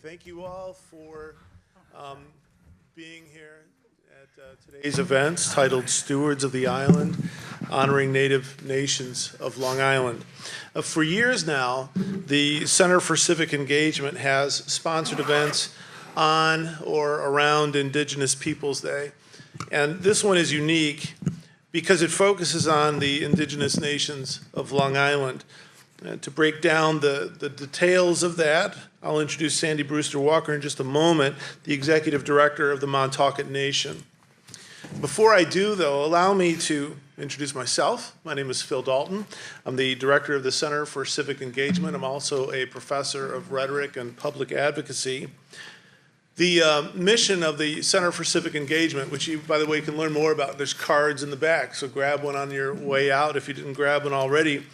Thank you all for being here at today's events titled Stewards of the Island, Honoring Native Nations of Long Island. For years now, the Center for Civic Engagement has sponsored events on or around Indigenous Peoples Day. And this one is unique because it focuses on the Indigenous nations of Long Island. To break down the details of that, I'll introduce Sandy Brewster Walker in just a moment, the Executive Director of the Montaukett Nation. Before I do, though, allow me to introduce myself. My name is Phil Dalton. I'm the Director of the Center for Civic Engagement. I'm also a Professor of Rhetoric and Public Advocacy. The mission of the Center for Civic Engagement, which you, by the way, can learn more about, there's cards in the back, so grab one on your way out if you didn't grab one already.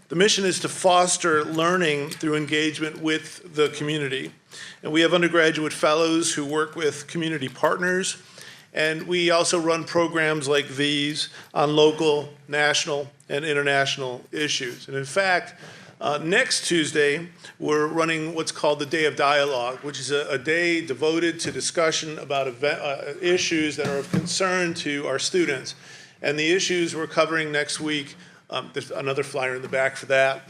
The mission is to foster learning through engagement with the community. And we have undergraduate fellows who work with community partners, and we also run programs like these on local, national, and international issues. And in fact, next Tuesday, we're running what's called the Day of Dialogue, which is a day devoted to discussion about issues that are of concern to our students. And the issues we're covering next week, there's another flyer in the back for that,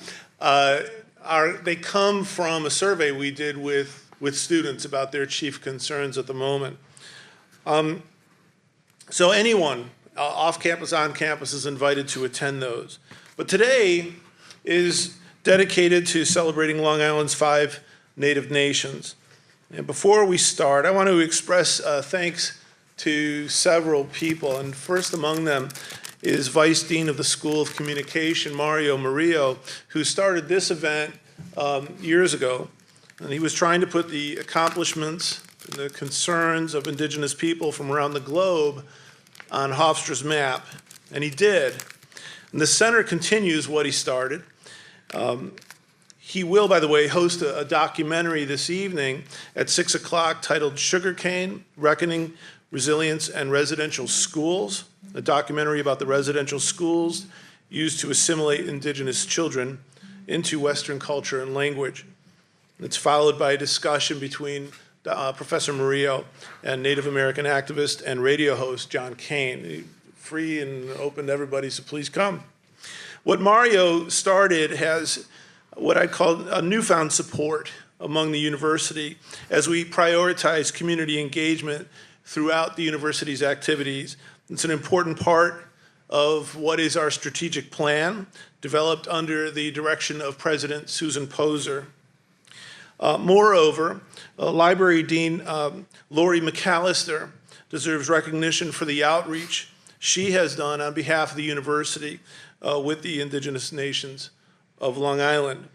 they come from a survey we did with students about their chief concerns at the moment. So anyone off campus, on campus is invited to attend those. But today is dedicated to celebrating Long Island's 5 Native Nations. And before we start, I want to express thanks to several people, and first among them is Vice Dean of the School of Communication, Mario Murillo, who started this event years ago. And he was trying to put the accomplishments and the concerns of Indigenous people from around the globe on Hofstra's map, and he did. And the center continues what he started. He will, by the way, host a documentary this evening at 6 o'clock titled Sugarcane, Reckoning, Resilience, and Residential Schools, a documentary about the residential schools used to assimilate Indigenous children into Western culture and language. It's followed by a discussion between Professor Murillo and Native American activist and radio host John Kane. Free and open to everybody, so please come. What Mario started has what I call a newfound support among the university as we prioritize community engagement throughout the university's activities. It's an important part of what is our strategic plan, developed under the direction of President Susan Poser. Moreover, Library Dean Lori McAllister deserves recognition for the outreach she has done on behalf of the university with the Indigenous nations of Long Island.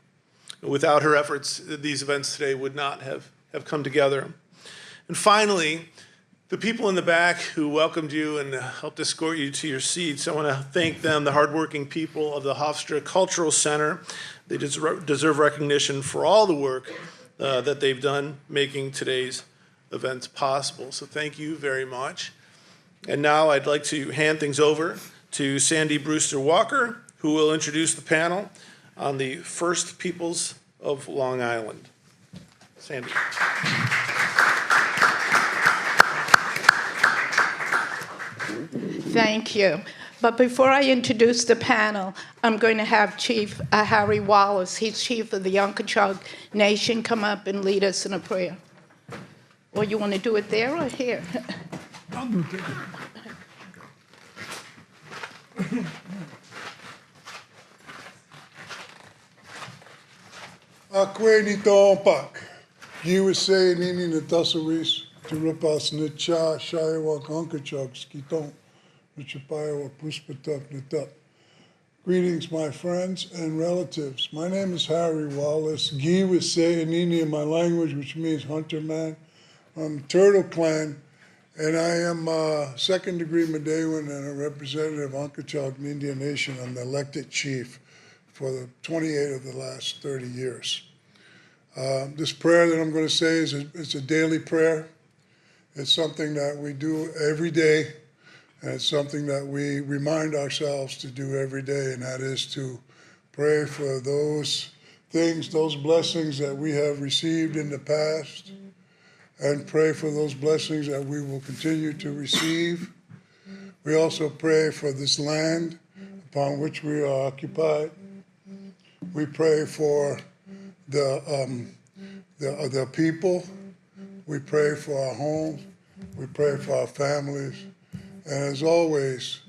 Without her efforts, these events today would not have come together. And finally, the people in the back who welcomed you and helped escort you to your seats, I want to thank them, the hardworking people of the Hofstra Cultural Center. They deserve recognition for all the work that they've done making today's events possible. So thank you very much. And now I'd like to hand things over to Sandy Brewster Walker, who will introduce the panel on the First Peoples of Long Island. Sandy. Thank you. But before I introduce the panel, I'm going to have Chief Harry Wallace, he's chief of the Unkechaug Nation, come up and lead us in a prayer. Or you want to do it there or here? I'll do it. Akwe ni topak, USA nini na tasaris, turupas na cha shayawa Unkechaug skiton, Richapayawa puspatak natak. Greetings, my friends and relatives. My name is Harry Wallace. Gi was say nini in my language, which means hunter man. I'm Turtle Clan, and I am second degree Medewan and a representative of Unkechaug Indian Nation. I'm the elected chief for the 28 of the last 30 years. This prayer that I'm going to say is a daily prayer. It's something that we do every day, and it's something that we remind ourselves to do every day, and that is to pray for those things, those blessings that we have received in the past, and pray for those blessings that we will continue to receive. We also pray for this land upon which we are occupied. We pray for the people. We pray for our homes. We pray for our families. And as always,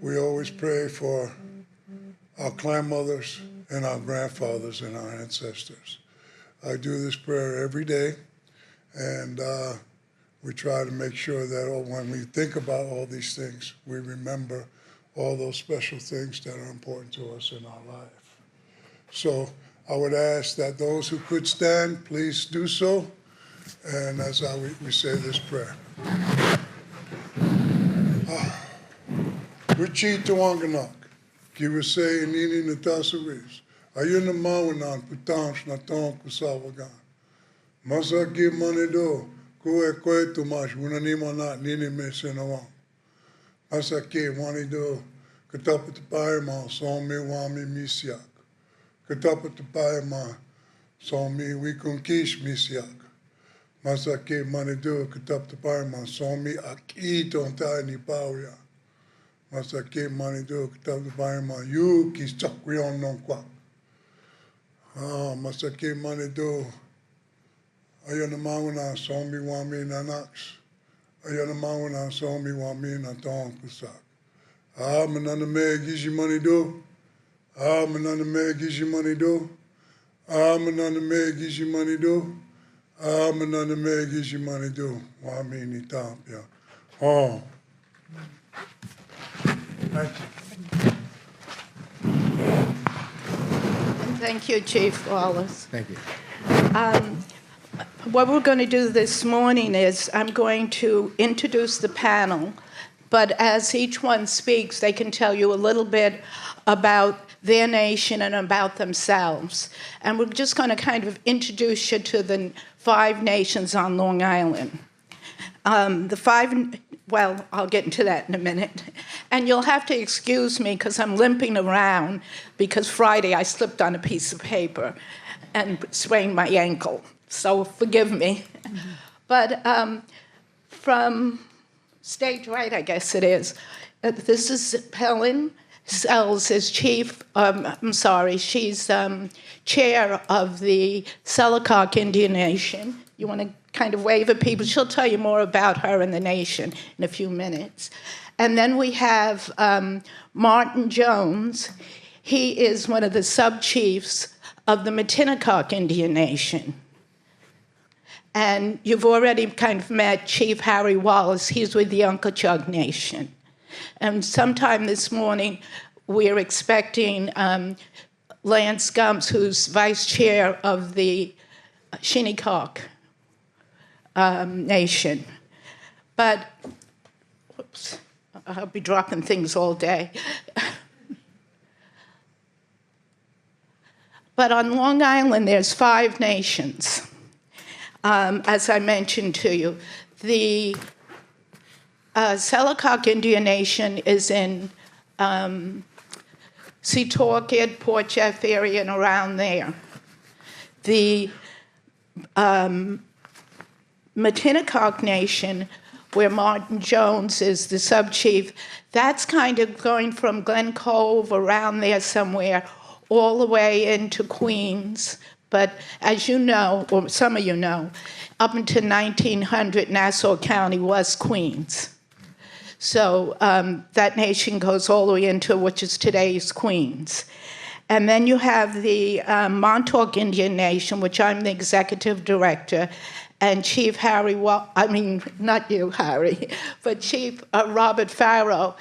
we always pray for our grandmothers and our grandfathers and our ancestors. I do this prayer every day, and we try to make sure that when we think about all these things, we remember all those special things that are important to us in our life. So I would ask that those who could stand, please do so, and that's how we say this prayer. Wichita Wanganak, Kiwase Nini Natasaris, Ayuna Mawanan, Putansh Naton Kusawagan. Masaki Manido, Kue Kue Tumash, Wunanimanat Nini Mesenawang. Masaki Manido, Katapatapayama, Somi Wami Misyak. Katapatapayama, Somi Wikunkish Misyak. Masaki Manido, Katapatapayama, Somi Aki Tontai Nipawya. Masaki Manido, Katapatapayama, Yu Kistakrion Nonquak. Masaki Manido, Ayana Mawana, Somi Wami Nanax. Ayana Mawana, Somi Wami Naton Kusak. Manana me gizi money do. Manana me gizi money do. Manana me gizi money do. Manana me gizi money do. Wami ni tapia. Oh. Thank you. Thank you, Chief Wallace. Thank you. What we're going to do this morning is I'm going to introduce the panel, but as each one speaks, they can tell you a little bit about their nation and about themselves. And we're just going to kind of introduce you to the 5 nations on Long Island. Well, I'll get into that in a minute. And you'll have to excuse me because I'm limping around because Friday I slipped on a piece of paper and sprained my ankle. So forgive me. Mm-hmm. But from stage right, I guess it is, this is Helen Sells is chief, she's chair of the Setalcott Indian Nation. You want to kind of wave at people? She'll tell you more about her and the nation in a few minutes. And then we have Martin Jones. He is one of the sub-chiefs of the Matinecock Indian Nation. And you've already kind of met Chief Harry Wallace. He's with the Unkechaug Nation. And sometime this morning, we're expecting Lance Gumps, who's vice chair of the Shinnecock Nation. But, whoops, I'll be dropping things all day. But on Long Island, there's 5 nations. As I mentioned to you, the Setalcott Indian Nation is in Setalcott, Port Jeff area and around there. The Matinecock Nation, where Martin Jones is the sub-chief, that's kind of going from Glen Cove around there somewhere all the way into Queens. But as you know, or some of you know, up until 1900, Nassau County was Queens. So that nation goes all the way into which is today's Queens. And then you have the Montaukett Indian Nation, which I'm the executive director, and Chief Harry, not you, Harry, but Chief Robert Farrow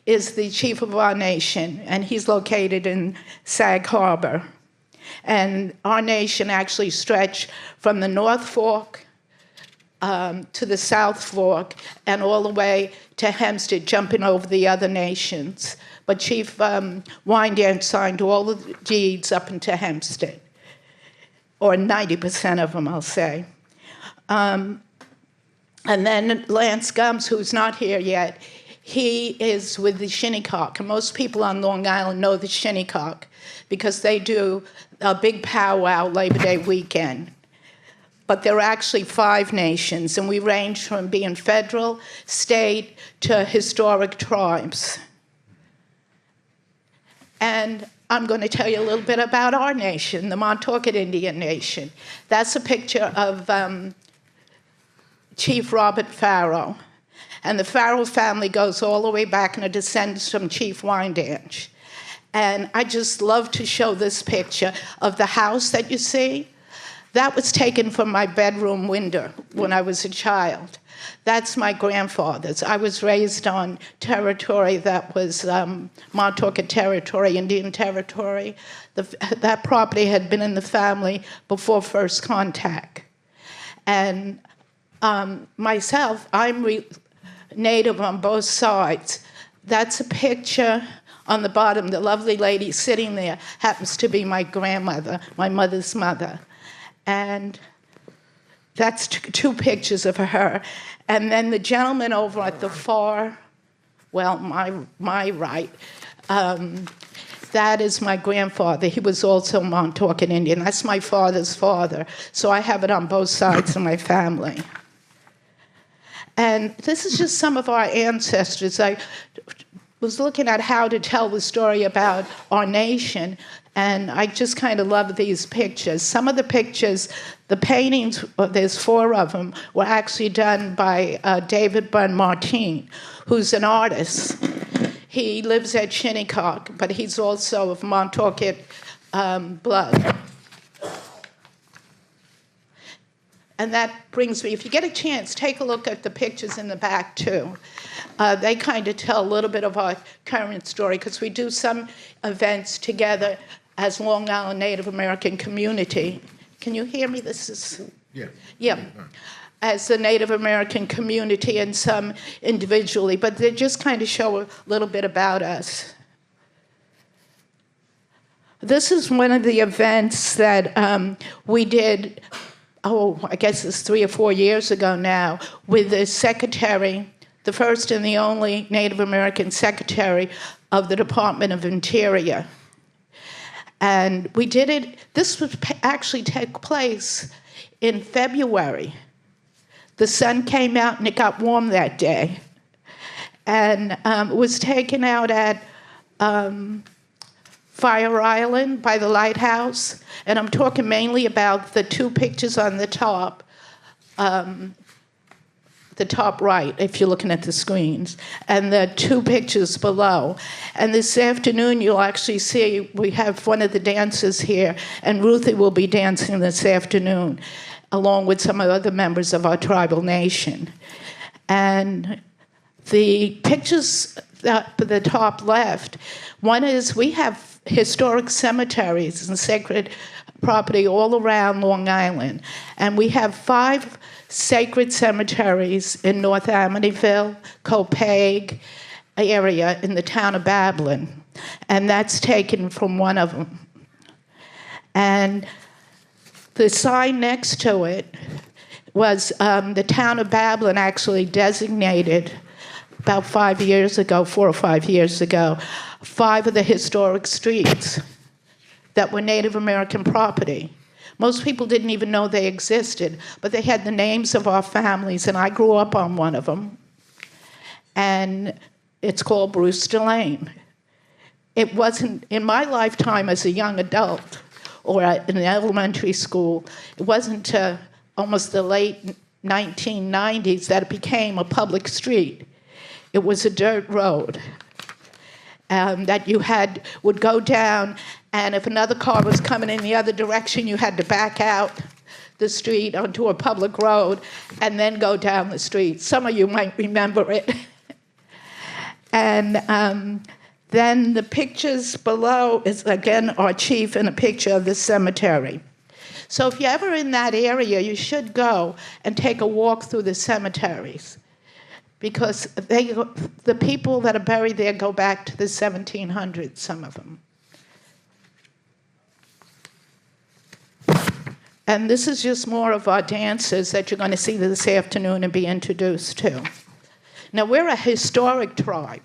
is the chief of our nation, and he's located in Sag Harbor. And our nation actually stretched from the North Fork to the South Fork and all the way to Hempstead, jumping over the other nations. But Chief Wyandanch signed all the deeds up into Hempstead, or 90% of them, I'll say. And then Lance Gumps, who's not here yet, He is with the Shinnecock, and most people on Long Island know the Shinnecock because they do a big powwow Labor Day weekend. But there are actually 5 nations, and we range from being federal, state, to historic tribes. And I'm going to tell you a little bit about our nation, the Montaukett Indian Nation. That's a picture of Chief Robert Farrow. And the Farrow family goes all the way back, and it descends from Chief Wyandanch. And I just love to show this picture of the house that you see. That was taken from my bedroom window when I was a child. That's my grandfather's. I was raised on territory that was Montaukett territory, Indian territory. That property had been in the family before first contact. And myself, I'm Native on both sides. That's a picture on the bottom. The lovely lady sitting there happens to be my grandmother, my mother's mother. And that's 2 pictures of her. And then the gentleman over at the far, well, my right, that is my grandfather. He was also Montaukett Indian. That's my father's father. So I have it on both sides of my family. And this is just some of our ancestors. I was looking at how to tell the story about our nation, and I just kind of love these pictures. Some of the pictures, the paintings, there's 4 of them, were actually done by David Bunn Martin, who's an artist. He lives at Shinnecock, but he's also of Montaukett blood. And that brings me, if you get a chance, take a look at the pictures in the back, too. They kind of tell a little bit of our current story, because we do some events together as Long Island Native American community. Can you hear me? This is... Yeah. Yeah. As the Native American community and some individually, but they just kind of show a little bit about us. This is one of the events that we did, I guess it's 3 or 4 years ago now, with the secretary, the first and the only Native American secretary of the Department of Interior. And we did it, this would actually take place in February. The sun came out and it got warm that day. And it was taken out at Fire Island by the lighthouse. And I'm talking mainly about the 2 pictures on the top right, if you're looking at the screens, and the 2 pictures below. And this afternoon, you'll actually see we have one of the dancers here, and Ruthie will be dancing this afternoon, along with some other members of our tribal nation. And the pictures at the top left, one is we have historic cemeteries and sacred property all around Long Island. And we have 5 sacred cemeteries in North Amityville, Copaig area in the town of Babylon. And that's taken from one of them. And the sign next to it was the town of Babylon actually designated about 5 years ago, 4 or 5 years ago, 5 of the historic streets that were Native American property. Most people didn't even know they existed, but they had the names of our families, and I grew up on one of them. And it's called Brewster Lane. It wasn't, in my lifetime as a young adult or in elementary school, it wasn't almost the late 1990s that it became a public street. It was a dirt road that you would go down, and if another car was coming in the other direction, you had to back out the street onto a public road and then go down the street. Some of you might remember it. And then the pictures below is, again, our chief and a picture of the cemetery. So if you're ever in that area, you should go and take a walk through the cemeteries, because the people that are buried there go back to the 1700s, some of them. And this is just more of our dances that you're going to see this afternoon and be introduced to. Now, we're a historic tribe.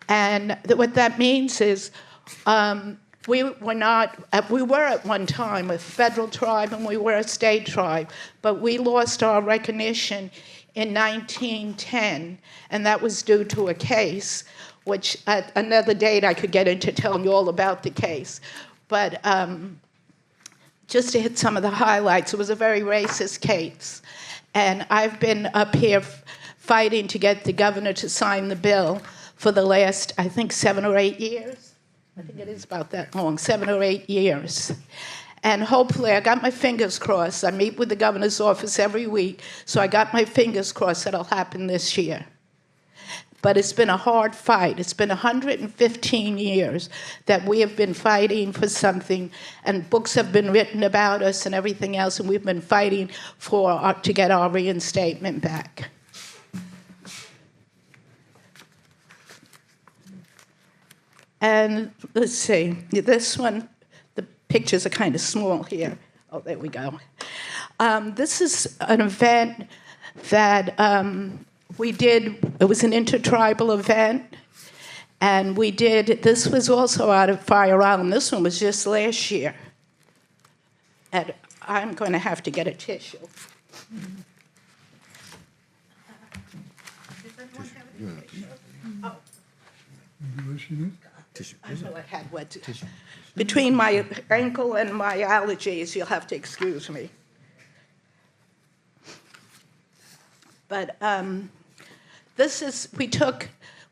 And what that means is we were at one time a federal tribe and we were a state tribe, but we lost our recognition in 1910, and that was due to a case, which at another date I could get into telling you all about the case. But just to hit some of the highlights, it was a very racist case. And I've been up here fighting to get the governor to sign the bill for the last, I think, 7 or 8 years. I think it is about that long, 7 or 8 years. And hopefully, I got my fingers crossed. I meet with the governor's office every week, so I got my fingers crossed that'll happen this year. But it's been a hard fight. It's been 115 years that we have been fighting for something, and books have been written about us and everything else, and we've been fighting to get our reinstatement back. And let's see, this one, the pictures are kind of small here. Oh, there we go. This is an event that we did. It was an intertribal event, and we did, this was also out of Fire Island. This one was just last year. And I'm going to have to get a tissue. Does anyone have a tissue? Oh. I know I had wet tissue. Between my ankle and my allergies, you'll have to excuse me. But this is, we took,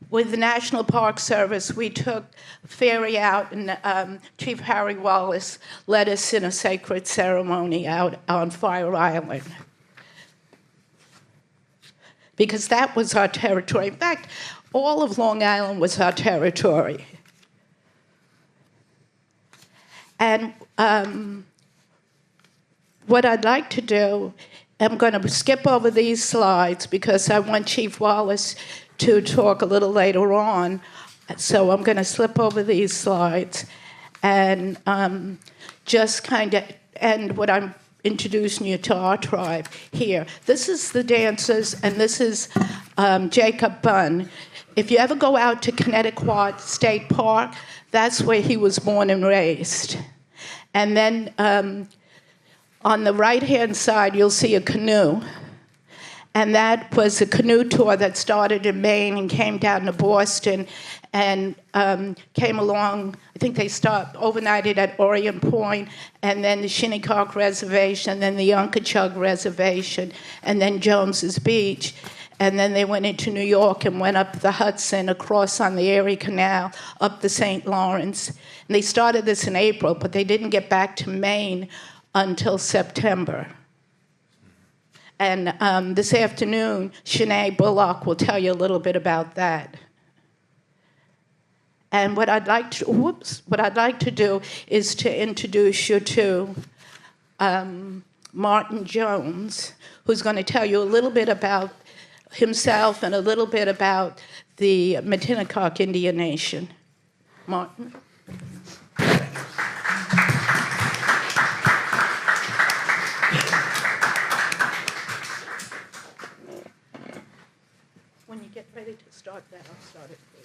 with the National Park Service, we took ferry out, and Chief Harry Wallace led us in a sacred ceremony out on Fire Island. Because that was our territory. In fact, all of Long Island was our territory. And what I'd like to do, I'm going to skip over these slides because I want Chief Wallace to talk a little later on. So I'm going to slip over these slides and just kind of end what I'm introducing you to our tribe here. This is the dancers, and this is Jacob Bunn. If you ever go out to Matinecock State Park, that's where he was born and raised. And then on the right-hand side, you'll see a canoe. And that was a canoe tour that started in Maine and came down to Boston and came along. I think they overnighted at Orient Point, and then the Shinnecock Reservation, then the Unkechaug Reservation, and then Jones's Beach. And then they went into New York and went up the Hudson, across on the Erie Canal, up the St. Lawrence. And they started this in April, but they didn't get back to Maine until September. And this afternoon, Shanae Bullock will tell you a little bit about that. And what I'd like to do is to introduce you to Martin Jones, who's going to tell you a little bit about himself and a little bit about the Matinecock Indian Nation. Martin? When you get ready to start that, I'll start it for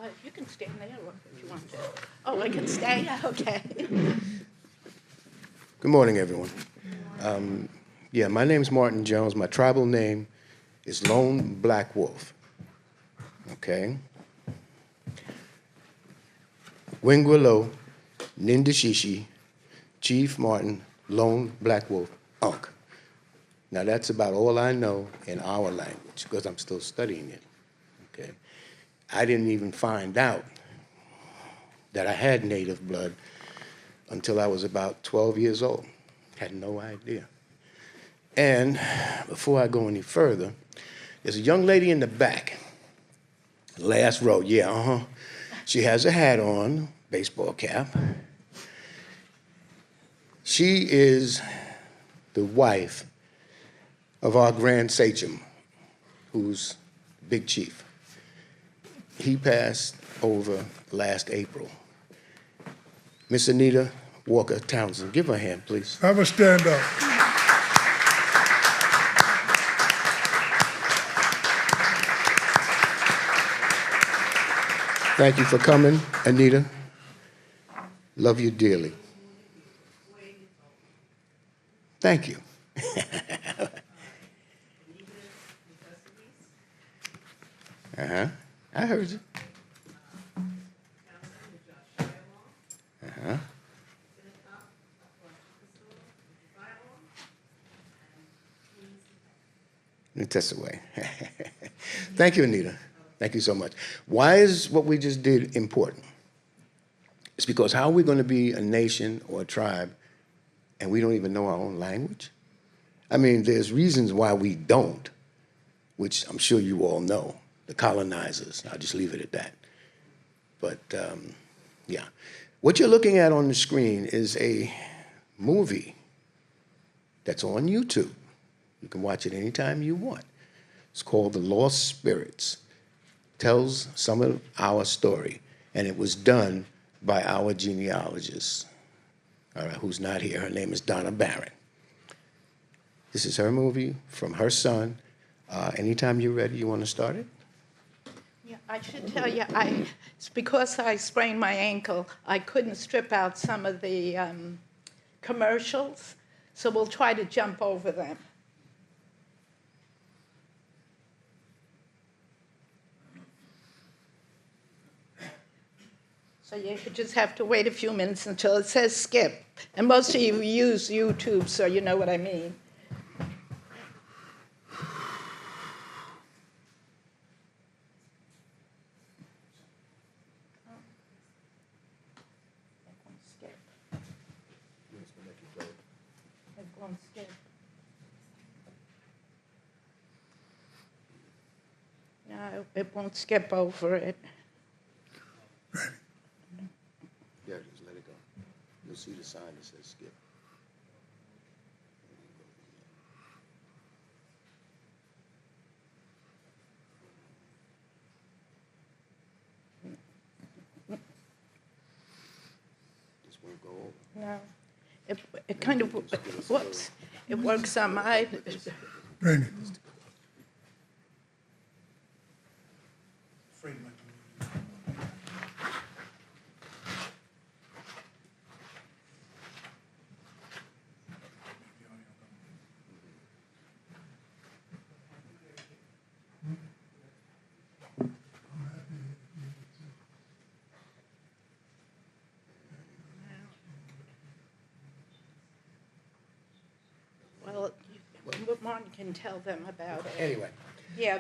you. You can stand there if you want to. Oh, I can stay? Okay. Good morning, everyone. Yeah, my name's Martin Jones. My tribal name is Lone Black Wolf. Okay? Wingwillow, Nindashishi, Chief Martin, Lone Black Wolf, Unk. Now, that's about all I know in our language, because I'm still studying it. Okay? I didn't even find out that I had native blood until I was about 12 years old. Had no idea. And before I go any further, there's a young lady in the back, last row, yeah, She has a hat on, baseball cap. She is the wife of our Grand Sachem, who's Big Chief. He passed over last April. Miss Anita Walker Townsend, give her a hand, please. Have a stand up. Thank you for coming, Anita. Love you dearly. Thank you. Uh-huh. I heard you. Uh-huh. Let me test away. Thank you, Anita. Thank you so much. Why is what we just did important? It's because how are we going to be a nation or a tribe and we don't even know our own language? I mean, there's reasons why we don't, which I'm sure you all know, the colonizers. I'll just leave it at that. But, yeah. What you're looking at on the screen is a movie that's on YouTube. You can watch it anytime you want. It's called The Lost Spirits. Tells some of our story, and it was done by our genealogist, all right, who's not here. Her name is Donna Barron. This is her movie from her son. Anytime you're ready, you want to start it? Yeah, I should tell you, it's because I sprained my ankle, I couldn't strip out some of the commercials, so we'll try to jump over them. So you just have to wait a few minutes until it says skip. And most of you use YouTube, so you know what I mean. No, it won't skip over it. Yeah, just let it go. You'll see the sign that says skip. This won't go over. No, it kind of, whoops, it works on my, Rainy. well, Martin can tell them about it. Anyway, Yeah,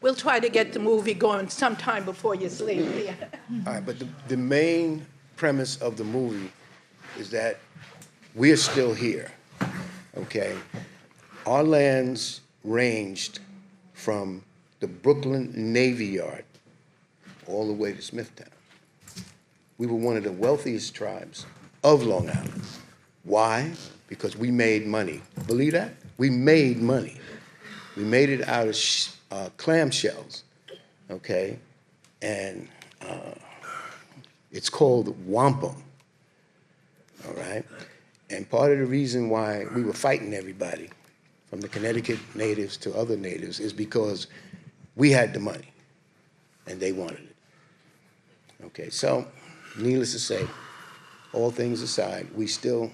we'll try to get the movie going sometime before you sleep. Yeah. all right, but the main premise of the movie is that we're still here, okay? Our lands ranged from the Brooklyn Navy Yard all the way to Smithtown. We were one of the wealthiest tribes of Long Island. Why? Because we made money. Believe that? We made money. We made it out of clamshells, okay? And it's called wampum, all right? And part of the reason why we were fighting everybody, from the Connecticut natives to other natives, is because we had the money and they wanted it. Okay, so needless to say, all things aside, we still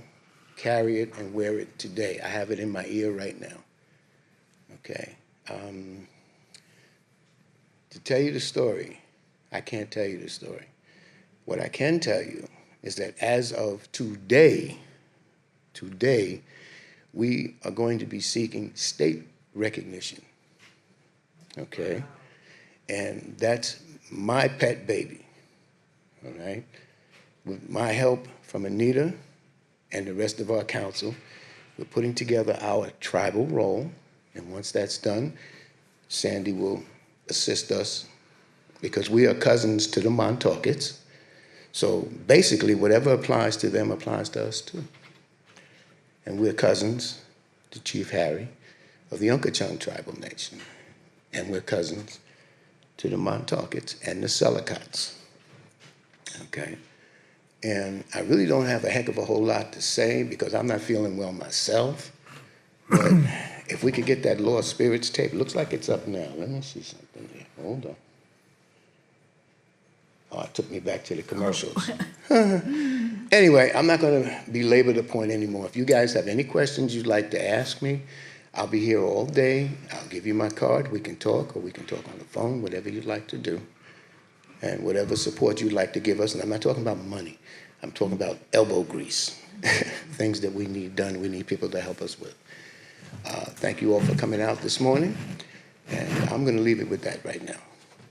carry it and wear it today. I have it in my ear right now. Okay. To tell you the story, I can't tell you the story. What I can tell you is that as of today, we are going to be seeking state recognition. Okay? And that's my pet baby. All right? With my help from Anita and the rest of our council, we're putting together our tribal roll, and once that's done, Sandy will assist us because we are cousins to the Montauketts. So basically, whatever applies to them applies to us too. And we're cousins to Chief Harry of the Unkechaug tribal nation, and we're cousins to the Montauketts and the Setalcotts. Okay? And I really don't have a heck of a whole lot to say because I'm not feeling well myself. But if we could get that Lost Spirits tape, looks like it's up now. Let me see something here. Hold on. Oh, it took me back to the commercials. Anyway, I'm not going to belabor the point anymore. If you guys have any questions you'd like to ask me, I'll be here all day. I'll give you my card. We can talk, or we can talk on the phone, whatever you'd like to do. And whatever support you'd like to give us. And I'm not talking about money. I'm talking about elbow grease, things that we need done, we need people to help us with. Thank you all for coming out this morning. And I'm going to leave it with that right now.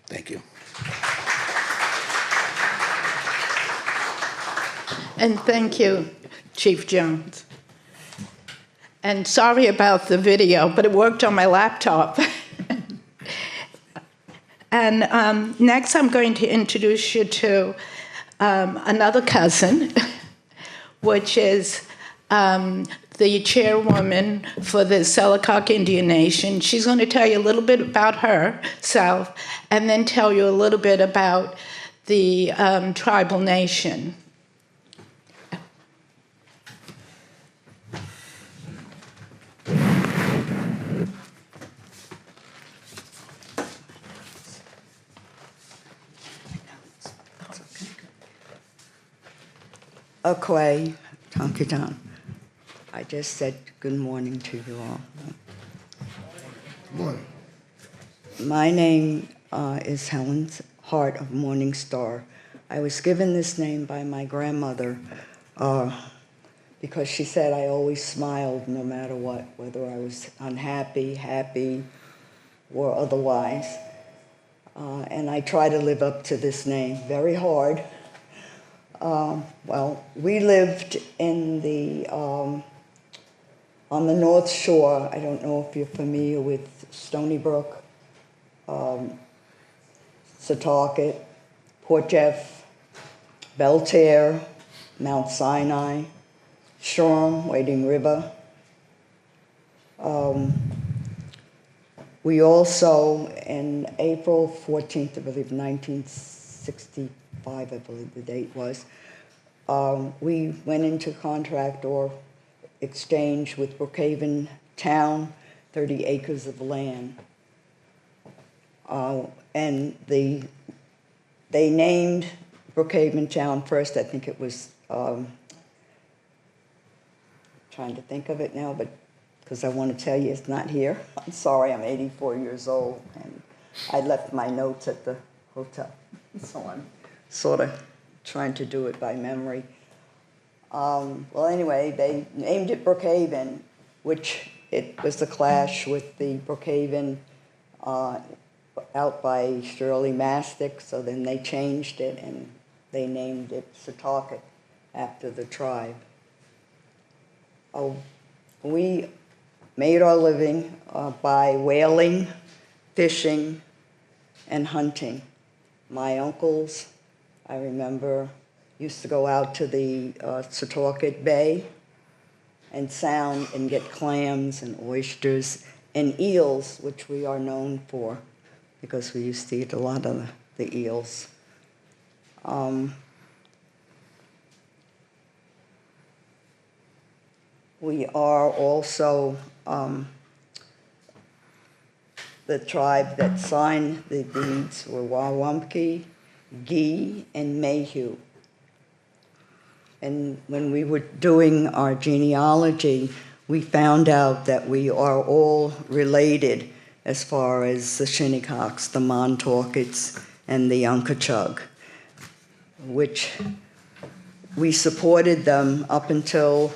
Thank you. And thank you, Chief Jones. And sorry about the video, but it worked on my laptop. And next I'm going to introduce you to another cousin, which is the chairwoman for the Setalcott Indian Nation. She's going to tell you a little bit about herself and then tell you a little bit about the tribal nation. Akwe, Tonkiton. I just said good morning to you all. Good morning. My name is Helen Hart of Morning Star. I was given this name by my grandmother because she said I always smiled no matter what, whether I was unhappy, happy, or otherwise. And I try to live up to this name. Very hard. Well, we lived in the on the North Shore. I don't know if you're familiar with Stony Brook, Setalcott, Port Jeff, Belterre, Mount Sinai, Shoreham, Wading River. We also, in April 14th, I believe, 1965, I believe the date was, we went into contract or exchange with Brookhaven Town, 30 acres of land. And they named Brookhaven Town first. I think it was, trying to think of it now, but because I want to tell you it's not here. I'm sorry, I'm 84 years old, and I left my notes at the hotel, so I'm sort of trying to do it by memory. Well, anyway, they named it Brookhaven, which it was a clash with the Brookhaven out by Shirley Mastic, so then they changed it and they named it Setalcott after the tribe. We made our living by whaling, fishing, and hunting. My uncles, I remember, used to go out to the Setalcott Bay and sound and get clams and oysters and eels, which we are known for because we used to eat a lot of the eels. We are also the tribe that signed the deeds were Wawamki, Gee, and Mayhew. And when we were doing our genealogy, we found out that we are all related as far as the Shinnecocks, the Montauketts, and the Unkechaug, which we supported them up until,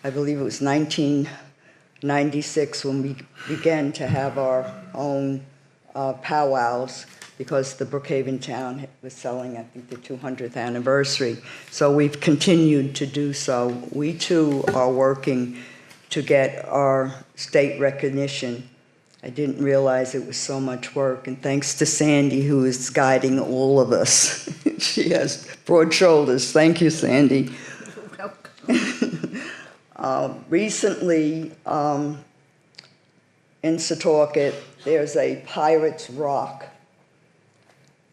I believe it was 1996 when we began to have our own powwows, because the Brookhaven town was selling, I think, the 200th anniversary. So we've continued to do so. We too are working to get our state recognition. I didn't realize it was so much work, and thanks to Sandy, who is guiding all of us. She has broad shoulders. Thank you, Sandy. Recently, in Setalcott, there's a Pirate's Rock.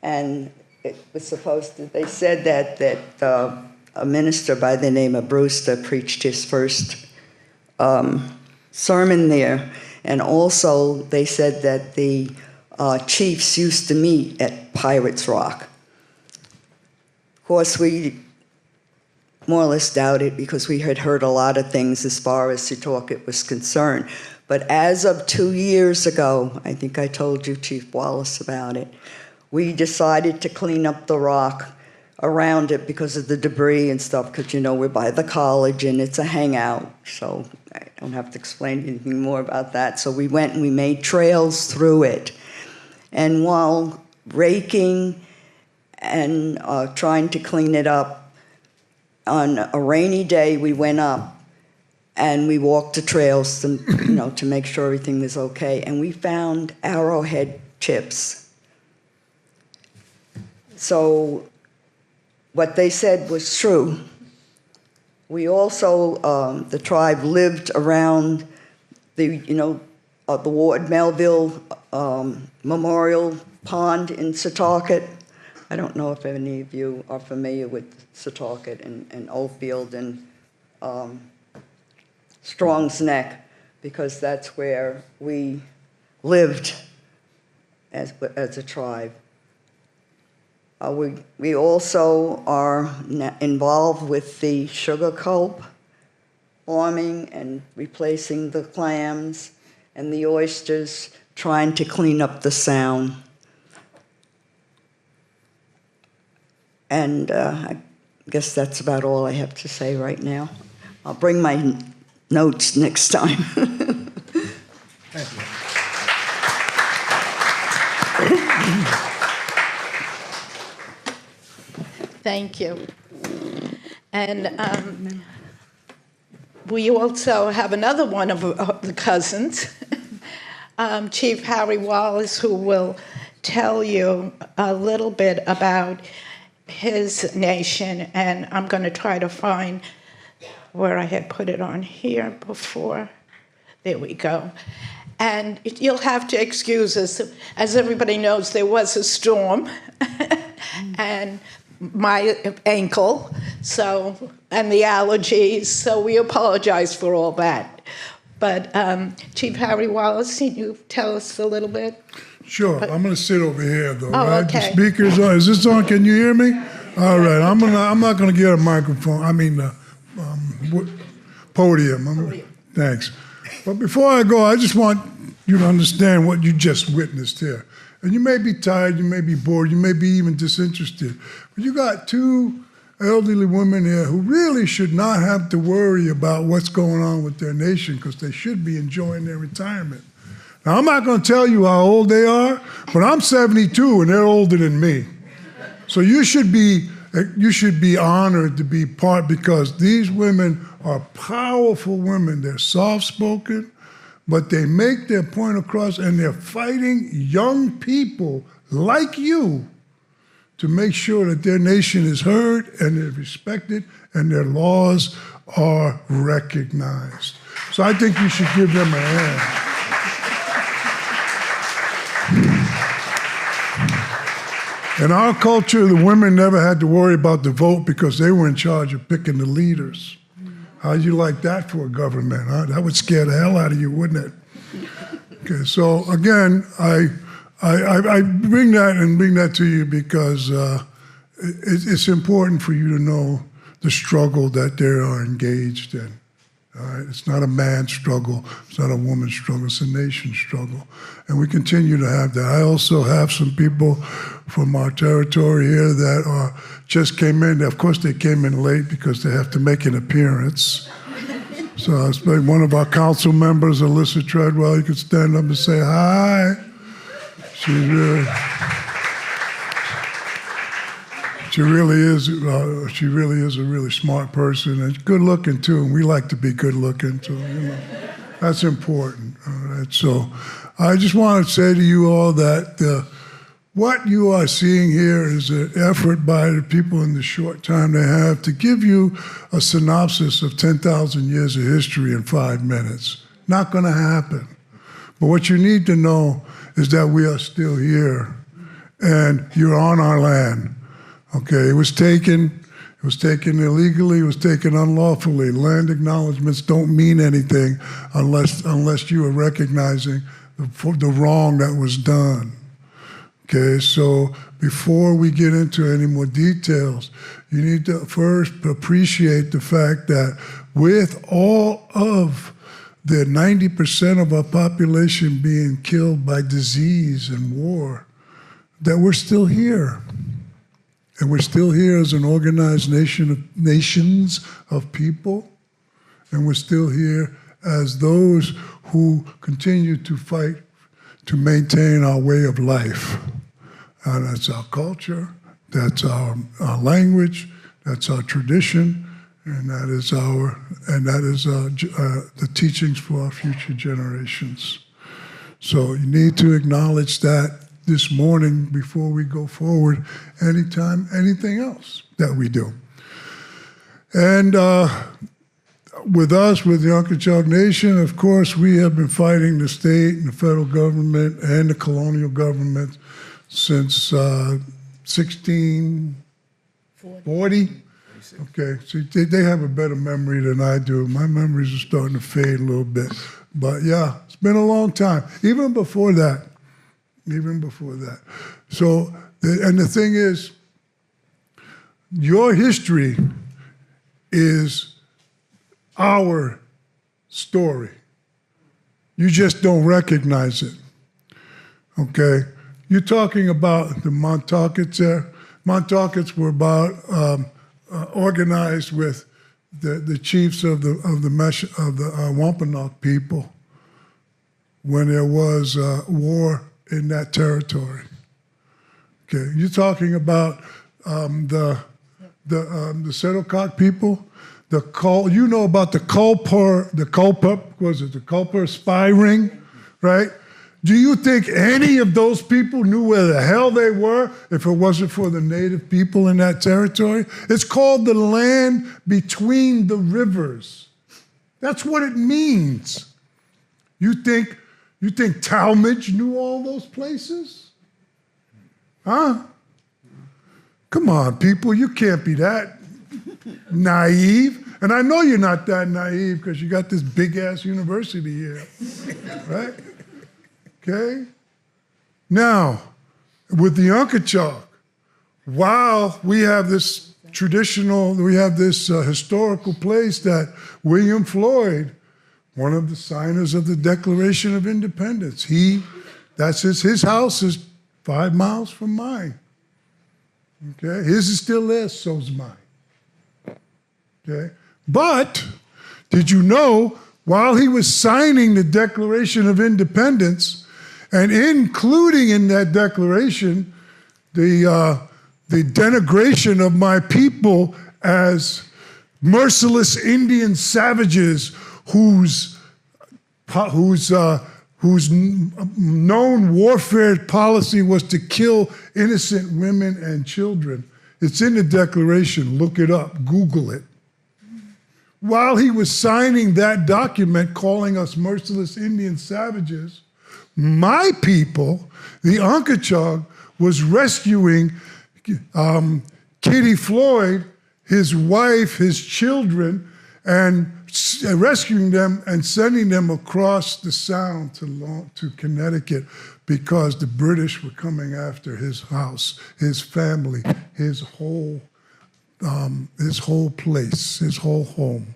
And it was supposed to, they said that a minister by the name of Brewster preached his first sermon there. And also, they said that the chiefs used to meet at Pirate's Rock. course, we more or less doubted because we had heard a lot of things as far as Setalcott was concerned. But as of 2 years ago, I think I told you, Chief Wallace, about it, we decided to clean up the rock around it because of the debris and stuff, because, you know, we're by the college and it's a hangout, so I don't have to explain anything more about that. So we went and we made trails through it. And while raking and trying to clean it up, on a rainy day, we went up and we walked the trails to, you know, to make sure everything was okay. And we found arrowhead chips. So what they said was true. We also, the tribe lived around the, you know, the Ward Melville Memorial Pond in Setalcott. I don't know if any of you are familiar with Setalcott and Oldfield and Strong's Neck, because that's where we lived as a tribe. We also are involved with the sugar culp farming and replacing the clams and the oysters, trying to clean up the sound. And I guess that's about all I have to say right now. I'll bring my notes next time. Thank you. Thank you. And we also have another one of the cousins, Chief Harry Wallace, who will tell you a little bit about his nation, and I'm going to try to find where I had put it on here before. There we go. And you'll have to excuse us. As everybody knows, there was a storm, and my ankle, and the allergies, so we apologize for all that. But Chief Harry Wallace, can you tell us a little bit? Sure, I'm gonna sit over here though, Oh, right? okay. The speaker's on, is this on, can you hear me? All right, I'm not gonna get a microphone, podium. Thanks. But before I go, I just want you to understand what you just witnessed here. And you may be tired, you may be bored, you may be even disinterested, but you got two elderly women here who really should not have to worry about what's going on with their nation, because they should be enjoying their retirement. Now, I'm not going to tell you how old they are, but I'm 72 and they're older than me. So you should be honored to be part, because these women are powerful women. They're soft-spoken, but they make their point across, and they're fighting young people like you to make sure that their nation is heard and they're respected and their laws are recognized. So I think you should give them a hand. In our culture, the women never had to worry about the vote because they were in charge of picking the leaders. How'd you like that for a government, huh? That would scare the hell out of you, wouldn't it? Okay, so again, I bring that to you because it's important for you to know the struggle that they are engaged in. All right? It's not a man's struggle. It's not a woman's struggle. It's a nation's struggle. And we continue to have that. I also have some people from our territory here that just came in. Of course, they came in late because they have to make an appearance. So I expect one of our council members, Alyssa Treadwell, you could stand up and say hi. She really is a really smart person, and good looking too. And we like to be good looking too. You know, that's important. All right. So I just want to say to you all that what you are seeing here is an effort by the people in the short time they have to give you a synopsis of 10,000 years of history in 5 minutes. Not going to happen. But what you need to know is that we are still here, and you're on our land. Okay, it was taken illegally, it was taken unlawfully. Land acknowledgements don't mean anything unless you are recognizing the wrong that was done. Okay, so before we get into any more details, you need to first appreciate the fact that with all of the 90% of our population being killed by disease and war, that we're still here. And we're still here as an organized nations of people, and we're still here as those who continue to fight to maintain our way of life. And that's our culture, that's our language, that's our tradition, and that is the teachings for our future generations. So you need to acknowledge that this morning before we go forward, anything else that we do. And with us, with the Unkechaug Nation, of course, we have been fighting the state and the federal government and the colonial government since 1640. Okay, so they have a better memory than I do. My memories are starting to fade a little bit. But yeah, it's been a long time, even before that. So, and the thing is, your history is our story. You just don't recognize it, okay? You're talking about the Montauketts there. Montauketts were about organized with the chiefs of the Wampanoag people when there was war in that territory. Okay, you're talking about the Setalcott people, you know about the Culper spy ring, right? Do you think any of those people knew where the hell they were if it wasn't for the native people in that territory? It's called the land between the rivers. That's what it means. You think Talmadge knew all those places? Huh? Come on, people, you can't be that naive. And I know you're not that naive because you got this big-ass university here, right? Okay? Now, with the Unkechaug, while we have this historical place that William Floyd, one of the signers of the Declaration of Independence, his house is 5 miles from mine. Okay, his is still there, so's mine. Okay, but did you know while he was signing the Declaration of Independence, and including in that declaration the denigration of my people as merciless Indian savages whose known warfare policy was to kill innocent women and children. It's in the Declaration. Look it up. Google it. While he was signing that document calling us merciless Indian savages, my people, the Unkechaug, was rescuing Kitty Floyd, his wife, his children, and rescuing them and sending them across the Sound to Connecticut because the British were coming after his house, his family, his whole place, his whole home.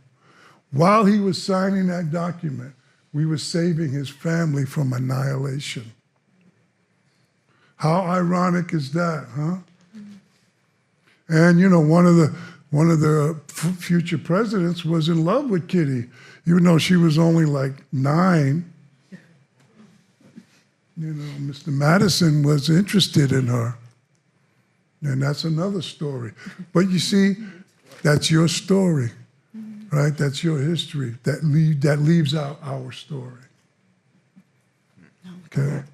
While he was signing that document, we were saving his family from annihilation. How ironic is that, huh? And you know, one of the future presidents was in love with Kitty, even though she was only like 9. You know, Mr. Madison was interested in her. And that's another story. But you see, that's your story, right? That's your history. That leaves out our story. Okay?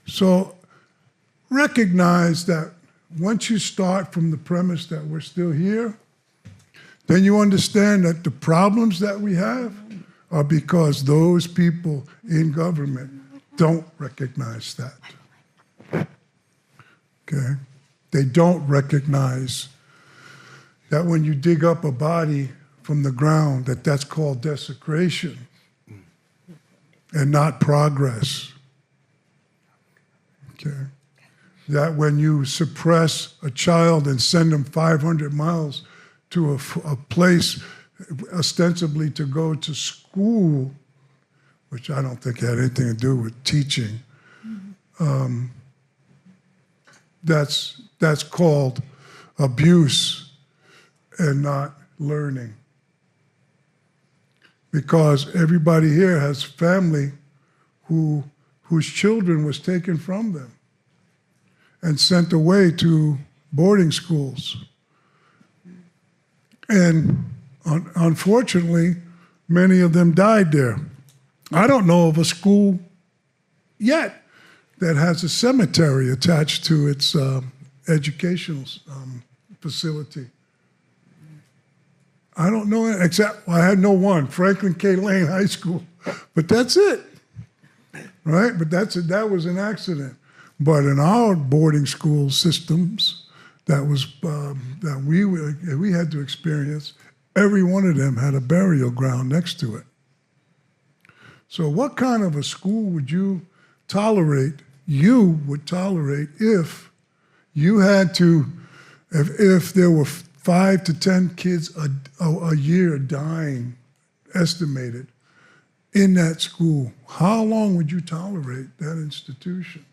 So recognize that once you start from the premise that we're still here, then you understand that the problems that we have are because those people in government don't recognize that. Okay? They don't recognize that when you dig up a body from the ground, that's called desecration and not progress. Okay? that when you suppress a child and send them 500 miles to a place ostensibly to go to school, which I don't think had anything to do with teaching, that's called abuse and not learning. Because everybody here has family whose children was taken from them and sent away to boarding schools. And unfortunately, many of them died there. I don't know of a school yet that has a cemetery attached to its educational facility. I don't know, except I had no one, Franklin K. Lane High School, but that's it, right? But that was an accident. But in our boarding school systems, that we had to experience, every one of them had a burial ground next to it. So what kind of a school would you tolerate, if you had to, if there were 5 to 10 kids a year dying, estimated, in that school, how long would you tolerate that institution?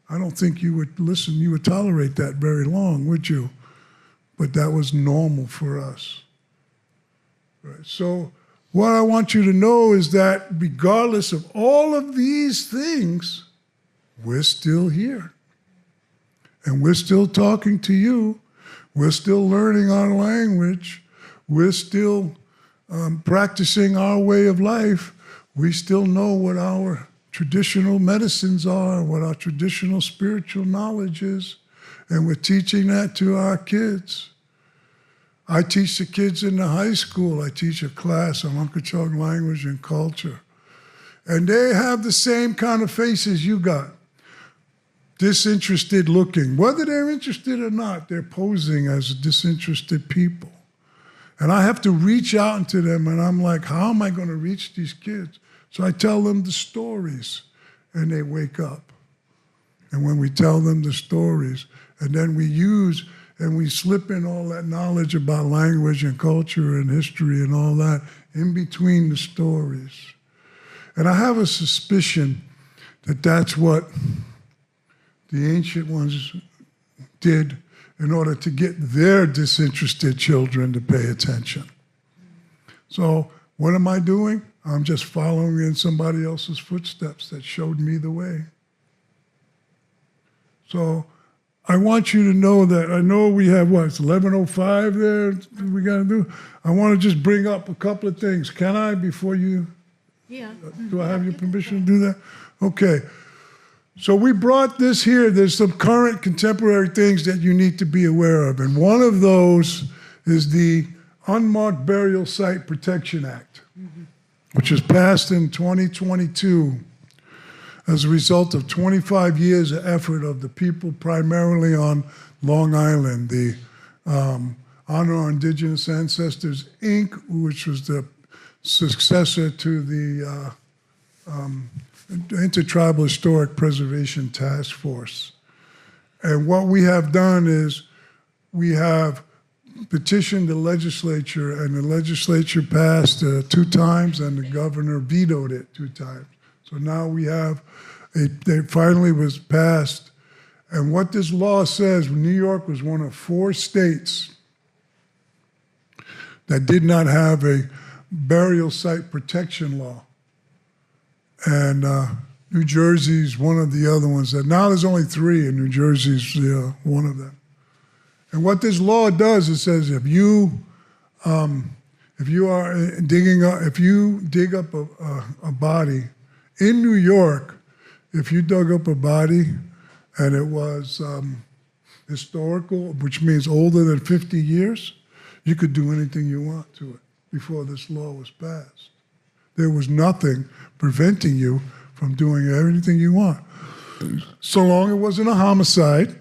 I don't think you would tolerate that very long, would you? But that was normal for us. Right. So what I want you to know is that regardless of all of these things, we're still here. And we're still talking to you. We're still learning our language. We're still practicing our way of life. We still know what our traditional medicines are, what our traditional spiritual knowledge is, and we're teaching that to our kids. I teach the kids in the high school. I teach a class on Unkechaug language and culture. And they have the same kind of faces you got. Disinterested looking. Whether they're interested or not, they're posing as disinterested people. And I have to reach out into them, and I'm like, how am I going to reach these kids? So I tell them the stories, and they wake up. And when we tell them the stories, and then we slip in all that knowledge about language and culture and history and all that in between the stories. And I have a suspicion that that's what the ancient ones did in order to get their disinterested children to pay attention. So what am I doing? I'm just following in somebody else's footsteps that showed me the way. So I want you to know that, I know we have, what, it's 11:05 there we got to do? I want to just bring up a couple of things. Can I, before you? Yeah. Do I have your permission to do that? Okay. So we brought this here. There's some current contemporary things that you need to be aware of. And one of those is the Unmarked Burial Site Protection Act, which was passed in 2022 as a result of 25 years of effort of the people primarily on Long Island, the Honor Our Indigenous Ancestors, Inc., which was the successor to the Intertribal Historic Preservation Task Force. And what we have done is we have petitioned the legislature, and the legislature passed 2 times, and the governor vetoed it 2 times. So now we have, it finally was passed. And what this law says, New York was one of 4 states that did not have a burial site protection law. And New Jersey's one of the other ones. That now there's only 3, and New Jersey's one of them. And what this law does, it says if you dig up a body in New York, if you dug up a body and it was historical, which means older than 50 years, you could do anything you want to it before this law was passed. There was nothing preventing you from doing anything you want, so long it wasn't a homicide,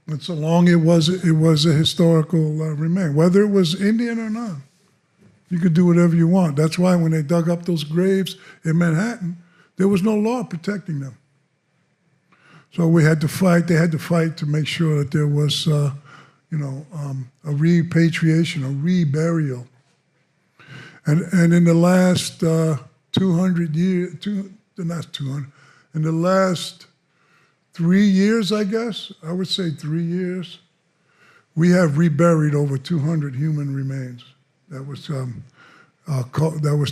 and so long it was a historical remain, whether it was Indian or not. You could do whatever you want. That's why when they dug up those graves in Manhattan, there was no law protecting them. So we had to fight. They had to fight to make sure that there was, a repatriation, a reburial. And in the last 200 years, not 200, in the last 3 years, I guess, I would say 3 years, we have reburied over 200 human remains. That was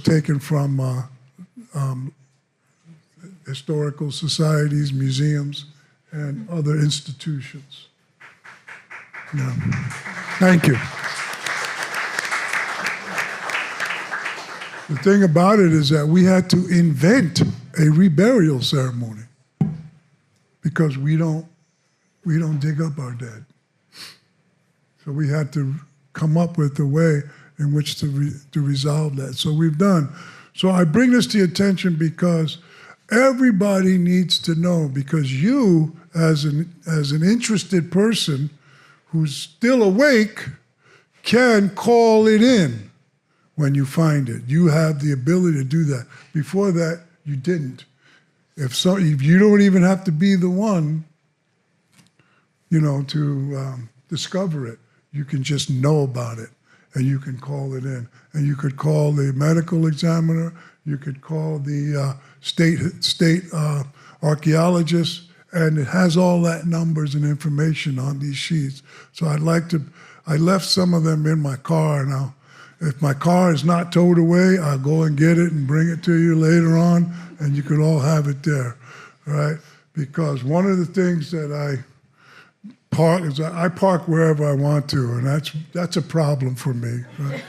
taken from historical societies, museums, and other institutions. Yeah. Thank you. The thing about it is that we had to invent a reburial ceremony because we don't dig up our dead. So we had to come up with a way in which to resolve that. So we've done. So I bring this to your attention because everybody needs to know, because you, as an interested person who's still awake, can call it in when you find it. You have the ability to do that. Before that, you didn't. If you don't even have to be the one, to discover it. You can just know about it, and you can call it in. And you could call the medical examiner. You could call the state archaeologist, and it has all that numbers and information on these sheets. So I left some of them in my car now. If my car is not towed away, I'll go and get it and bring it to you later on, and you can all have it there, all right? Because one of the things that I park is I park wherever I want to, and that's a problem for me, right?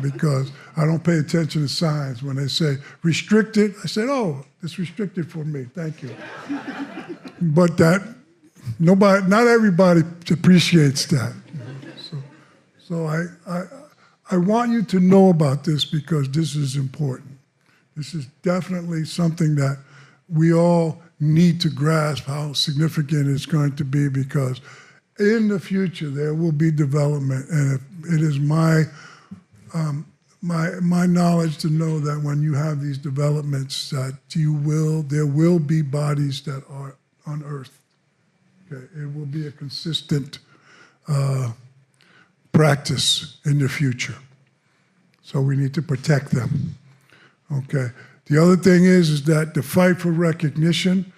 Because I don't pay attention to signs. When they say restricted, I said, oh, it's restricted for me, thank you. But not everybody appreciates that. So I want you to know about this because this is important. This is definitely something that we all need to grasp how significant it's going to be, because in the future there will be development, and it is my knowledge to know that when you have these developments, that there will be bodies that are unearthed. Okay, it will be a consistent practice in the future. So we need to protect them. Okay. The other thing is that the fight for recognition,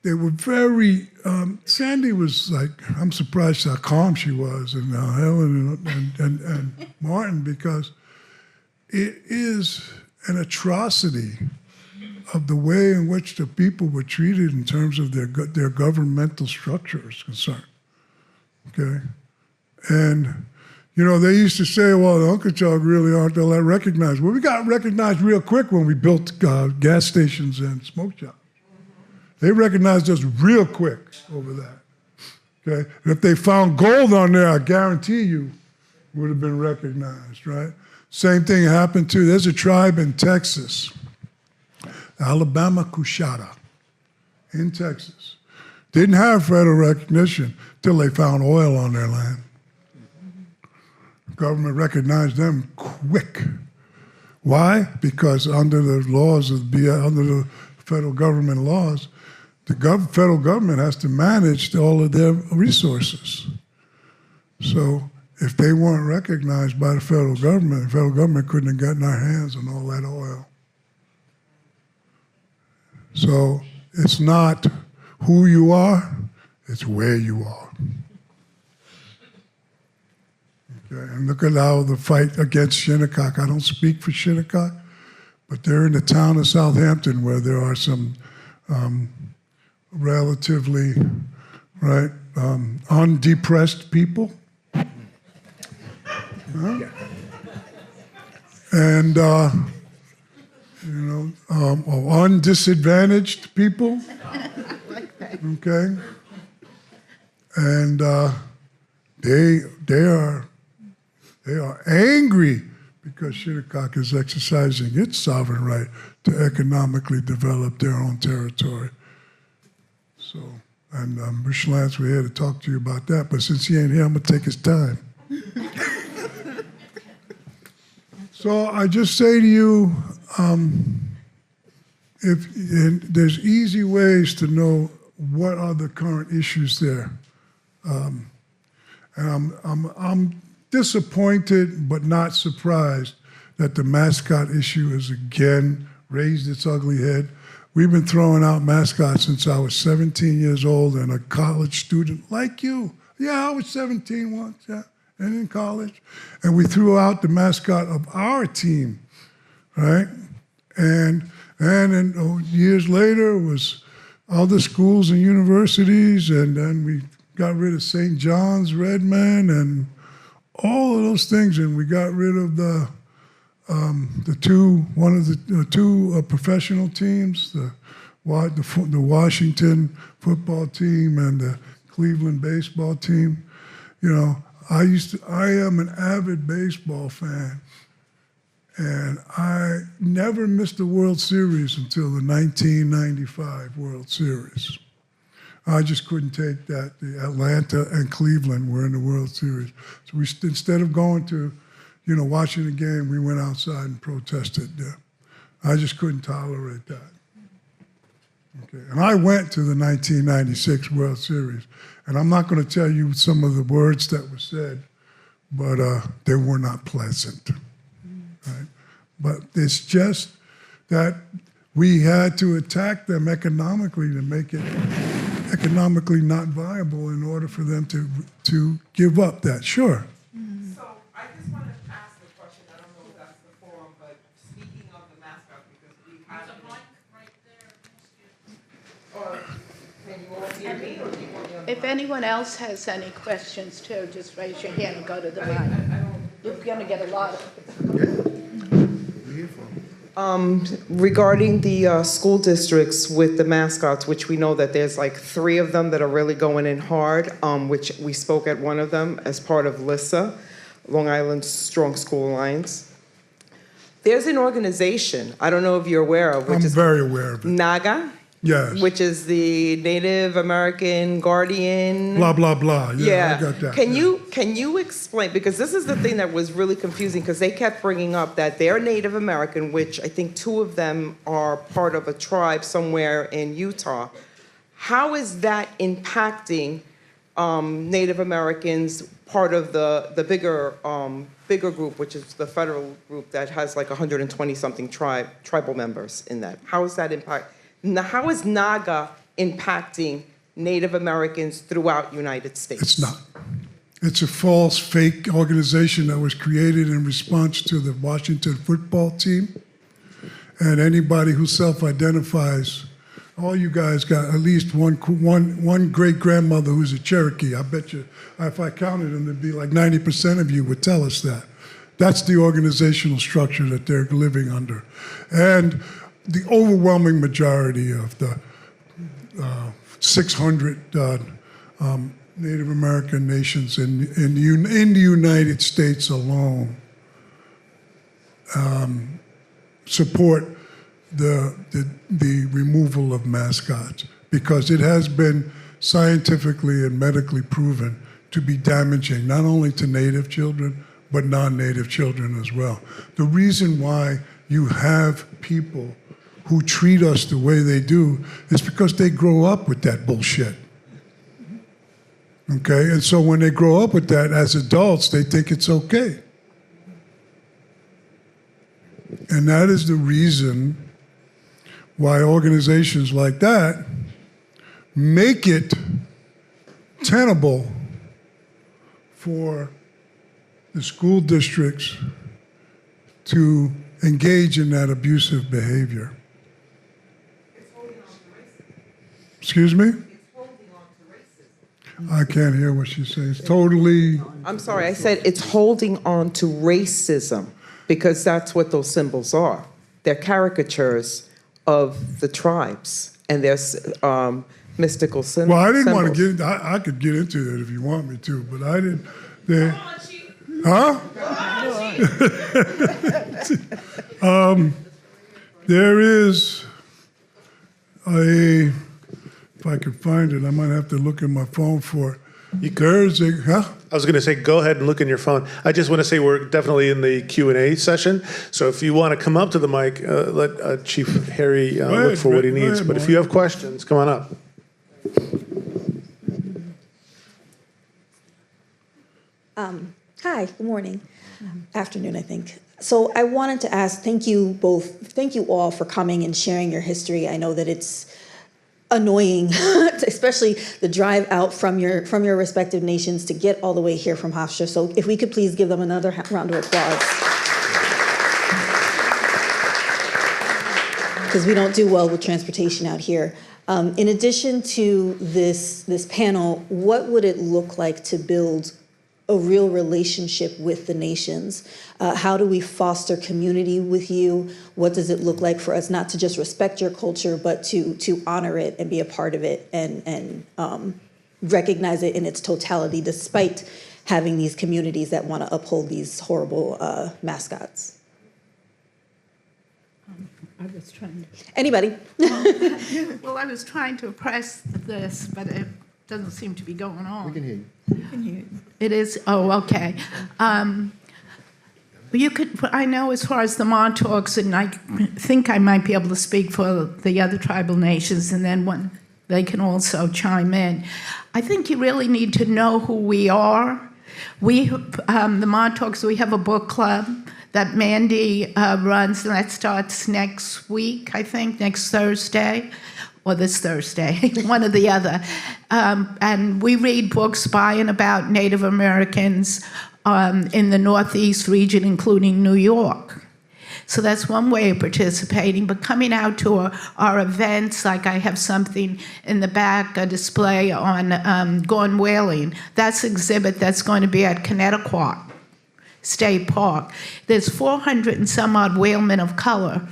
they were very, Sandy was like, I'm surprised how calm she was, and Helen and Martin, because it is an atrocity of the way in which the people were treated in terms of their governmental structure is concerned. Okay? And, they used to say, well, the Unkechaug really aren't all that recognized. Well, we got recognized real quick when we built gas stations and smoke shops. They recognized us real quick over that. Okay? And if they found gold on there, I guarantee you would have been recognized, right? Same thing happened too. There's a tribe in Texas, Alabama Cushata, in Texas. Didn't have federal recognition till they found oil on their land. Government recognized them quick. Why? Because under the laws under the federal government laws, the federal government has to manage all of their resources. So if they weren't recognized by the federal government couldn't have gotten our hands on all that oil. So it's not who you are, it's where you are. And look at how the fight against Shinnecock. I don't speak for Shinnecock, but they're in the town of Southampton where there are some relatively undepressed people. And undisadvantaged people. Okay, and they are angry because Shinnecock is exercising its sovereign right to economically develop their own territory. So, and Mr. Lance, we're here to talk to you about that, but since he ain't here, I'm gonna take his time. So I just say to you, there's easy ways to know what are the current issues there. And I'm disappointed but not surprised that the mascot issue has again raised its ugly head. We've been throwing out mascots since I was 17 years old and a college student like you. Yeah, I was 17 once, yeah, and in college. And we threw out the mascot of our team, right? And then years later it was other schools and universities, and then we got rid of St. John's, Redmond, and all of those things, and we got rid of the two professional teams, the Washington football team and the Cleveland baseball team. You know, I am an avid baseball fan, and I never missed a World Series until the 1995 World Series. I just couldn't take that. The Atlanta and Cleveland were in the World Series. So instead of going to, watching the game, we went outside and protested. I just couldn't tolerate that. Okay. And I went to the 1996 World Series. And I'm not going to tell you some of the words that were said, but they were not pleasant. Right? But it's just that we had to attack them economically to make it economically not viable in order for them to give up that. Sure. So I just want to ask a question. I don't know if that's the forum, but speaking of the mascot, because we have a mic right there. Or can you all hear me, or do you want me on the If mic? anyone else has any questions too, just raise your hand and go to the mic. You're going to get a lot of. Regarding the school districts with the mascots, which we know that there's like 3 of them that are really going in hard, which we spoke at one of them as part of LISA, Long Island Strong School Alliance. There's an organization, I don't know if you're aware of, which I'm is very aware of it. NAGA, Yes. which is the Native American Guardian. Blah, blah, blah. Yeah, I got that. Can you explain, because this is the thing that was really confusing, because they kept bringing up that they're Native American, which I think 2 of them are part of a tribe somewhere in Utah. How is that impacting Native Americans, part of the bigger group, which is the federal group that has like 120-something tribal members in that? How is that impact? Now, how is NAGA impacting Native Americans throughout the United States? It's not. It's a false, fake organization that was created in response to the Washington football team. And anybody who self-identifies, all you guys got at least one great-grandmother who's a Cherokee. I bet you, if I counted them, there'd be like 90% of you would tell us that. That's the organizational structure that they're living under. And the overwhelming majority of the 600 Native American nations in the United States alone support the removal of mascots, because it has been scientifically and medically proven to be damaging not only to Native children but non-Native children as well. The reason why you have people who treat us the way they do is because they grow up with that bullshit. Okay? And so when they grow up with that as adults, they think it's okay. And that is the reason why organizations like that make it tenable for the school districts to engage in that abusive behavior. Excuse me? I can't hear what she's saying. It's totally. I'm sorry, I said it's holding on to racism, because that's what those symbols are. They're caricatures of the tribes, and they're mystical symbols. Well, I didn't want to get. I could get into that if you want me to, but I didn't. Huh? There is a. If I could find it, I might have to look in my phone for it. There's a. Huh? I was going to say, go ahead and look in your phone. I just want to say we're definitely in the Q&A session. So if you want to come up to the mic, let Chief Harry look for what he needs. ahead, But if Mark. you have questions, come on up. Hi, good morning. Afternoon, I think. So I wanted to ask, thank you all for coming and sharing your history. I know that it's annoying, especially the drive out from your respective nations to get all the way here from Hofstra. So if we could please give them another round of applause. Because we don't do well with transportation out here. In addition to this panel, what would it look like to build a real relationship with the nations? How do we foster community with you? What does it look like for us not to just respect your culture, but to honor it and be a part of it and recognize it in its totality, despite having these communities that want to uphold these horrible mascots? I was trying Anybody? well, I was trying to press this, but it doesn't seem to be going on. We can hear you. It is, oh, okay. You could, I know as far as the Montauks, and I think I might be able to speak for the other tribal nations, and then when they can also chime in. I think you really need to know who we are. We, the Montauks, we have a book club that Mandy runs, and that starts next week, I think, next Thursday. Or this Thursday, one or the other. And we read books by and about Native Americans in the Northeast region, including New York. So that's one way of participating, but coming out to our events, like I have something in the back, a display on Gone Whaling. That's an exhibit that's going to be at Matinecock State Park. There's 400 and some odd whalemen of color,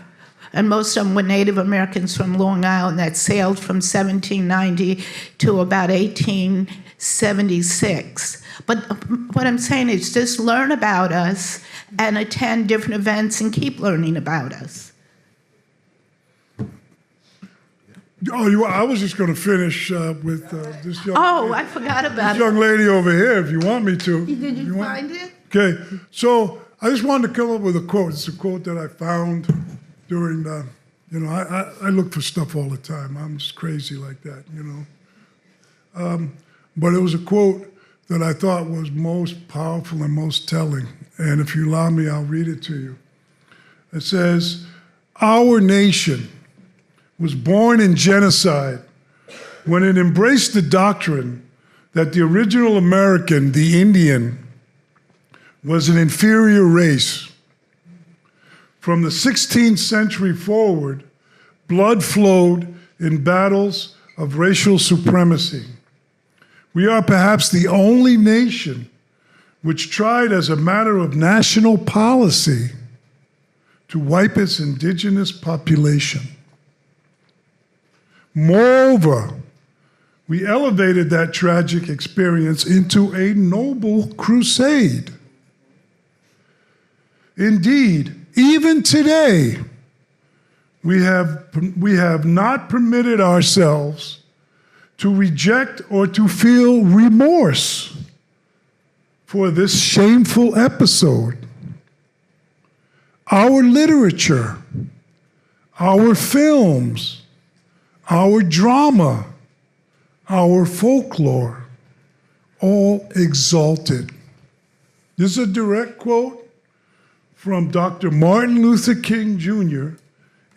and most of them were Native Americans from Long Island that sailed from 1790 to about 1876. But what I'm saying is just learn about us and attend different events and keep learning about us. Oh, I was just going to finish with this young I forgot about young it. lady over here, if you want me to. Did you want- find it? Okay, so I just wanted to come up with a quote. It's a quote that I found during the, I look for stuff all the time. I'm just crazy like that, But it was a quote that I thought was most powerful and most telling. And if you allow me, I'll read it to you. It says, "Our nation was born in genocide when it embraced the doctrine that the original American, the Indian, was an inferior race. From the 16th century forward, blood flowed in battles of racial supremacy. We are perhaps the only nation which tried as a matter of national policy to wipe its indigenous population. Moreover, we elevated that tragic experience into a noble crusade. Indeed, even today, we have not permitted ourselves to reject or to feel remorse for this shameful episode. Our literature, our films, our drama, our folklore, all exalted." This is a direct quote from Dr. Martin Luther King Jr.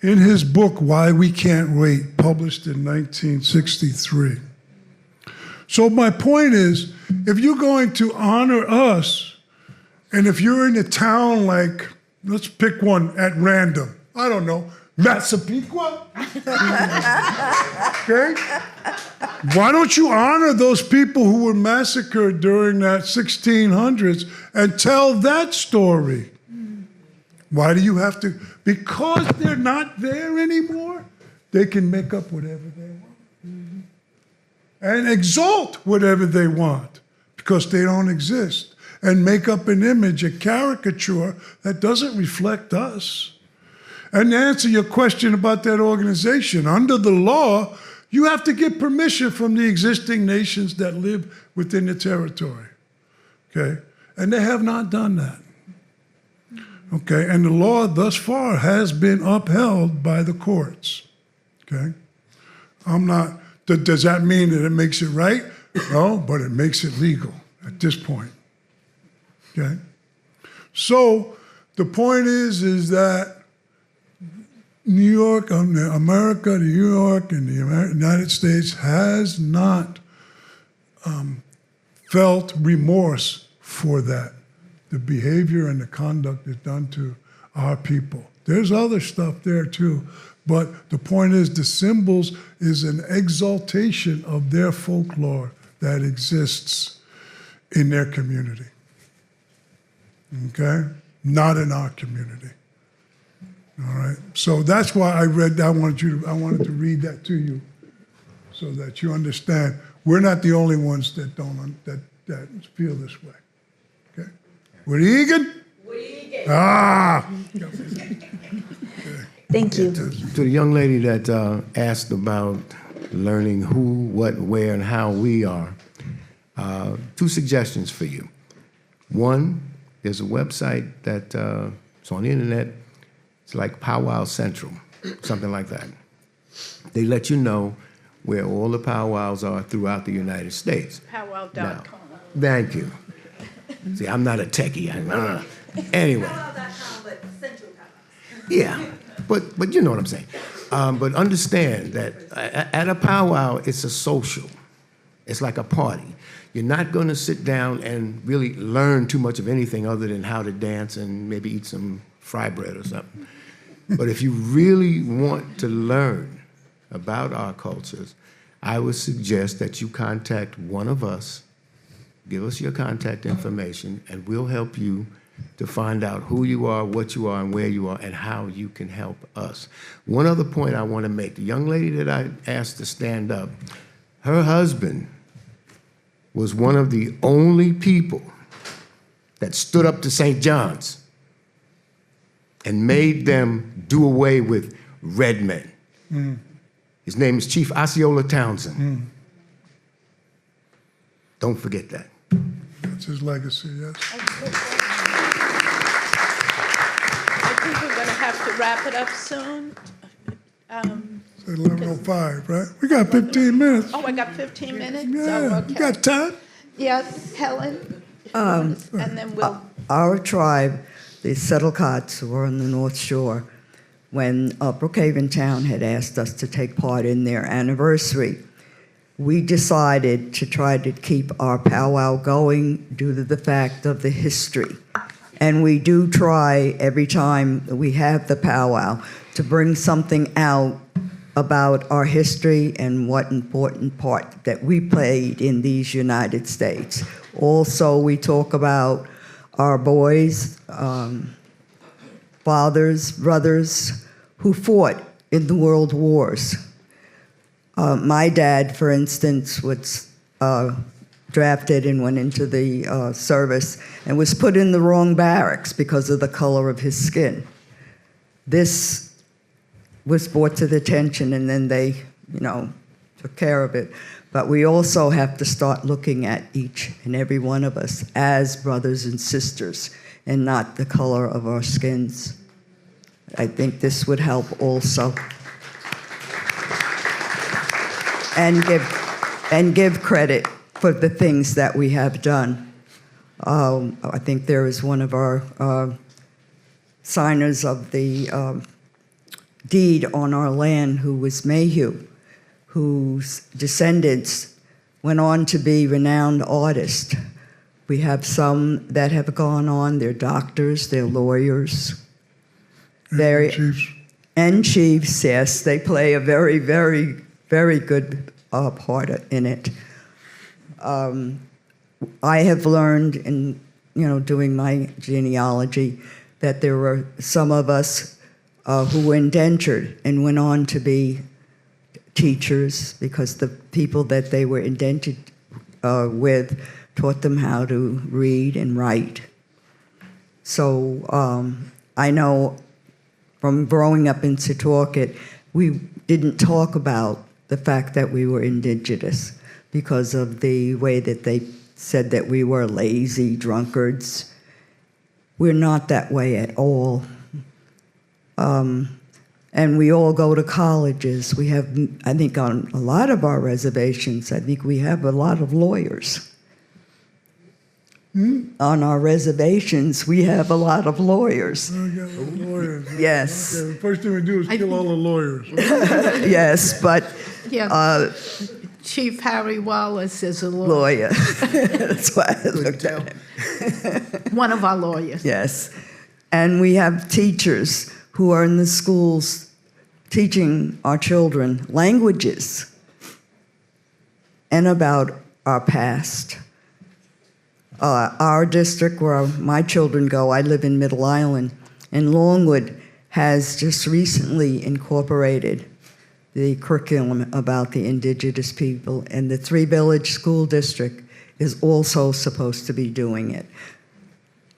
in his book, Why We Can't Wait, published in 1963. So my point is, if you're going to honor us, and if you're in a town like, let's pick one at random, I don't know, Massapequa? Okay? Why don't you honor those people who were massacred during that 1600s and tell that story? Why do you have to? Because they're not there anymore, they can make up whatever they want. And exalt whatever they want because they don't exist. And make up an image, a caricature that doesn't reflect us. And to answer your question about that organization, under the law, you have to get permission from the existing nations that live within the territory. Okay? And they have not done that. Okay, and the law thus far has been upheld by the courts. Okay, does that mean that it makes it right? No, but it makes it legal at this point. Okay? So the point is that New York, America, New York, and the United States has not felt remorse for that. The behavior and the conduct is done to our people. There's other stuff there too, but the point is the symbols is an exaltation of their folklore that exists in their community. Okay? Not in our community. All right? So that's why I wanted to read that to you so that you understand we're not the only ones that that feel this way. Okay? We're Egan? Ah! Thank you. To the young lady that asked about learning who, what, where, and how we are, 2 suggestions for you. One, there's a website that it's on the internet. It's like Powwow Central, something like that. They let you know where all the powwows are throughout the United States. Powwow.com. Now, thank you. See, I'm not a techie. Anyway. Yeah, but you know what I'm saying. But understand that at a powwow, it's a social. It's like a party. You're not going to sit down and really learn too much of anything other than how to dance and maybe eat some fry bread or something. But if you really want to learn about our cultures, I would suggest that you contact one of us, give us your contact information, and we'll help you to find out who you are, what you are, and where you are, and how you can help us. One other point I want to make. The young lady that I asked to stand up, her husband was one of the only people that stood up to St. John's and made them do away with red men. Mm. His name is Chief Osceola Townsend. Mm. Don't forget that. That's his legacy, yes. I think we're going to have to wrap it up soon. It's 11:05, right? We got 15 minutes. Oh, I got 15 minutes? Yeah, Oh, okay. you got time? Yes, Helen? And then we'll... Our tribe, the Setalcotts, who are on the North Shore, when Brookhaven Town had asked us to take part in their anniversary, we decided to try to keep our powwow going due to the fact of the history. And we do try every time we have the powwow to bring something out about our history and what important part that we played in these United States. Also, we talk about our boys, fathers, brothers who fought in the world wars. My dad, for instance, was drafted and went into the service and was put in the wrong barracks because of the color of his skin. This was brought to the attention, and then they, took care of it. But we also have to start looking at each and every one of us as brothers and sisters and not the color of our skins. I think this would help also. And give credit for the things that we have done. I think there is one of our signers of the deed on our land who was Mayhew, whose descendants went on to be renowned artists. We have some that have gone on, they're doctors, they're lawyers. And chiefs, yes, they play a very, very, very good part in it. I have learned in, doing my genealogy that there were some of us who were indentured and went on to be teachers because the people that they were indentured with taught them how to read and write. So I know from growing up in Setalcott, we didn't talk about the fact that we were indigenous because of the way that they said that we were lazy drunkards. We're not that way at all. And we all go to colleges. We have, I think on a lot of our reservations, I think we have a lot of lawyers. On our reservations, we have a lot of lawyers. We got lawyers. Yes. Okay, the first thing we do is kill all the lawyers. Yes, but Yeah. Chief Harry Wallace is a lawyer, lawyer. That's why I looked at him. one of our lawyers. Yes. And we have teachers who are in the schools teaching our children languages and about our past. Our district where my children go, I live in Middle Island, and Longwood has just recently incorporated the curriculum about the indigenous people, and the Three Village School District is also supposed to be doing it.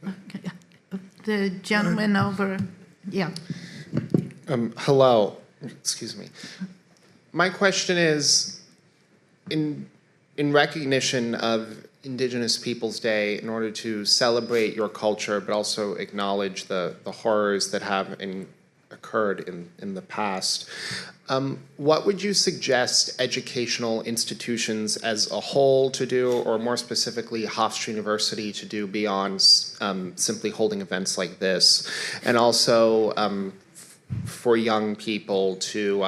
Okay. The gentleman over, yeah. Hello, excuse me. My question is, in recognition of Indigenous Peoples Day, in order to celebrate your culture, but also acknowledge the horrors that have occurred in the past, what would you suggest educational institutions as a whole to do, or more specifically Hofstra University to do beyond simply holding events like this, and also for young people to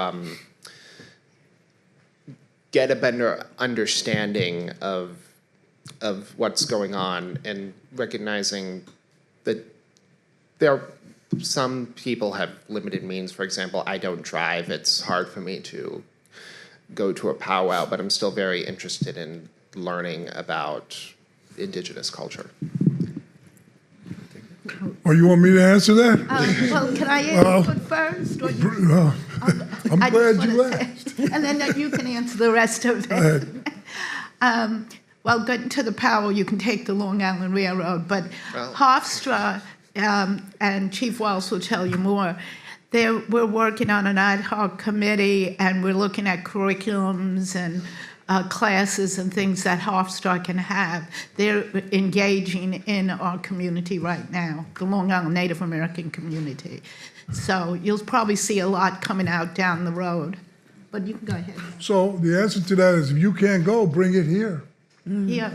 get a better understanding of what's going on, and recognizing that some people have limited means. For example, I don't drive. It's hard for me to go to a powwow, but I'm still very interested in learning about Indigenous culture. Oh, you want me to answer that? Well, can I input first? Or I'm I glad just you wanna asked. say- And then you can answer the rest of Go it. ahead. Well, getting to the Powell, you can take the Long Island Railroad, but Well- Hofstra, and Chief Wallace will tell you more, we're working on an ad hoc committee, and we're looking at curriculums and classes and things that Hofstra can have. They're engaging in our community right now, the Long Island Native American community. So you'll probably see a lot coming out down the road, but you can go ahead. So the answer to that is, if you can't go, bring it here. Yeah.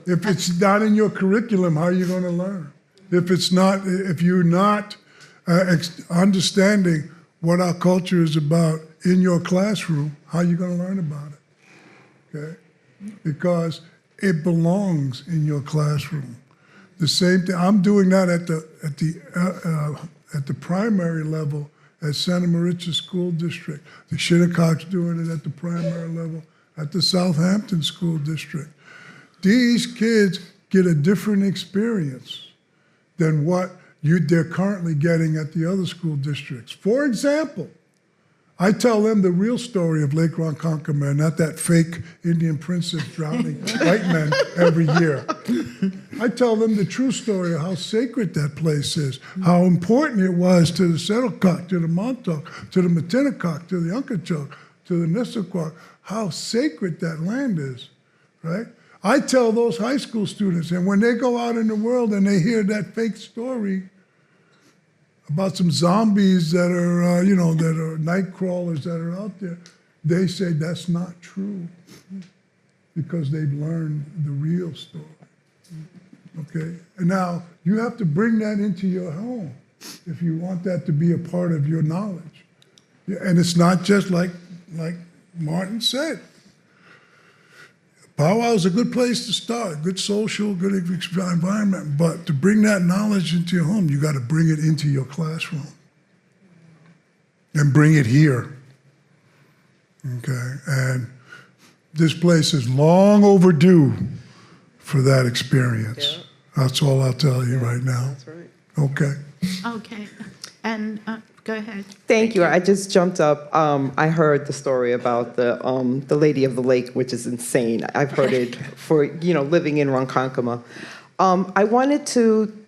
If it's not in your curriculum, how are you going to learn? If you're not understanding what our culture is about in your classroom, how are you going to learn about it? Okay? Because it belongs in your classroom. The same thing. I'm doing that at the primary level at Santa Maria School District. The Shinnecock's doing it at the primary level at the Southampton School District. These kids get a different experience than what they're currently getting at the other school districts. For example, I tell them the real story of Lake Ronkonkoma, not that fake Indian princess drowning white men every year. I tell them the true story of how sacred that place is, how important it was to the Setalcott, to the Montaukett, to the Matinecock, to the Unkechaug, to the Mishoon, how sacred that land is, right? I tell those high school students, and when they go out in the world and they hear that fake story about some zombies that are, that are night crawlers that are out there, they say that's not true because they've learned the real story. Okay? And now you have to bring that into your home if you want that to be a part of your knowledge. Yeah, and it's not just like Martin said. Powwow is a good place to start, good social, good environment, but to bring that knowledge into your home, you got to bring it into your classroom and bring it here, okay? And this place is long overdue for that experience. Yeah. That's all I'll tell you right now. That's right. Okay. Okay. And go ahead. Thank you. I just jumped up. I heard the story about the Lady of the Lake, which is insane. I've heard it for living in Ronkonkoma. I wanted to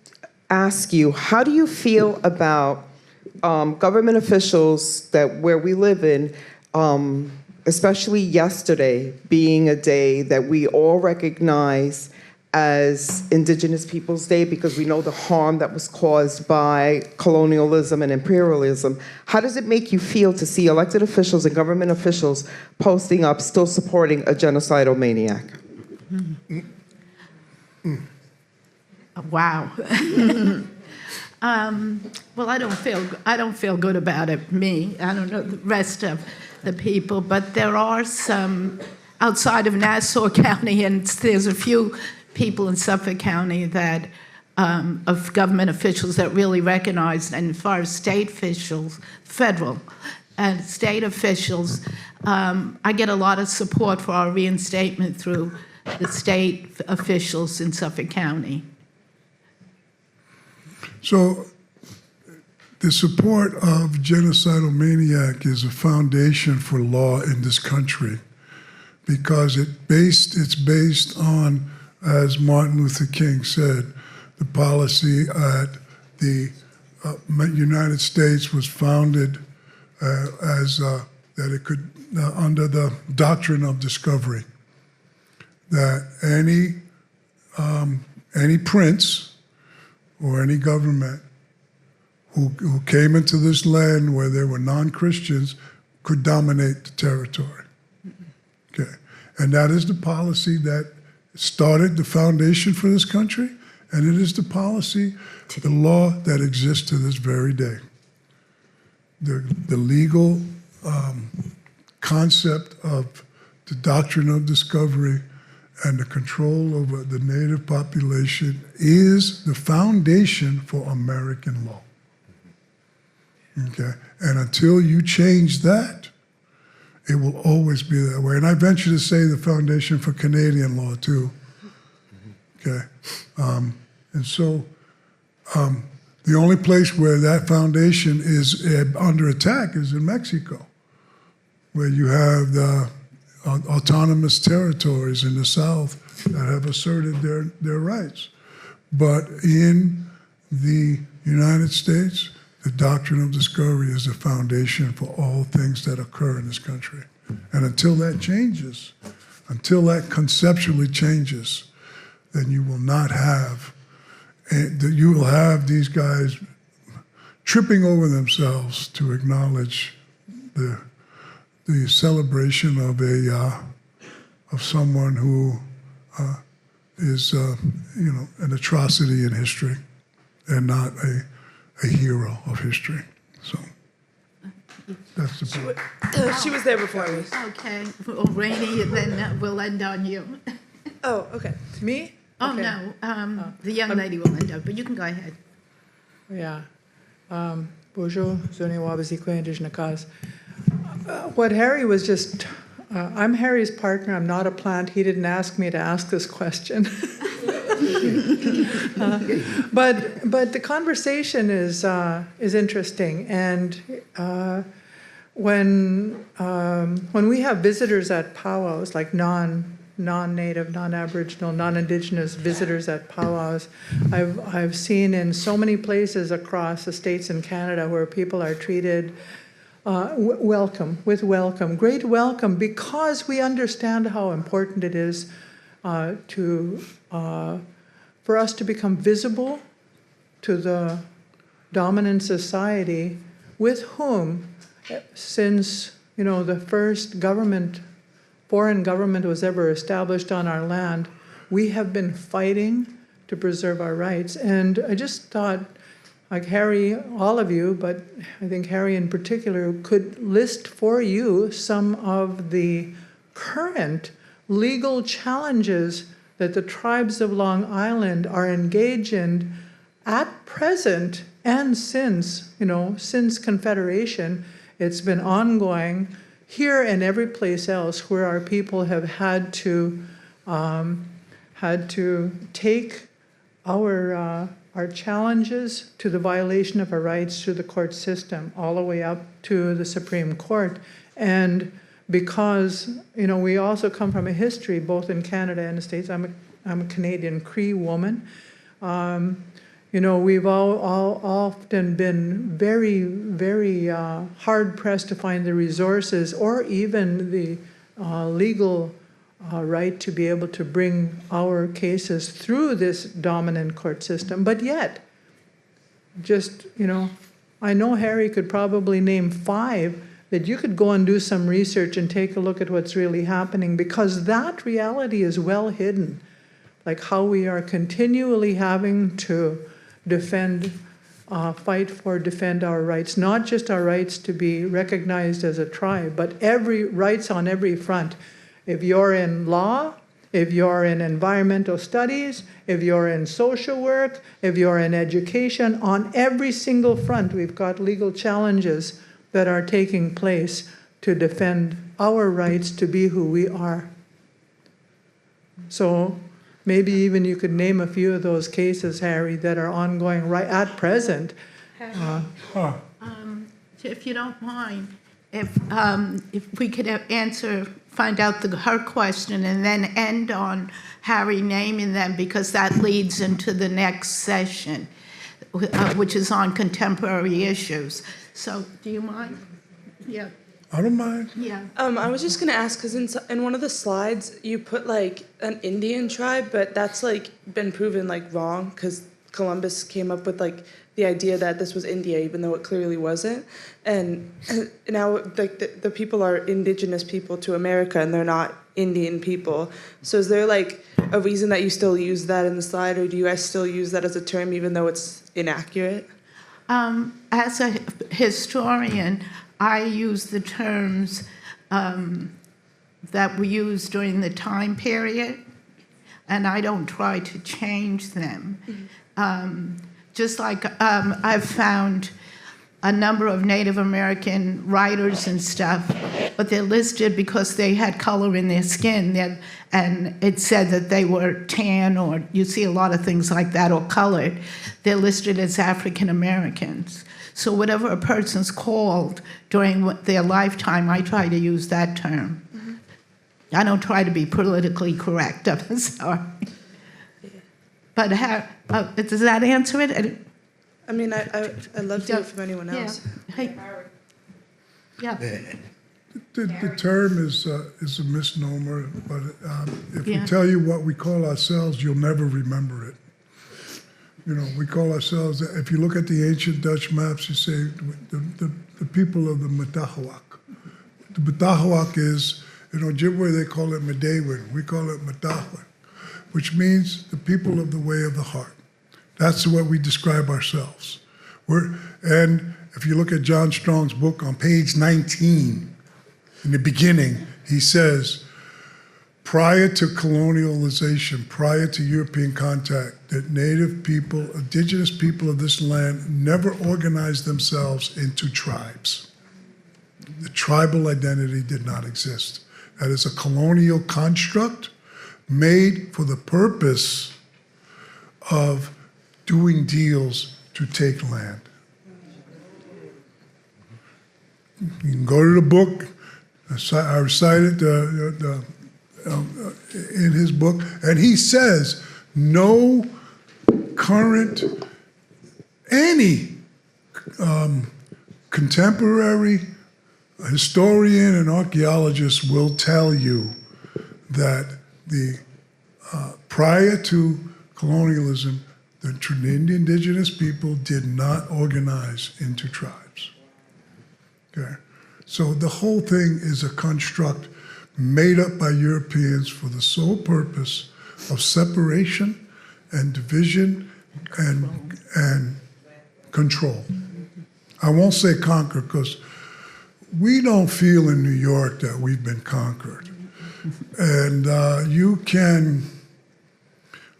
ask you, how do you feel about government officials where we live in, especially yesterday being a day that we all recognize as Indigenous Peoples Day, because we know the harm that was caused by colonialism and imperialism. How does it make you feel to see elected officials and government officials posting up, still supporting a genocidal maniac? Wow. Well, I don't feel good about it, me. I don't know the rest of the people, but there are some outside of Nassau County, and there's a few people in Suffolk County that of government officials that really recognize, and as far as state officials, federal and state officials, I get a lot of support for our reinstatement through the state officials in Suffolk County. So the support of genocidal maniac is a foundation for law in this country because it's based on, as Martin Luther King said, the policy at the United States was founded that it could, under the doctrine of discovery, that any prince or any government who came into this land where there were non-Christians could dominate the territory. Okay, and that is the policy that started the foundation for this country, and it is the policy, the law that exists to this very day. The legal concept of the doctrine of discovery and the control over the native population is the foundation for American law. Okay, and until you change that, it will always be that way. And I venture to say the foundation for Canadian law too. Okay, and so the only place where that foundation is under attack is in Mexico, where you have the autonomous territories in the South that have asserted their rights. But in the United States, the doctrine of discovery is the foundation for all things that occur in this country. And until that changes, until that conceptually changes, then you will not have, you will have these guys tripping over themselves to acknowledge the celebration of someone who is an atrocity in history and not a hero of history. So that's the point. She was there before me. Okay, well, Rainey, then we'll end on you. Oh, okay. Me? Oh, Okay. no, the young lady will end up, but you can go ahead. Yeah. Bonjour, Zone Wabazikwe, Indigenous cause. What Harry was just, I'm Harry's partner, I'm not a plant. He didn't ask me to ask this question. But the conversation is interesting. And when we have visitors at powwows, like non-native, non-Aboriginal, non-Indigenous visitors at powwows, I've seen in so many places across the States and Canada where people are treated with welcome, great welcome, because we understand how important it is for us to become visible to the dominant society with whom, since the first foreign government was ever established on our land, we have been fighting to preserve our rights. And I just thought, like Harry, all of you, but I think Harry in particular, could list for you some of the current legal challenges that the tribes of Long Island are engaged in at present and since Confederation. It's been ongoing here and every place else where our people have had to take our challenges to the violation of our rights through the court system, all the way up to the Supreme Court. And because we also come from a history, both in Canada and the States. I'm a Canadian Cree woman. We've all often been very, very hard pressed to find the resources or even the legal right to be able to bring our cases through this dominant court system. But yet, I know Harry could probably name 5 that you could go and do some research and take a look at what's really happening, because that reality is well hidden like how we are continually having to defend, defend our rights, not just our rights to be recognized as a tribe, but every rights on every front. If you're in law, if you're in environmental studies, if you're in social work, if you're in education, on every single front, we've got legal challenges that are taking place to defend our rights to be who we are. So maybe even you could name a few of those cases, Harry, that are ongoing right at present. If you don't mind, if we could find out her question and then end on Harry naming them, because that leads into the next session, which is on contemporary issues. So, do you mind? Yeah. I don't mind. Yeah. I was just gonna ask, cause in one of the slides you put like an Indian tribe, but that's like been proven like wrong, cause Columbus came up with like the idea that this was India, even though it clearly wasn't. And now like the people are indigenous people to America, and they're not Indian people. So is there like a reason that you still use that in the slide, or do you guys still use that as a term even though it's inaccurate? As a historian, I use the terms that were used during the time period, and I don't try to change them. Just like I've found a number of Native American writers and stuff, but they're listed because they had color in their skin, and it said that they were tan, or you see a lot of things like that, or colored. They're listed as African Americans. So whatever a person's called during their lifetime, I try to use that term. Mm-hmm. I don't try to be politically correct, I'm sorry. Yeah. But does that answer it? I mean, I'd love to hear from anyone else. Yeah. Hey. Yeah. The term is a misnomer, but if we Yeah. tell you what we call ourselves, you'll never remember it. You know, we call ourselves, if you look at the ancient Dutch maps, you say the people of the Matinecock. The Matinecock is, in Ojibwe they call it Medewin, we call it Matinecock, which means the people of the way of the heart. That's what we describe ourselves. And if you look at John Strong's book on page 19, in the beginning, he says, prior to colonialization, prior to European contact, that native people, indigenous people of this land never organized themselves into tribes. The tribal identity did not exist. That is a colonial construct made for the purpose of doing deals to take land. You can go to the book. I recited in his book, and he says no current, any contemporary historian and archaeologist will tell you that prior to colonialism, the indigenous people did not organize into tribes. Okay, so the whole thing is a construct made up by Europeans for the sole purpose of separation and division and control. I won't say conquer, because we don't feel in New York that we've been conquered. And you can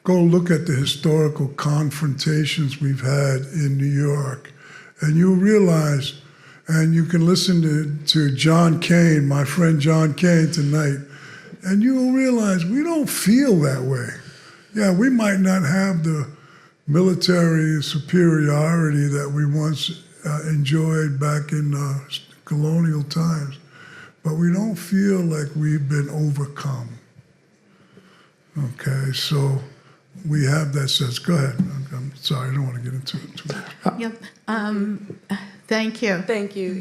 go look at the historical confrontations we've had in New York, and you realize, and you can listen to John Kane, my friend John Kane tonight, and you'll realize we don't feel that way. Yeah, we might not have the military superiority that we once enjoyed back in colonial times, but we don't feel like we've been overcome. Okay, so we have that sense. Go ahead. I'm sorry, I don't want to get into it too much. Yep. Thank you. Thank you.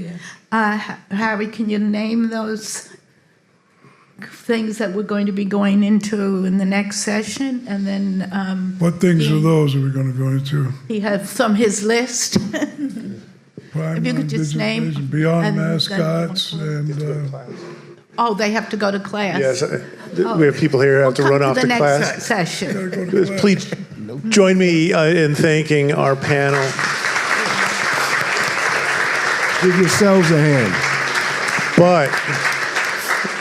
Yeah. Harry, can you name those things that we're going to be going into in the next session? And then What things are those that we're going to go into? he has some his list. Prime If you could just name, Beyond and then mascots one and Oh, they have to go to class. Yes, we have people here who have to run off to Come to the class. next session. Please join me in thanking our panel. Give yourselves a hand. But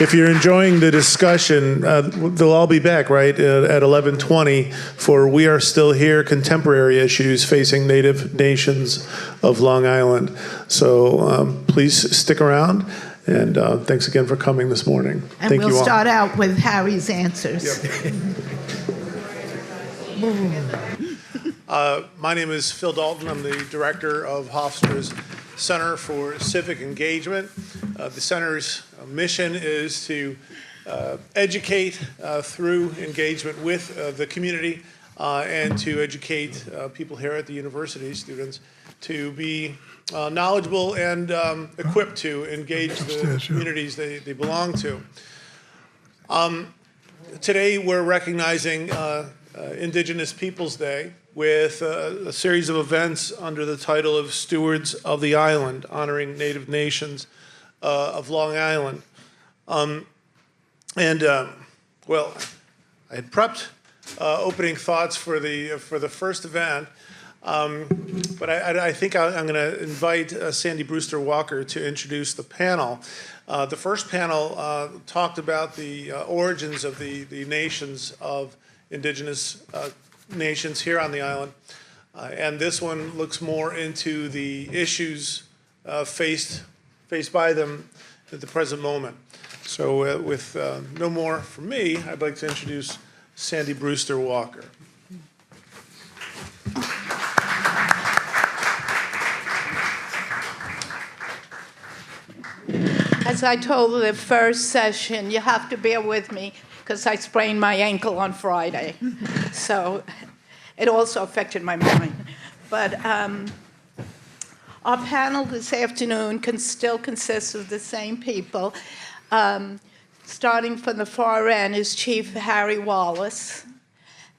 if you're enjoying the discussion, they'll all be back, right, at 11:20 for We Are Still Here, Contemporary Issues Facing Native Nations of Long Island. So please stick around, and thanks again for coming this morning. And Thank we'll you all. start out with Harry's answers. My name is Phil Dalton. I'm the director of Hofstra's Center for Civic Engagement. The center's mission is to educate through engagement with the community and to educate people here at the university, students, to be knowledgeable and equipped to engage the communities they belong to. Today we're recognizing Indigenous Peoples Day with a series of events under the title of Stewards of the Island, honoring Native nations of Long Island. Well, I had prepped opening thoughts for the first event, but I think I'm going to invite Sandy Brewster Walker to introduce the panel. The first panel talked about the origins of the nations of Indigenous nations here on the island, and this one looks more into the issues faced by them at the present moment. So with no more from me, I'd like to introduce Sandy Brewster Walker. As I told the first session, you have to bear with me because I sprained my ankle on Friday. So it also affected my mind. But our panel this afternoon still consists of the same people. Starting from the far end is Chief Harry Wallace.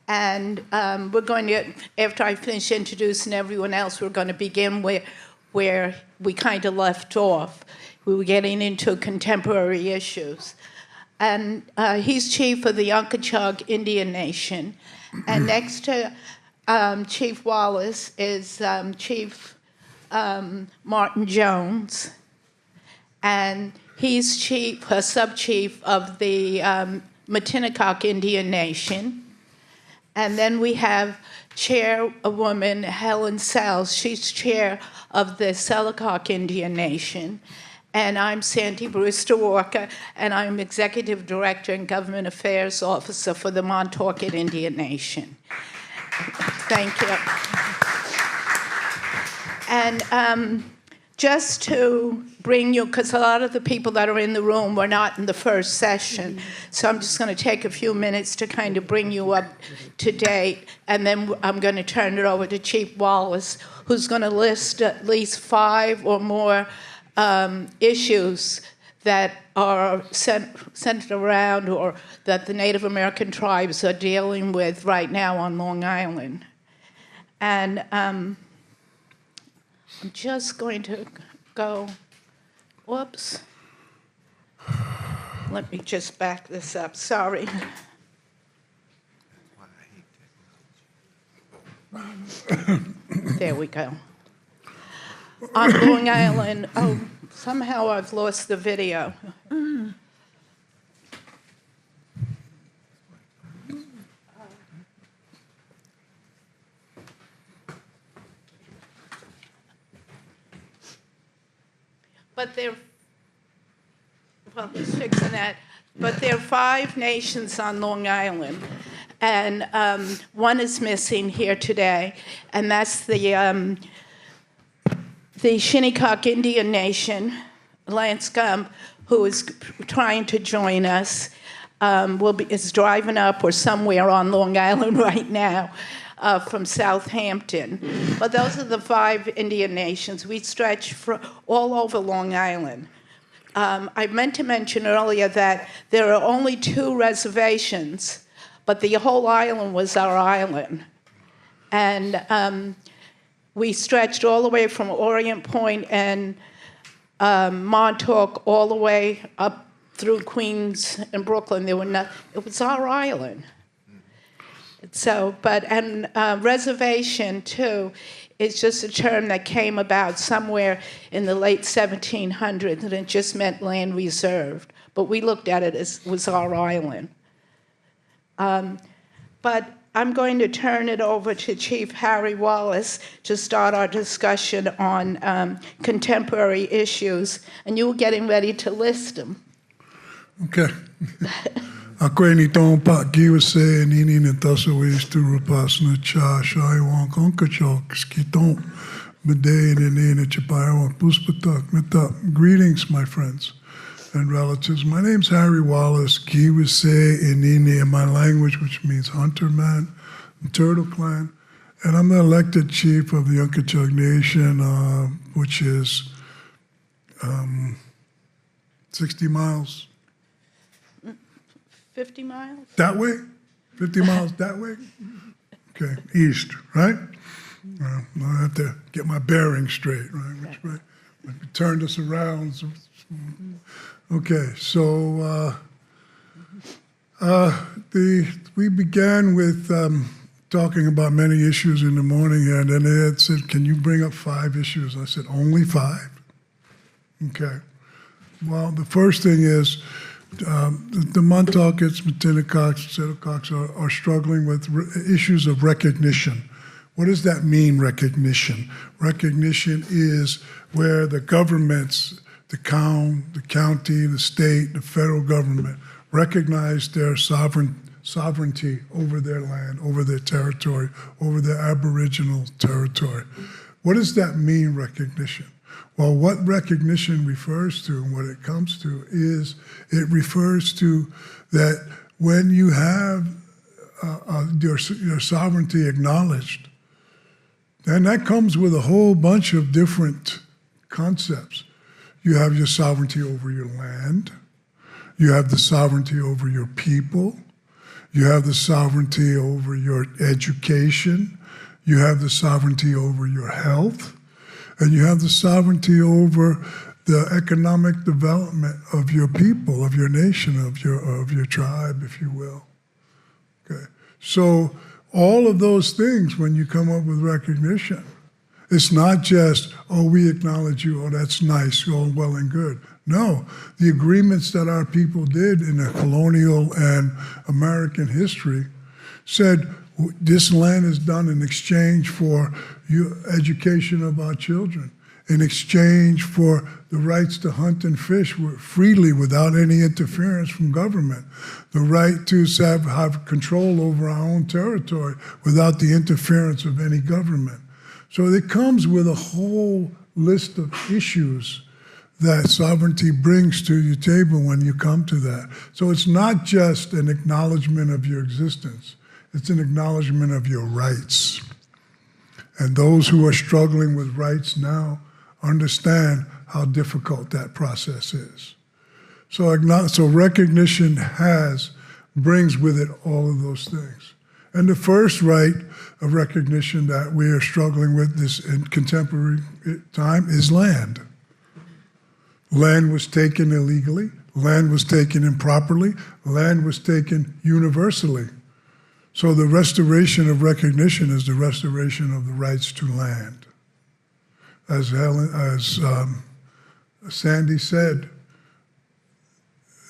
And we're going to, after I finish introducing everyone else, we're going to begin where we kind of left off. We were getting into contemporary issues. And he's chief of the Unkechaug Indian Nation. And next to Chief Wallace is Chief Martin Jones. And he's sub-chief of the Matinecock Indian Nation. And then we have Chairwoman Helen Sells. She's chair of the Setalcott Indian Nation. And I'm Sandy Brewster Walker, and I'm Executive Director and Government Affairs Officer for the Montaukett Indian Nation. Thank you. And just to bring you, because a lot of the people that are in the room were not in the first session, so I'm just going to take a few minutes to kind of bring you up to date, and then I'm going to turn it over to Chief Wallace, who's going to list at least 5 or more issues that are centered around or that the Native American tribes are dealing with right now on Long Island. And I'm just going to go, whoops. Let me just back this up, sorry. There we go. On Long Island, oh, somehow I've lost the video. But well, he's fixing that. But there are 5 nations on Long Island, and one is missing here today, and that's the Shinnecock Indian Nation. Lance Gump, who is trying to join us, is driving up or somewhere on Long Island right now from Southampton. But those are the 5 Indian nations. We stretch all over Long Island. I meant to mention earlier that there are only 2 reservations, but the whole island was our island. And we stretched all the way from Orient Point and Montauk all the way up through Queens and Brooklyn, there were no, it was our island. So, reservation too is just a term that came about somewhere in the late 1700s, and it just meant land reserved. But we looked at it as was our island. But I'm going to turn it over to Chief Harry Wallace to start our discussion on contemporary issues, and you were getting ready to list them. Okay. Ako ni tong pa giwase nini na taso is to repass na cha shai wang Unkechaug skitong mede ni na chapaya wang puspatak mita. Greetings, my friends and relatives. My name's Harry Wallace. Giwase inini in my language, which means hunter man, Turtle Clan, and I'm the elected chief of the Unkechaug Nation, which is 60 miles. 50 miles? That way? 50 miles that way? Okay, east, right? I have to get my bearings straight, right? Which way? Turn this around. Okay, so we began with talking about many issues in the morning, and then they had said, can you bring up 5 issues? I said, only 5? Okay. Well, the first thing is, the Montauketts, Matinecock, Setalcott are struggling with issues of recognition. What does that mean, recognition? Recognition is where the governments, the county, the state, the federal government recognize their sovereignty over their land, over their territory, over their aboriginal territory. What does that mean, recognition? Well, what recognition refers to and what it comes to is it refers to that when you have your sovereignty acknowledged, then that comes with a whole bunch of different concepts. You have your sovereignty over your land. You have the sovereignty over your people. You have the sovereignty over your education. You have the sovereignty over your health. And you have the sovereignty over the economic development of your people, of your nation, of your tribe, if you will. Okay. So all of those things, when you come up with recognition, it's not just, oh, we acknowledge you, oh, that's nice, all well and good. No, the agreements that our people did in the colonial and American history said, this land is done in exchange for education of our children, in exchange for the rights to hunt and fish freely without any interference from government, the right to have control over our own territory without the interference of any government. So it comes with a whole list of issues that sovereignty brings to your table when you come to that. So it's not just an acknowledgement of your existence. It's an acknowledgement of your rights. And those who are struggling with rights now understand how difficult that process is. So recognition brings with it all of those things. And the first right of recognition that we are struggling with this in contemporary time is land. Land was taken illegally, land was taken improperly, land was taken universally. So the restoration of recognition is the restoration of the rights to land. As Sandy said,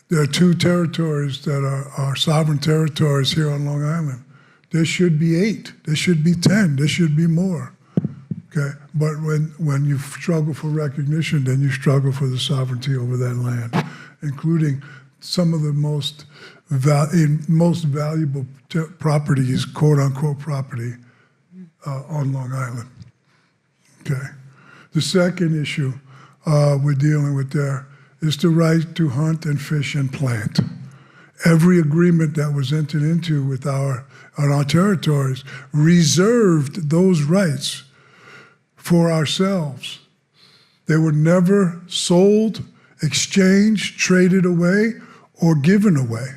there are 2 territories that are sovereign territories here on Long Island. There should be 8, there should be 10, there should be more. Okay, but when you struggle for recognition, then you struggle for the sovereignty over that land, including some of the most valuable properties, quote-unquote property, on Long Island. Okay. The second issue we're dealing with there is the right to hunt and fish and plant. Every agreement that was entered into with on our territories reserved those rights for ourselves. They were never sold, exchanged, traded away, or given away.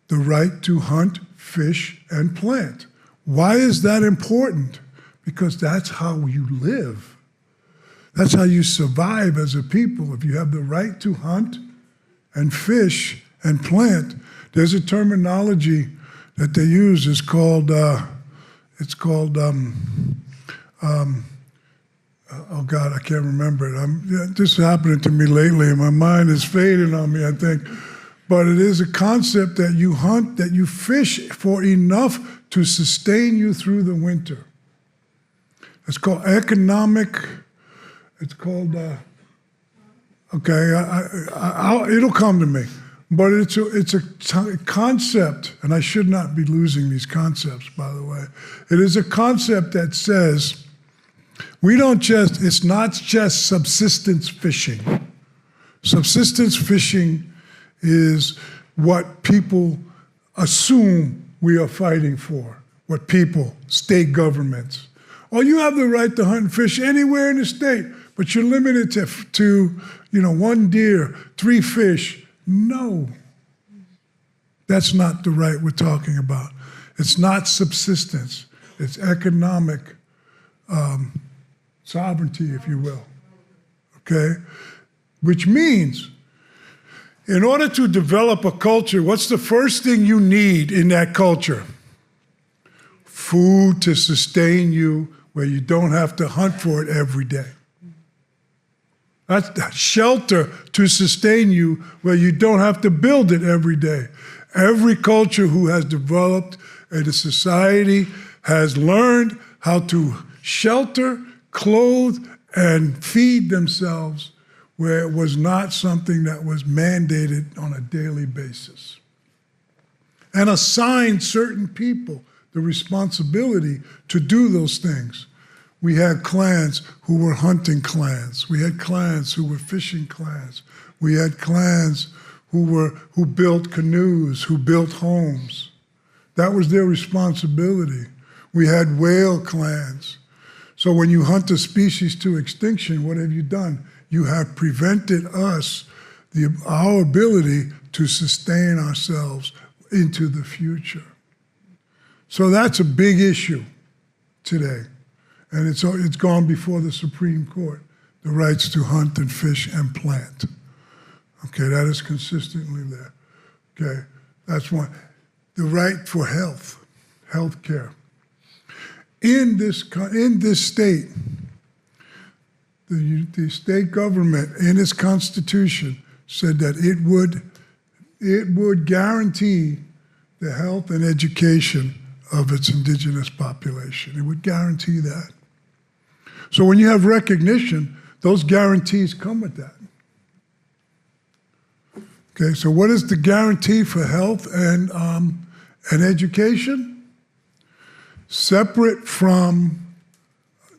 The right to hunt, fish, and plant. Why is that important? Because that's how you live. That's how you survive as a people. If you have the right to hunt and fish and plant, there's a terminology that they use. It's called, oh God, I can't remember it. This is happening to me lately, and my mind is fading on me, I think. But it is a concept that you hunt, that you fish for enough to sustain you through the winter. It's called economic, it's called, it'll come to me. But it's a concept, and I should not be losing these concepts, by the way. It is a concept that says, it's not just subsistence fishing. Subsistence fishing is what people assume we are fighting for, what people, state governments. Oh, you have the right to hunt and fish anywhere in the state, but you're limited to 1 deer, 3 fish. No, that's not the right we're talking about. It's not subsistence. It's economic sovereignty, if you will, okay? Which means, in order to develop a culture, what's the first thing you need in that culture? Food to sustain you where you don't have to hunt for it every day. That's shelter to sustain you where you don't have to build it every day. Every culture who has developed in a society has learned how to shelter, clothe, and feed themselves where it was not something that was mandated on a daily basis. And assigned certain people the responsibility to do those things. We had clans who were hunting clans. We had clans who were fishing clans. We had clans who built canoes, who built homes. That was their responsibility. We had whale clans. So when you hunt a species to extinction, what have you done? You have prevented us, our ability to sustain ourselves into the future. So that's a big issue today. And it's gone before the Supreme Court, the rights to hunt and fish and plant. Okay, that is consistently there. Okay, that's one. The right for health care. In this state, the state government in its constitution said that it would guarantee the health and education of its indigenous population. It would guarantee that. So when you have recognition, those guarantees come with that. Okay, so what is the guarantee for health and education? Separate from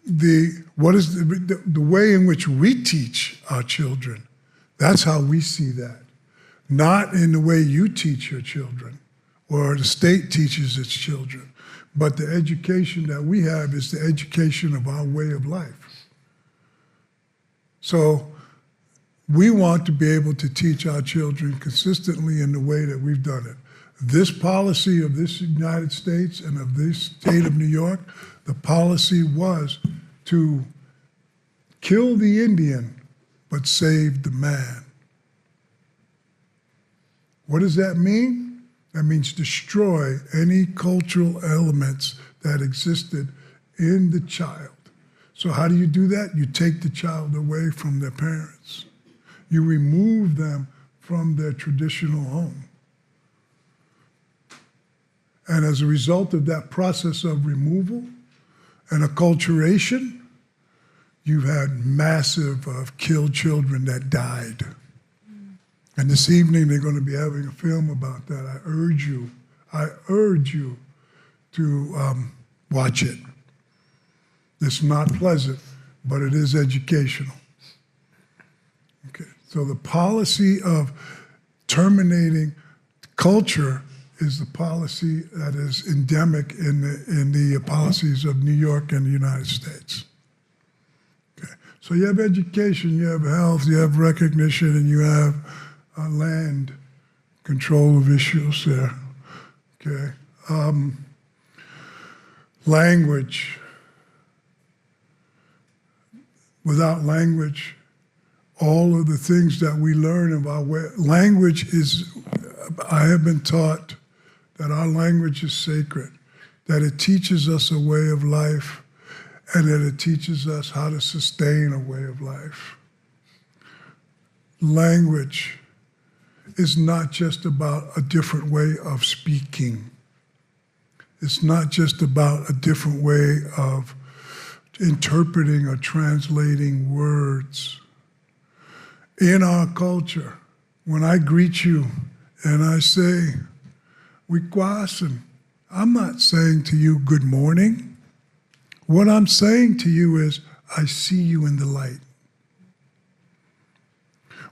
the way in which we teach our children. That's how we see that. Not in the way you teach your children or the state teaches its children. But the education that we have is the education of our way of life. So we want to be able to teach our children consistently in the way that we've done it. This policy of this United States and of this state of New York, the policy was to kill the Indian, but save the man. What does that mean? That means destroy any cultural elements that existed in the child. So how do you do that? You take the child away from their parents. You remove them from their traditional home. And as a result of that process of removal and acculturation, you've had massive killed children that died. And this evening they're going to be having a film about that. I urge you to watch it. It's not pleasant, but it is educational. Okay, so the policy of terminating culture is the policy that is endemic in the policies of New York and the United States. Okay, so you have education, you have health, you have recognition, and you have land control of issues there. Okay, language. Without language, all of the things that we learn about language is, I have been taught that our language is sacred, that it teaches us a way of life, and that it teaches us how to sustain a way of life. Language is not just about a different way of speaking. It's not just about a different way of interpreting or translating words. In our culture, when I greet you and I say, Wikwasan, I'm not saying to you, good morning. What I'm saying to you is, I see you in the light.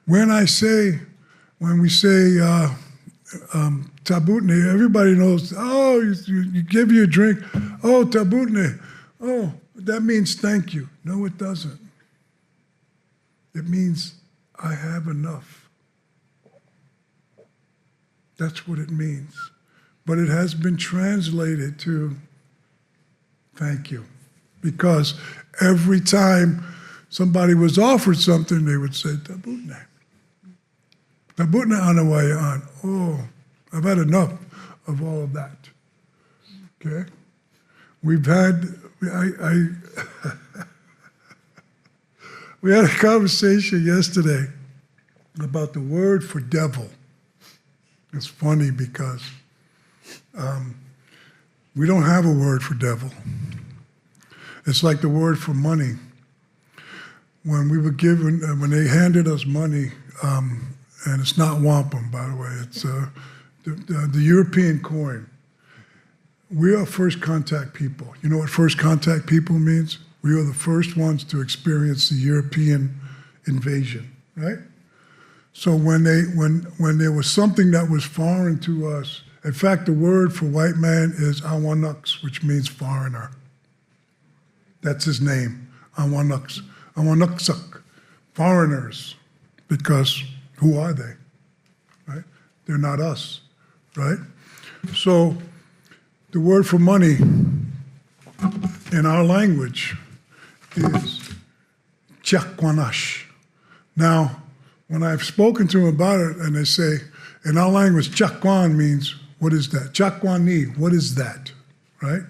When we say tabutne, everybody knows, oh, you give you a drink, oh, tabutne, oh, that means thank you. No, it doesn't. It means I have enough. That's what it means. But it has been translated to thank you. Because every time somebody was offered something, they would say, tabutne. Tabutne anawayaan. Oh, I've had enough of all of that. Okay? We've had, we had a conversation yesterday about the word for devil. It's funny because we don't have a word for devil. It's like the word for money. When we were given, when they handed us money, and it's not wampum, by the way, it's the European coin. We are first contact people. You know what first contact people means? We are the first ones to experience the European invasion, right? So when there was something that was foreign to us, in fact, the word for white man is Awanuks, which means foreigner. That's his name, Awanuks. Awanuksak, foreigners, because who are they, right? They're not us, right? So the word for money in our language is chakwanash. Now, when I've spoken to them about it and they say, in our language, chakwan means, what is that? Chakwani, what is that, right?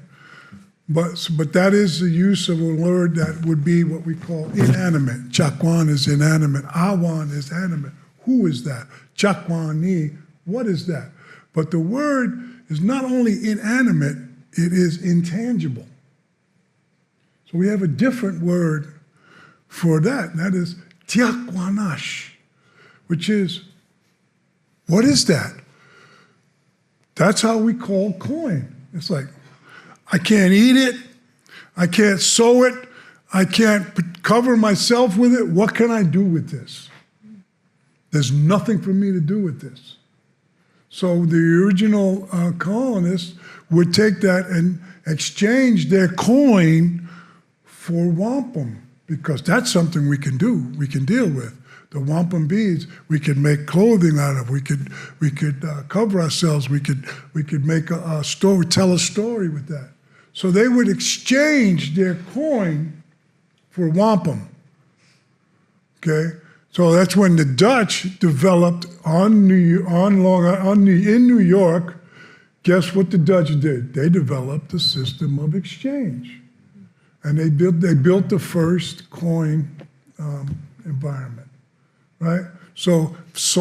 But that is the use of a word that would be what we call inanimate. Chakwan is inanimate. Awan is animate. Who is that? Chakwani, what is that? But the word is not only inanimate, it is intangible. So we have a different word for that, and that is tiakwanash, which is, what is that? That's how we call coin. It's like, I can't eat it, I can't sew it, I can't cover myself with it. What can I do with this? There's nothing for me to do with this. So the original colonists would take that and exchange their coin for wampum, because that's something we can do, we can deal with. The wampum beads, we could make clothing out of. We could cover ourselves. We could make a story, tell a story with that. So they would exchange their coin for wampum. Okay, so that's when the Dutch developed in New York. Guess what the Dutch did? They developed a system of exchange, and they built the first coin environment. Right? So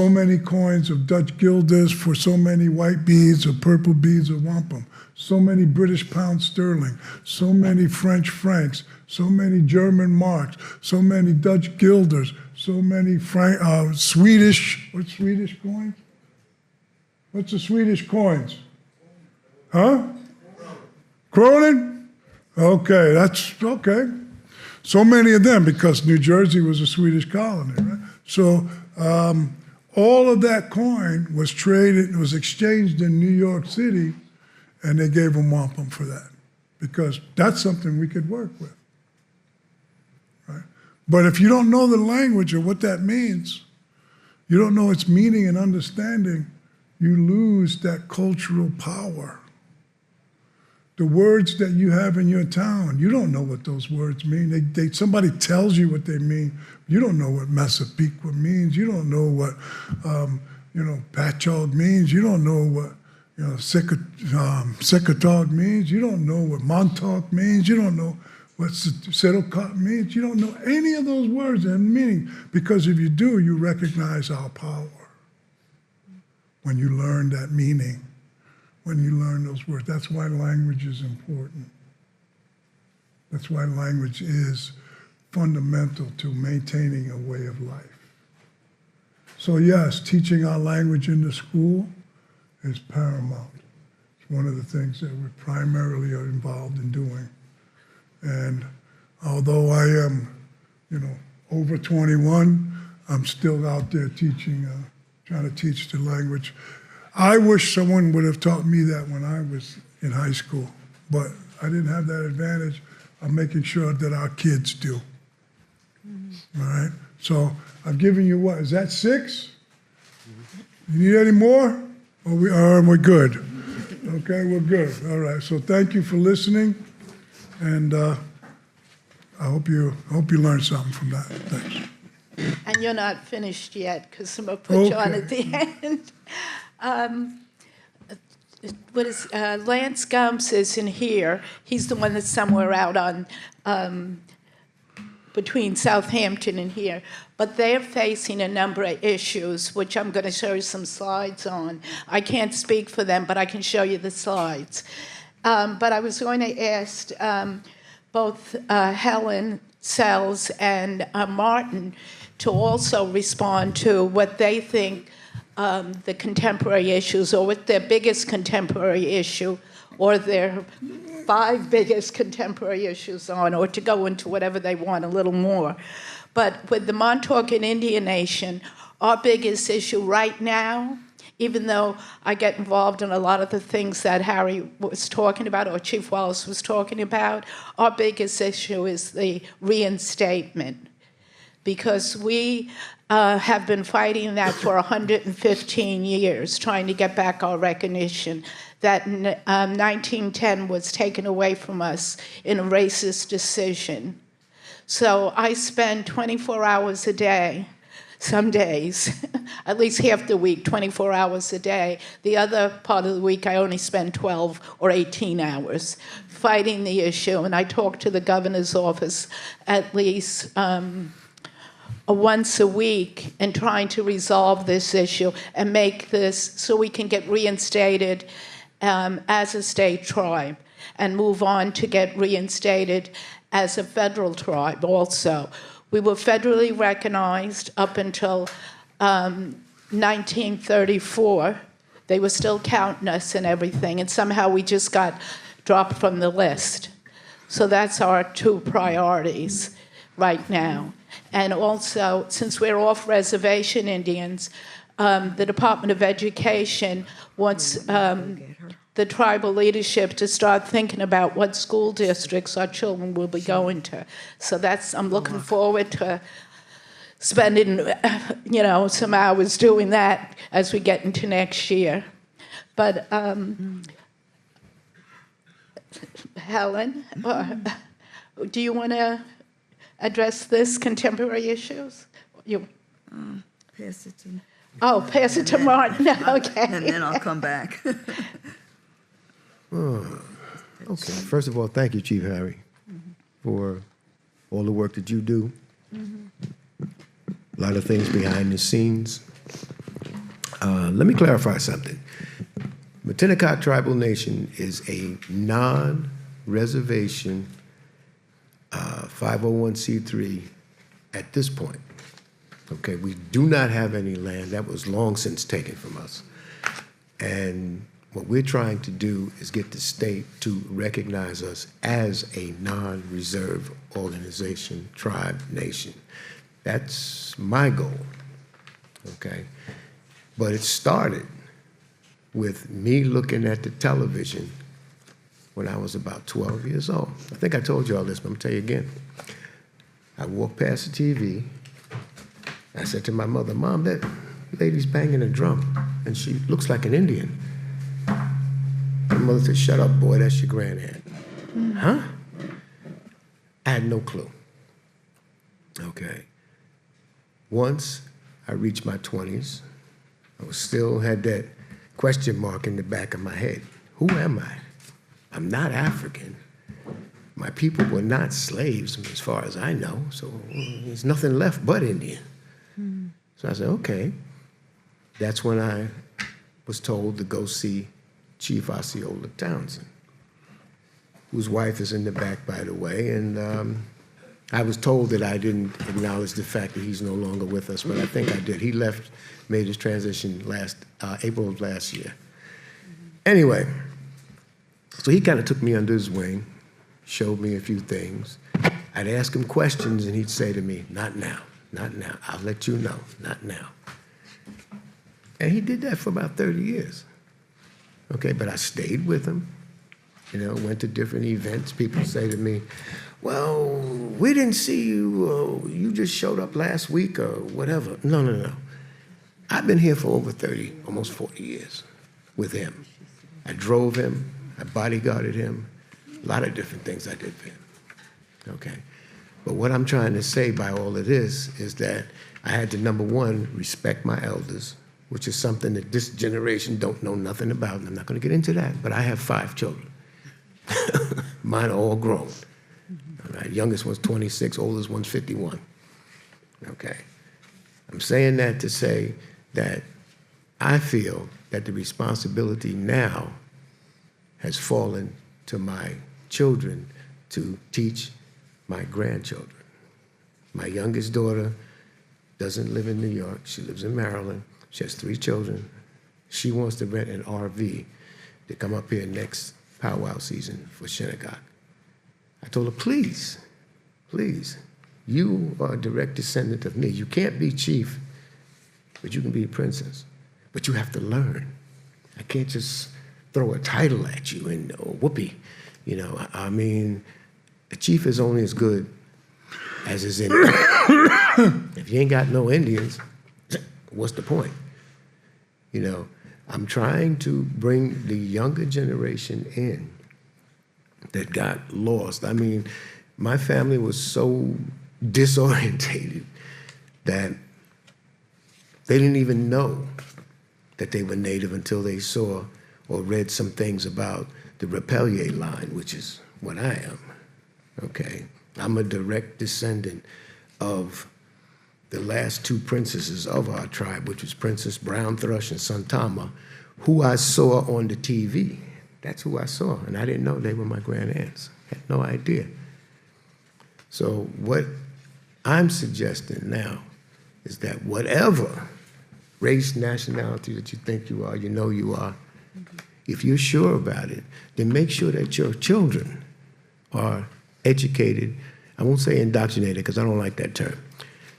many coins of Dutch guilders for so many white beads or purple beads of wampum, so many British pounds sterling, so many French francs, so many German marks, so many Dutch guilders, so many Swedish, what's Swedish coins? What's the Swedish coins? Huh? Kronen? Okay, that's okay. So many of them, because New Jersey was a Swedish colony, right? So all of that coin was traded, was exchanged in New York City, and they gave them wampum for that, because that's something we could work with, right? But if you don't know the language or what that means, you don't know its meaning and understanding, you lose that cultural power. The words that you have in your town, you don't know what those words mean. Somebody tells you what they mean. You don't know what Massapequa means. You don't know what, Patchogue means. You don't know what, Setalcott means. You don't know what Montaukett means. You don't know what Setalcott means. You don't know any of those words and meaning, because if you do, you recognize our power when you learn that meaning, when you learn those words. That's why language is important. That's why language is fundamental to maintaining a way of life. So yes, teaching our language in the school is paramount. It's one of the things that we primarily are involved in doing. And although I am, over 21, I'm still out there teaching, trying to teach the language. I wish someone would have taught me that when I was in high school, but I didn't have that advantage. I'm making sure that our kids do. All right? So I've given you what? Is that 6? You need any more? Or we're good? Okay, we're good. All right. So thank you for listening, and I hope you learned something from that. Thanks. And you're not finished yet, because I'm going to put you on at the end. Lance Gumps isn't here. He's the one that's somewhere out on between Southampton and here. But they're facing a number of issues, which I'm going to show you some slides on. I can't speak for them, but I can show you the slides. But I was going to ask both Helen Sells and Martin to also respond to what they think the contemporary issues, or what their biggest contemporary issue, or their 5 biggest contemporary issues on, or to go into whatever they want a little more. But with the Montaukett Indian Nation, our biggest issue right now, even though I get involved in a lot of the things that Harry was talking about, or Chief Wallace was talking about, our biggest issue is the reinstatement. Because we have been fighting that for 115 years, trying to get back our recognition that 1910 was taken away from us in a racist decision. So I spend 24 hours a day, some days, at least half the week, 24 hours a day. The other part of the week, I only spend 12 or 18 hours fighting the issue. And I talk to the governor's office at least once a week and trying to resolve this issue and make this so we can get reinstated as a state tribe and move on to get reinstated as a federal tribe also. We were federally recognized up until 1934. They were still counting us and everything, and somehow we just got dropped from the list. So that's our 2 priorities right now. And also, since we're off-reservation Indians, the Department of Education wants the tribal leadership to start thinking about what school districts our children will be going to. So I'm looking forward to spending, some hours doing that as we get into next year. But Helen, do you want to address this contemporary issues? Pass it to me. Oh, pass it to Martin. Okay. And then I'll come back. Okay. First of all, thank you, Chief Harry, for all the work that you do. A lot of things behind the scenes. Let me clarify something. Matinecock Tribal Nation is a non-reservation 501c3 at this point. Okay, we do not have any land. That was long since taken from us. And what we're trying to do is get the state to recognize us as a non-reserve organization, tribe, nation. That's my goal, okay? But it started with me looking at the television when I was about 12 years old. I think I told you all this, but I'm gonna tell you again. I walked past the TV. I said to my mother, Mom, that lady's banging a drum, and she looks like an Indian. And grandmother said, "Shut up, boy, that's your granddad." Huh? I had no clue. Okay. Once I reached my 20s, I was still had that question mark in the back of my head. Who am I? I'm not African. My people were not slaves, as far as I know, so there's nothing left but Indian. So I said, okay. That's when I was told to go see Chief Osceola Townsend, whose wife is in the back, by the way, and I was told that I didn't acknowledge the fact that he's no longer with us, but I think I did. He left, made his transition April of last year. Anyway, so he kind of took me under his wing, showed me a few things. I'd ask him questions, and he'd say to me, "Not now, not now. I'll let you know, not now." And he did that for about 30 years. Okay, but I stayed with him, went to different events. People say to me, "Well, we didn't see you, you just showed up last week or whatever." No. I've been here for over 30, almost 40 years with him. I drove him, I bodyguarded him, a lot of different things I did for him. Okay. But what I'm trying to say by all of this is that I had to, number one, respect my elders, which is something that this generation don't know nothing about, and I'm not going to get into that, but I have 5 children. Mine are all grown. All right, youngest one's 26, oldest one's 51. Okay. I'm saying that to say that I feel that the responsibility now has fallen to my children to teach my grandchildren. My youngest daughter doesn't live in New York. She lives in Maryland. She has 3 children. She wants to rent an RV to come up here next powwow season for Shinnecock. I told her, please, you are a direct descendant of me. You can't be chief, but you can be a princess. But you have to learn. I can't just throw a title at you and whoopee. I mean, a chief is only as good as his Indian. If you ain't got no Indians, what's the point? I'm trying to bring the younger generation in that got lost. I mean, my family was so disorientated that they didn't even know that they were Native until they saw or read some things about the Repellier line, which is what I am, okay? I'm a direct descendant of the last 2 princesses of our tribe, which was Princess Brown Thrush and Santama, who I saw on the TV. That's who I saw, and I didn't know they were my grandaunts. I had no idea. So what I'm suggesting now is that whatever race, nationality that you think you are, you are, if you're sure about it, then make sure that your children are educated. I won't say indoctrinated because I don't like that term.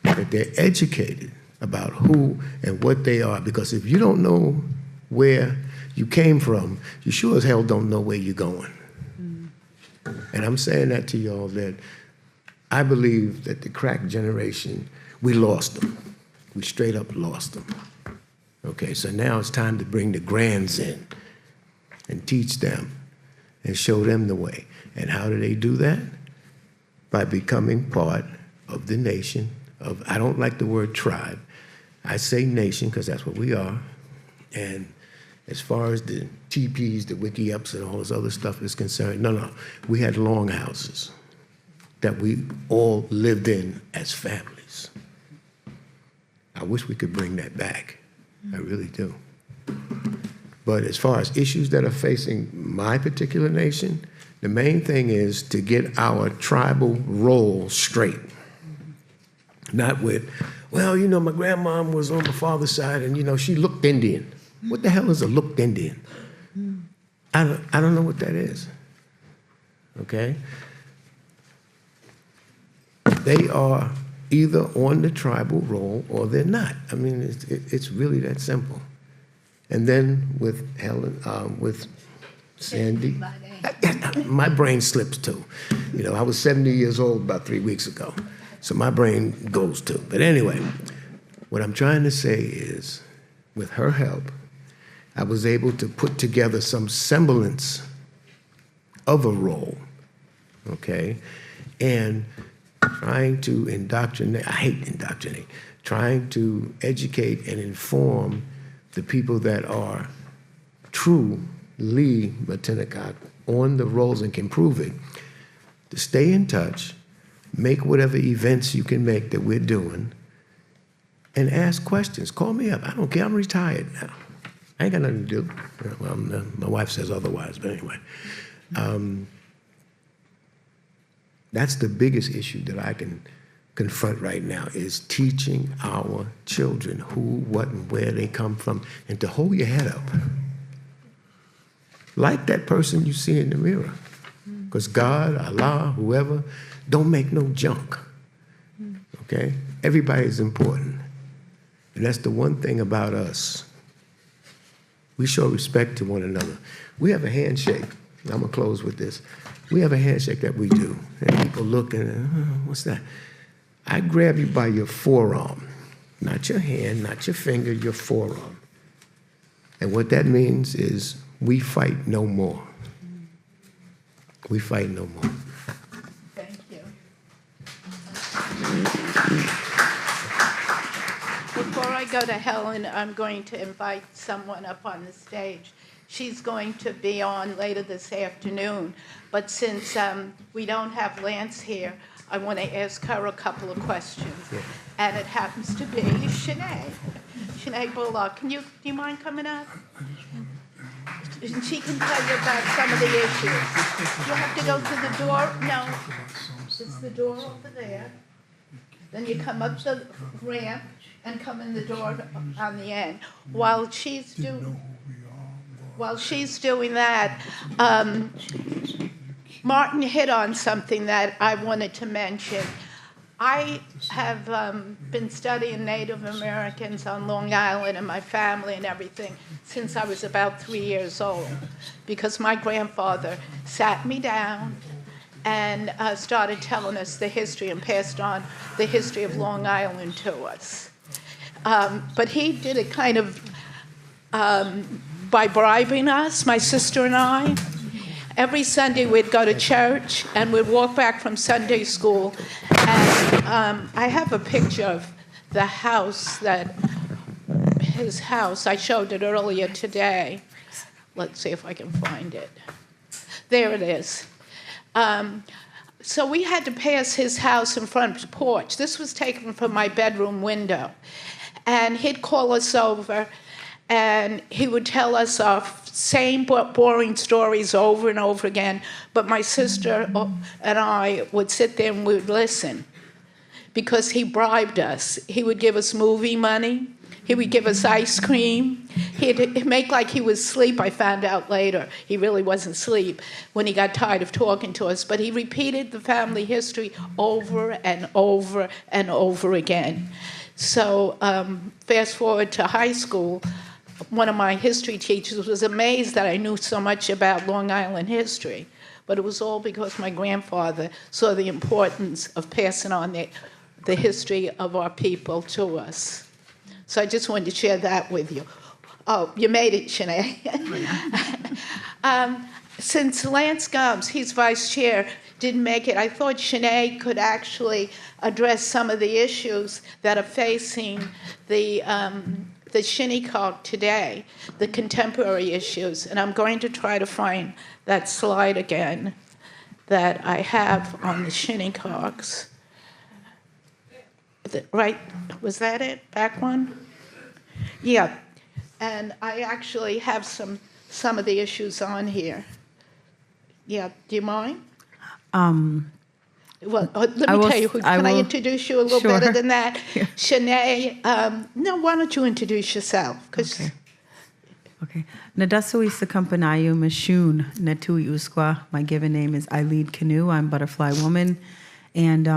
That they're educated about who and what they are, because if you don't know where you came from, you sure as hell don't know where you're going. And I'm saying that to y'all that I believe that the crack generation, we lost them. We straight up lost them. Okay, so now it's time to bring the grands in and teach them and show them the way. And how do they do that? By becoming part of the nation of, I don't like the word tribe. I say nation because that's what we are. And as far as the TPs, the wiki-ups, and all this other stuff is concerned, no. We had longhouses that we all lived in as families. I wish we could bring that back. I really do. But as far as issues that are facing my particular nation, the main thing is to get our tribal role straight. Not with, well, my grandmom was on my father's side and, she looked Indian. What the hell is a looked Indian? I don't know what that is, okay? They are either on the tribal roll or they're not. I mean, it's really that simple. And then with Helen, with Sandy, my brain slips too. I was 70 years old about 3 weeks ago, so my brain goes too. But anyway, what I'm trying to say is, with her help, I was able to put together some semblance of a role, okay? And trying to indoctrinate, I hate indoctrinate, trying to educate and inform the people that are truly Matinecock on the roles and can prove it, to stay in touch, make whatever events you can make that we're doing, and ask questions. Call me up. I don't care. I'm retired now. I ain't got nothing to do. Well, my wife says otherwise, but anyway. That's the biggest issue that I can confront right now, is teaching our children who, what, and where they come from, and to hold your head up. Like that person you see in the mirror. Because God, Allah, whoever, don't make no junk. Okay? Everybody's important. And that's the one thing about us. We show respect to one another. We have a handshake. I'm going to close with this. We have a handshake that we do. And people look and, what's that? I grab you by your forearm. Not your hand, not your finger, your forearm. And what that means is we fight no more. We fight no more. Thank you. Before I go to Helen, I'm going to invite someone up on the stage. She's going to be on later this afternoon, but since we don't have Lance here, I want to ask her a couple of questions. Yeah. And it happens to be Shanae. Shanae Bullock, do you mind coming up? And she can tell you about some of the issues. You have to go to the door. No, it's the door over there. Then you come up the ramp and come in the door on the end. While she's doing that, Martin hit on something that I wanted to mention. I have been studying Native Americans on Long Island and my family and everything since I was about 3 years old, because my grandfather sat me down and started telling us the history and passed on the history of Long Island to us. But he did it kind of by bribing us, my sister and I. Every Sunday we'd go to church and we'd walk back from Sunday school, and I have a picture of the house, his house. I showed it earlier today. Let's see if I can find it. There it is. So we had to pass his house in front of the porch. This was taken from my bedroom window. And he'd call us over, and he would tell us our same boring stories over and over again. But my sister and I would sit there and we would listen, because he bribed us. He would give us movie money. He would give us ice cream. He'd make like he was asleep. I found out later he really wasn't asleep when he got tired of talking to us. But he repeated the family history over and over and over again. So fast forward to high school, one of my history teachers was amazed that I knew so much about Long Island history. But it was all because my grandfather saw the importance of passing on the history of our people to us. So I just wanted to share that with you. Oh, you made it, Shanae. Since Lance Gumbs, he's vice chair, didn't make it, I thought Shanae could actually address some of the issues that are facing the Shinnecock today, the contemporary issues. And I'm going to try to find that slide again that I have on the Shinnecocks. Right, was that it? Back one? Yeah, and I actually have some of the issues on here. Yeah, do you mind? Well, let me tell you, can I introduce you a little better than that? Yeah. Shanae, no, why don't you introduce yourself? Okay. Nadasui Sakampanayu Mishoon Netui Uskwa. My given name is I lead Canoe. I'm Butterfly Woman. And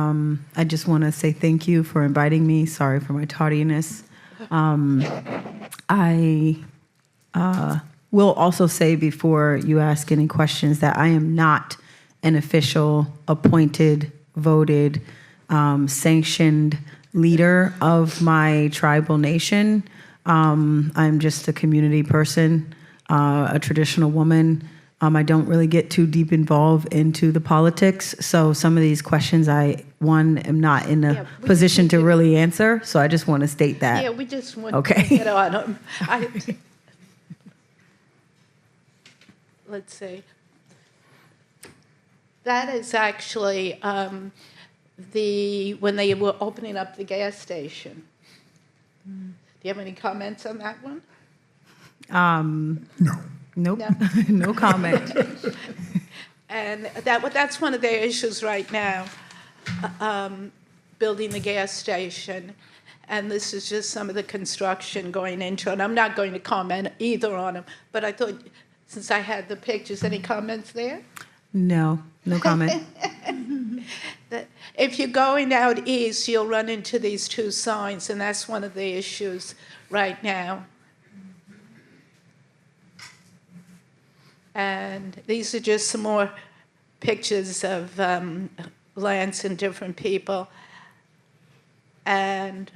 I just want to say thank you for inviting me. Sorry for my tardiness. I will also say before you ask any questions that I am not an official, appointed, voted, sanctioned leader of my tribal nation. I'm just a community person, a traditional woman. I don't really get too deep involved into the politics, so some of these questions am not in a position to really answer, so I just want to state that. Yeah, we just want Okay. to get on them. Let's see. That is actually when they were opening up the gas station. Do you have any comments on that one? No. Nope, No. no comment. And that's one of their issues right now, building the gas station. And this is just some of the construction going into it. I'm not going to comment either on them, but I thought, since I had the pictures, any comments there? No comment. If you're going out east, you'll run into these two signs, and that's one of the issues right now. And these are just some more pictures of Lance and different people. And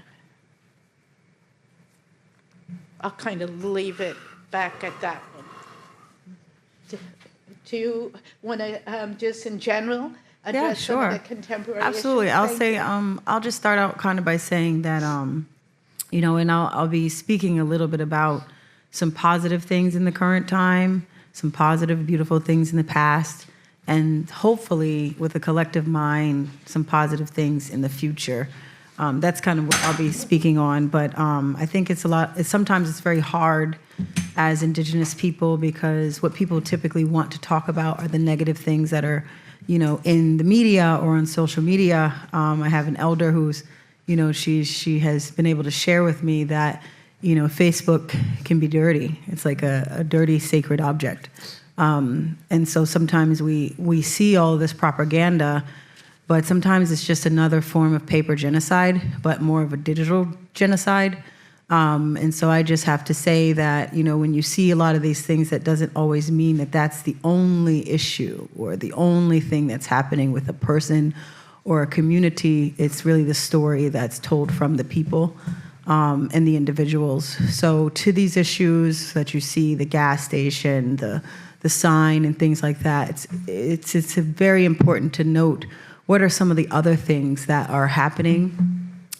I'll kind of leave it back at that one. Do you want to, just in general, address some of the contemporary Absolutely. issues? I'll Thank say, you. I'll just start out kind of by saying that, and I'll be speaking a little bit about some positive things in the current time, some positive, beautiful things in the past, and hopefully, with a collective mind, some positive things in the future. That's kind of what I'll be speaking on, but I think sometimes it's very hard as Indigenous people because what people typically want to talk about are the negative things that are, in the media or on social media. I have an elder who's, she has been able to share with me that, Facebook can be dirty. It's like a dirty, sacred object. And so sometimes we see all of this propaganda, but sometimes it's just another form of paper genocide, but more of a digital genocide. And so I just have to say that, when you see a lot of these things, that doesn't always mean that that's the only issue or the only thing that's happening with a person or a community. It's really the story that's told from the people and the individuals. So to these issues that you see, the gas station, the sign and things like that, it's very important to note what are some of the other things that are happening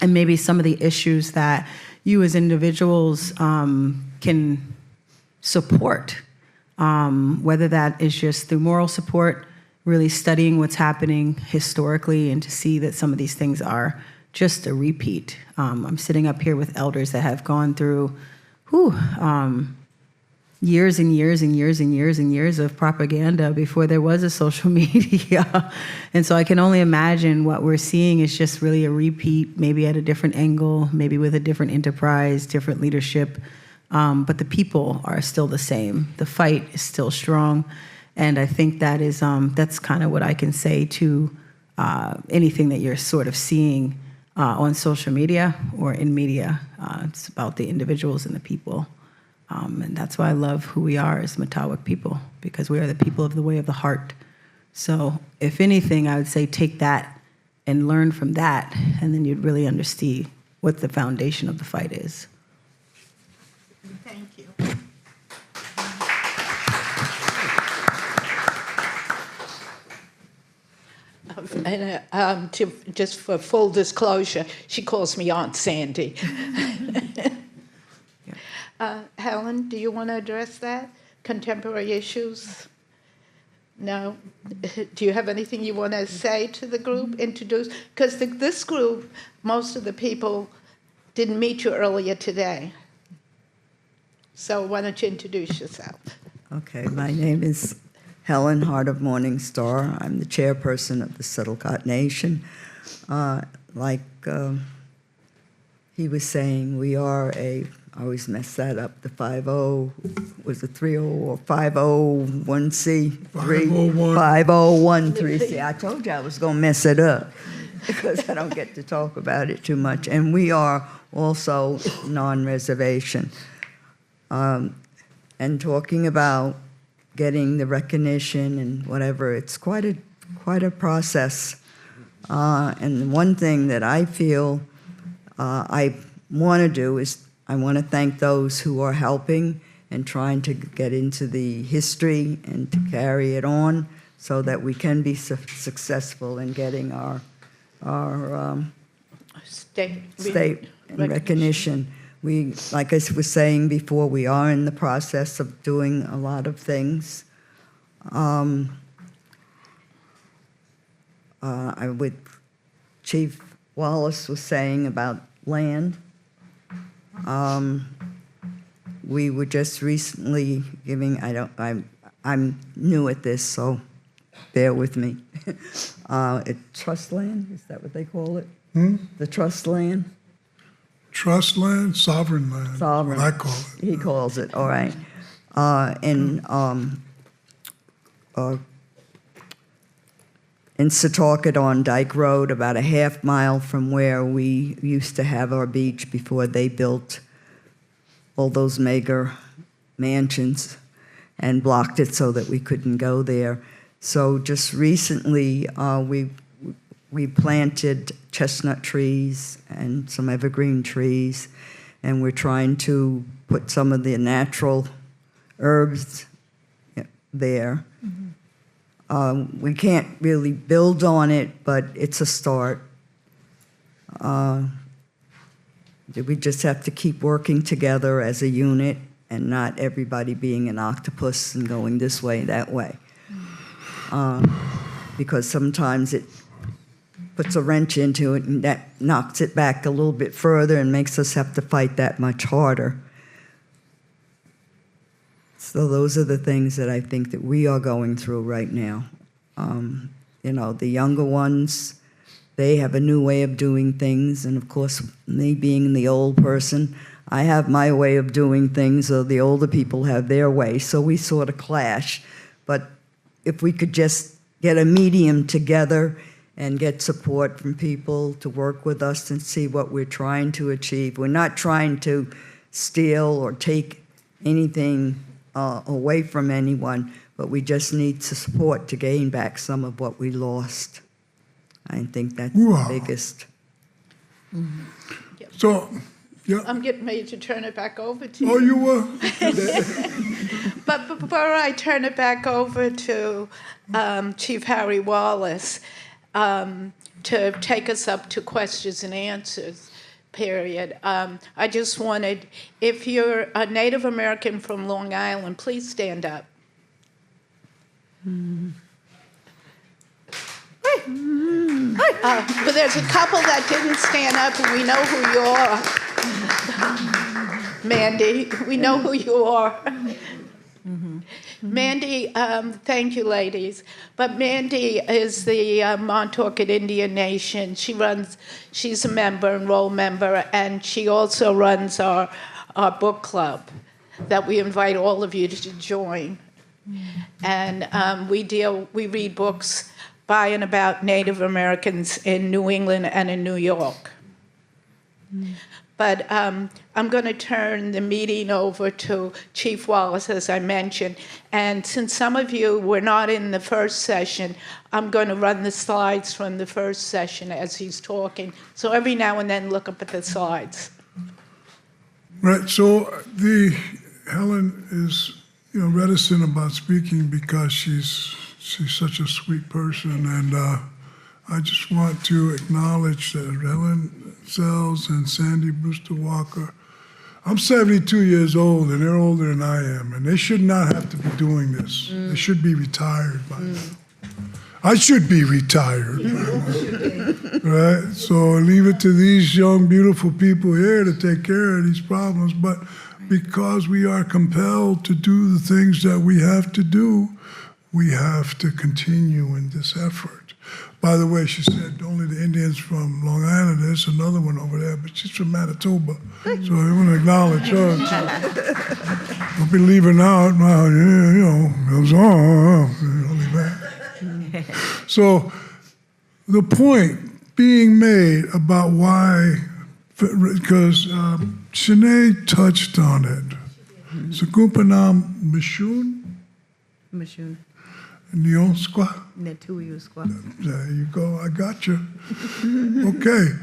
and maybe some of the issues that you as individuals can support, whether that is just through moral support, really studying what's happening historically and to see that some of these things are just a repeat. I'm sitting up here with elders that have gone through years and years and years and years and years of propaganda before there was a social media. And so I can only imagine what we're seeing is just really a repeat, maybe at a different angle, maybe with a different enterprise, different leadership. But the people are still the same. The fight is still strong. And I think that is that's kind of what I can say to anything that you're sort of seeing on social media or in media. It's about the individuals and the people. And that's why I love who we are as Matinecock people, because we are the people of the way of the heart. So if anything, I would say take that and learn from that, and then you'd really understand what the foundation of the fight is. Thank you. And just for full disclosure, she calls me Aunt Sandy. Helen, do you want to address that? Contemporary issues? No? Do you have anything you want to say to the group, introduce? Because this group, most of the people didn't meet you earlier today. So why don't you introduce yourself? Okay, my name is Helen Hart of Morning Star. I'm the chairperson of the Setalcott Nation. He was saying, we are I always mess that up, the 50, was it 30 or 501c? 5013c. I told you I was going to mess it up because I don't get to talk about it too much. And we are also non-reservation. And talking about getting the recognition and whatever, it's quite a process. And one thing that I feel I want to do is I want to thank those who are helping and trying to get into the history and to carry it on so that we can be successful in getting our State recognition. We, like I was saying before, we are in the process of doing a lot of things. With Chief Wallace was saying about land. We were just recently giving, I'm new at this, so bear with me. Trust land, is that what they call it? The trust land? Trust land, sovereign land. Sovereign. What I call it. He calls it, all right. In Setalcott on Dyke Road, about a half mile from where we used to have our beach before they built all those mega mansions and blocked it so that we couldn't go there. So just recently, we planted chestnut trees and some evergreen trees, and we're trying to put some of the natural herbs there. We can't really build on it, but it's a start. We just have to keep working together as a unit and not everybody being an octopus and going this way, that way. Because sometimes it puts a wrench into it and that knocks it back a little bit further and makes us have to fight that much harder. So those are the things that I think that we are going through right now. The younger ones, they have a new way of doing things, and of course, me being the old person, I have my way of doing things, or the older people have their way, so we sort of clash. But if we could just get a medium together and get support from people to work with us and see what we're trying to achieve. We're not trying to steal or take anything away from anyone, but we just need to support to gain back some of what we lost. I think that's the biggest. So, yeah. I'm getting ready to turn it back over to you. Oh, you were? But before I turn it back over to Chief Harry Wallace to take us up to questions and answers, period, I just wanted, if you're a Native American from Long Island, please stand up. But there's a couple that didn't stand up, and we know who you are. Mandy, we know who you are. Mandy, thank you, ladies. But Mandy is the Montaukett Indian Nation. She's a member, enrolled member, and she also runs our book club that we invite all of you to join. And we read books by and about Native Americans in New England and in New York. But I'm going to turn the meeting over to Chief Wallace, as I mentioned. And since some of you were not in the first session, I'm going to run the slides from the first session as he's talking. So every now and then, look up at the slides. Right, so Helen is reticent about speaking because she's such a sweet person, and I just want to acknowledge that Helen Sells and Sandy Brewster Walker. I'm 72 years old, and they're older than I am, and they should not have to be doing this. They should be retired by now. I should be retired by now, right? So leave it to these young, beautiful people here to take care of these problems, but because we are compelled to do the things that we have to do, we have to continue in this effort. By the way, she said only the Indians from Long Island. There's another one over there, but she's from Manitoba. So I want to acknowledge her. Don't be leaving out. Goes on. Leave that. So the point being made about why, because Shanae touched on it. Sakumpanam Mishoon? Mishoon. Neonsqua? Netuyusqua. There you go. I got you. Okay.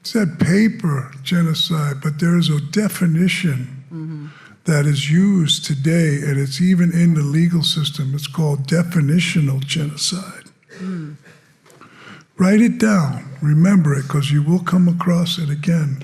said paper genocide, but there is a definition that is used today, and it's even in the legal system. It's called definitional genocide. Write it down, remember it, because you will come across it again.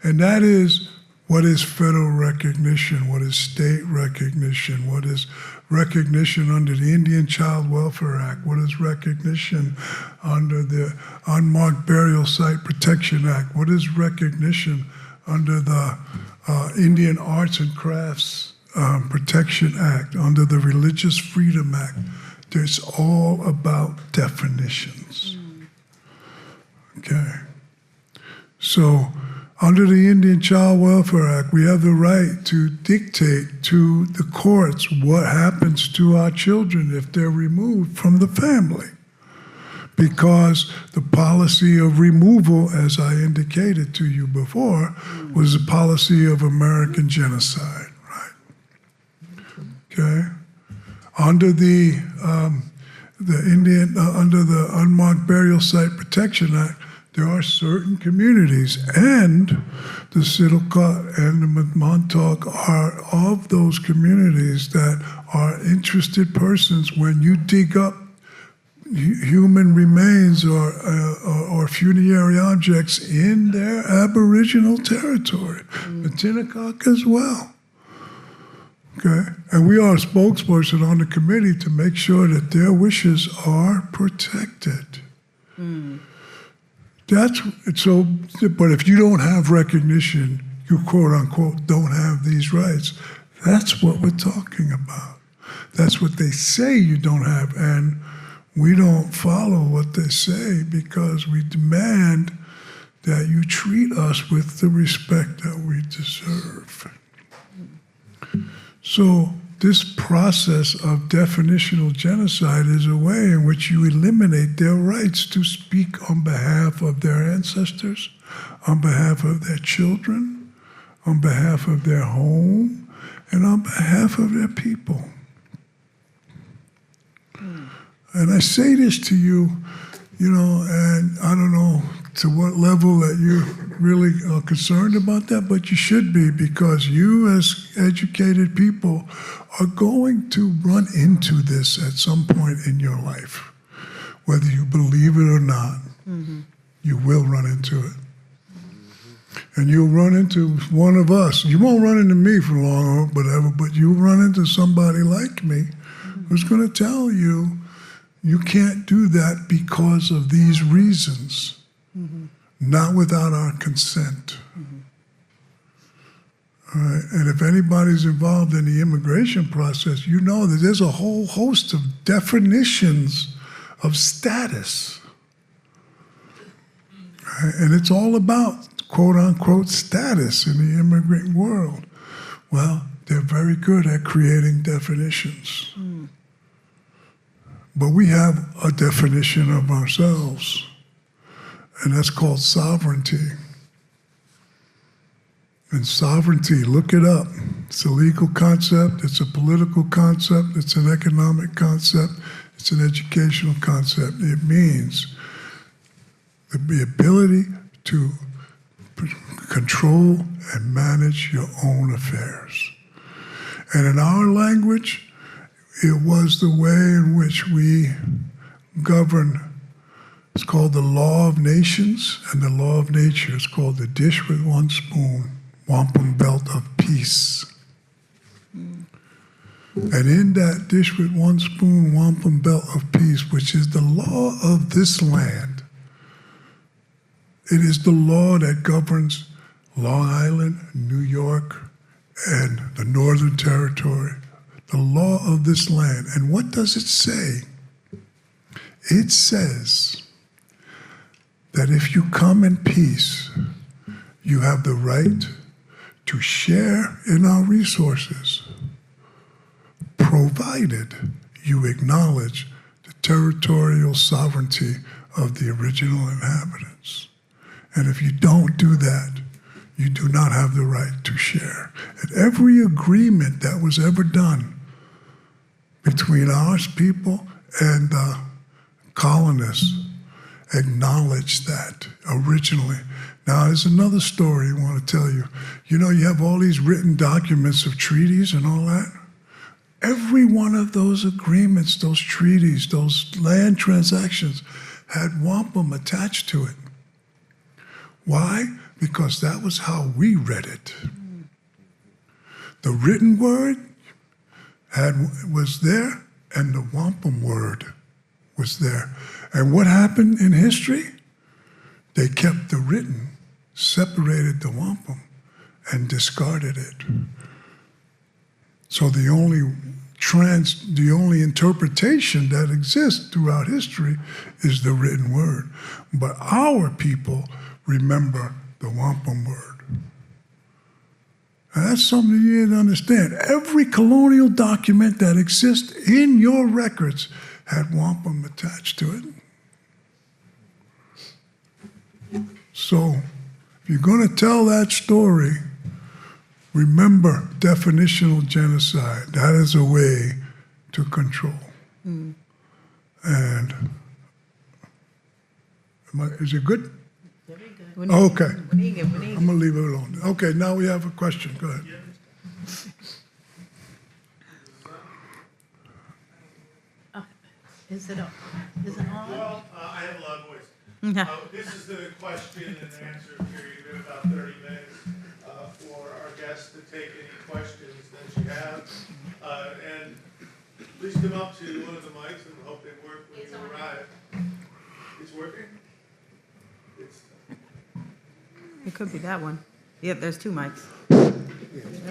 And that is, what is federal recognition? What is state recognition? What is recognition under the Indian Child Welfare Act? What is recognition under the Unmarked Burial Site Protection Act? What is recognition under the Indian Arts and Crafts Protection Act, under the Religious Freedom Act? It's all about definitions. Okay. So, under the Indian Child Welfare Act, we have the right to dictate to the courts what happens to our children if they're removed from the family. Because the policy of removal, as I indicated to you before, was a policy of American genocide, right? Okay? Under the under the Unmarked Burial Site Protection Act, there are certain communities, and the Setalcott and the Montaukett are of those communities that are interested persons. When you dig up human remains or funerary objects in their Aboriginal territory, Matinecock as well. Okay, and we are a spokesperson on the committee to make sure that their wishes are protected. That's so. But if you don't have recognition, you quote unquote don't have these rights. That's what we're talking about. That's what they say you don't have, and we don't follow what they say because we demand that you treat us with the respect that we deserve. So this process of definitional genocide is a way in which you eliminate their rights to speak on behalf of their ancestors, on behalf of their children, on behalf of their home, and on behalf of their people. And I say this to you, and I don't know to what level that you really are concerned about that, but you should be, because you as educated people are going to run into this at some point in your life. Whether you believe it or not, you will run into it. And you'll run into one of us. You won't run into me for long or whatever, but you'll run into somebody like me who's going to tell you, you can't do that because of these reasons. Not without our consent. All right? And if anybody's involved in the immigration process, you know that there's a whole host of definitions of status. All right? And it's all about quote unquote status in the immigrant world. Well, they're very good at creating definitions. But we have a definition of ourselves. And that's called sovereignty. And sovereignty, look it up. It's a legal concept, it's a political concept, it's an economic concept, it's an educational concept. It means the ability to control and manage your own affairs. And in our language, it was the way in which we govern. It's called the law of nations, and the law of nature is called the dish with one spoon, wampum belt of peace. And in that dish with one spoon, wampum belt of peace, which is the law of this land, it is the law that governs Long Island, New York, and the Northern Territory, the law of this land. And what does it say? It says that if you come in peace, you have the right to share in our resources, provided you acknowledge the territorial sovereignty of the original inhabitants. And if you don't do that, you do not have the right to share. And every agreement that was ever done between our people and the colonists acknowledged that originally. Now, there's another story I want to tell you. You know, you have all these written documents of treaties and all that. Every one of those agreements, those treaties, those land transactions had wampum attached to it. Why? Because that was how we read it. The written word was there, and the wampum word was there. And what happened in history? They kept the written, separated the wampum, and discarded it. So the only interpretation that exists throughout history is the written word. But our people remember the wampum word. And that's something you need to understand. Every colonial document that exists in your records had wampum attached to it. So if you're going to tell that story, remember definitional genocide. That is a way to control. And is it good? Okay. I'm going to leave it alone. Okay, now we have a question. Go ahead. Is it on? Well, I have a loud voice. This is the question and answer period. We have about 30 minutes for our guests to take any questions that you have. And please come up to one of the mics and hope they work when you arrive. It's working? It could be that one. Yep, there's two mics.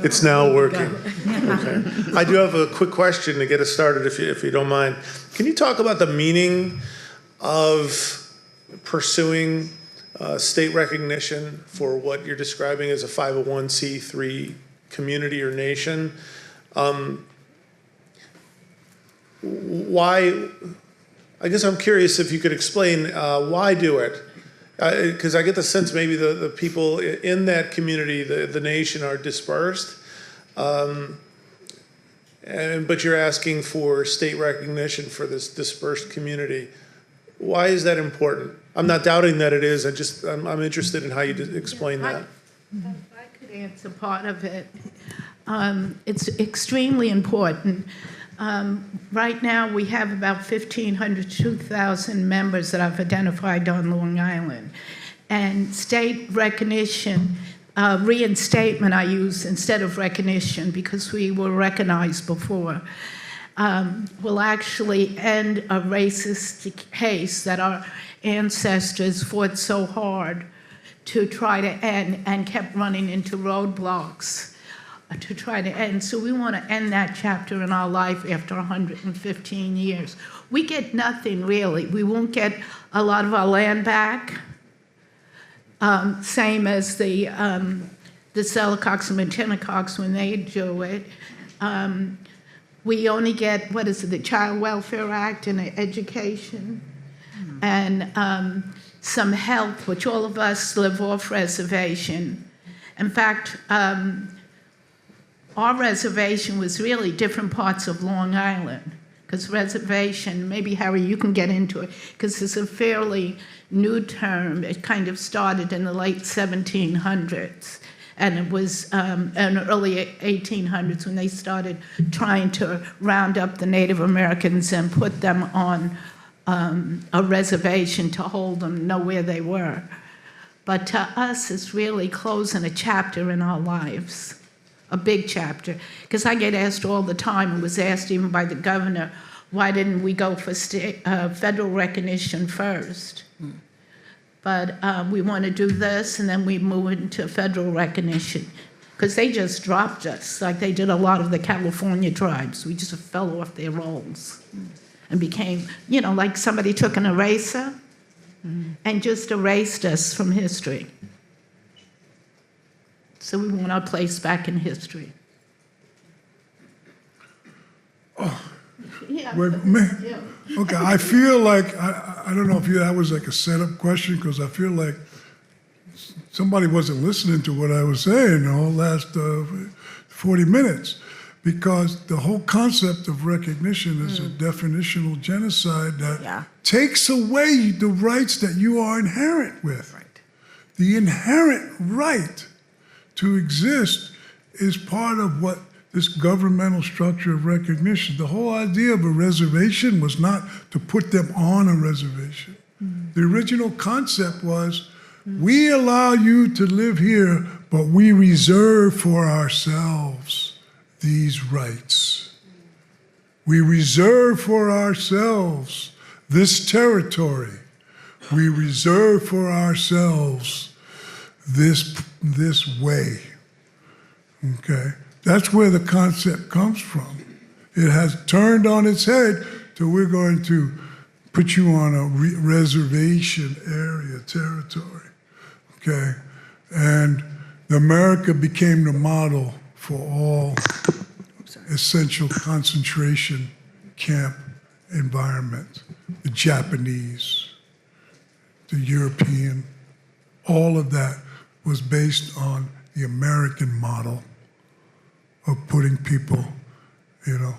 It's now working. Okay. I do have a quick question to get us started, if you don't mind. Can you talk about the meaning of pursuing state recognition for what you're describing as a 501c3 community or nation? Why? I guess I'm curious if you could explain why do it. Because I get the sense maybe the people in that community, the nation, are dispersed, but you're asking for state recognition for this dispersed community. Why is that important? I'm not doubting that it is. I'm interested in how you explain that. If I could answer part of it. It's extremely important. Right now, we have about 1,500 to 2,000 members that I've identified on Long Island. And state recognition, reinstatement I use instead of recognition because we were recognized before, will actually end a racist case that our ancestors fought so hard to try to end and kept running into roadblocks to try to end. So we want to end that chapter in our life after 115 years. We get nothing really. We won't get a lot of our land back, same as the Setalcotts and Matinecocks when they do it. We only get, the Child Welfare Act and education and some health, which all of us live off reservation. In fact, our reservation was really different parts of Long Island, because reservation, maybe Harry, you can get into it, because it's a fairly new term. It kind of started in the late 1700s, and it was in the early 1800s when they started trying to round up the Native Americans and put them on a reservation to hold them, know where they were. But to us, it's really closing a chapter in our lives. A big chapter, because I get asked all the time, and was asked even by the governor, why didn't we go for federal recognition first? But we want to do this, and then we move into federal recognition, because they just dropped us, like they did a lot of the California tribes. We just fell off their rolls and became, like somebody took an eraser and just erased us from history. So we want our place back in history. Oh, Yeah. okay, I feel like, I don't know if that was like a setup question, because I feel like somebody wasn't listening to what I was saying the whole last 40 minutes, because the whole concept of recognition is a definitional genocide that takes away the rights that you are inherent with. Right. The inherent right to exist is part of what this governmental structure of recognition. The whole idea of a reservation was not to put them on a reservation. The original concept was, we allow you to live here, but we reserve for ourselves these rights. We reserve for ourselves this territory. We reserve for ourselves this way. Okay? That's where the concept comes from. It has turned on its head to we're going to put you on a reservation area, territory. Okay? And America became the model for all essential concentration camp environments. The Japanese, the European, all of that was based on the American model of putting people, you know,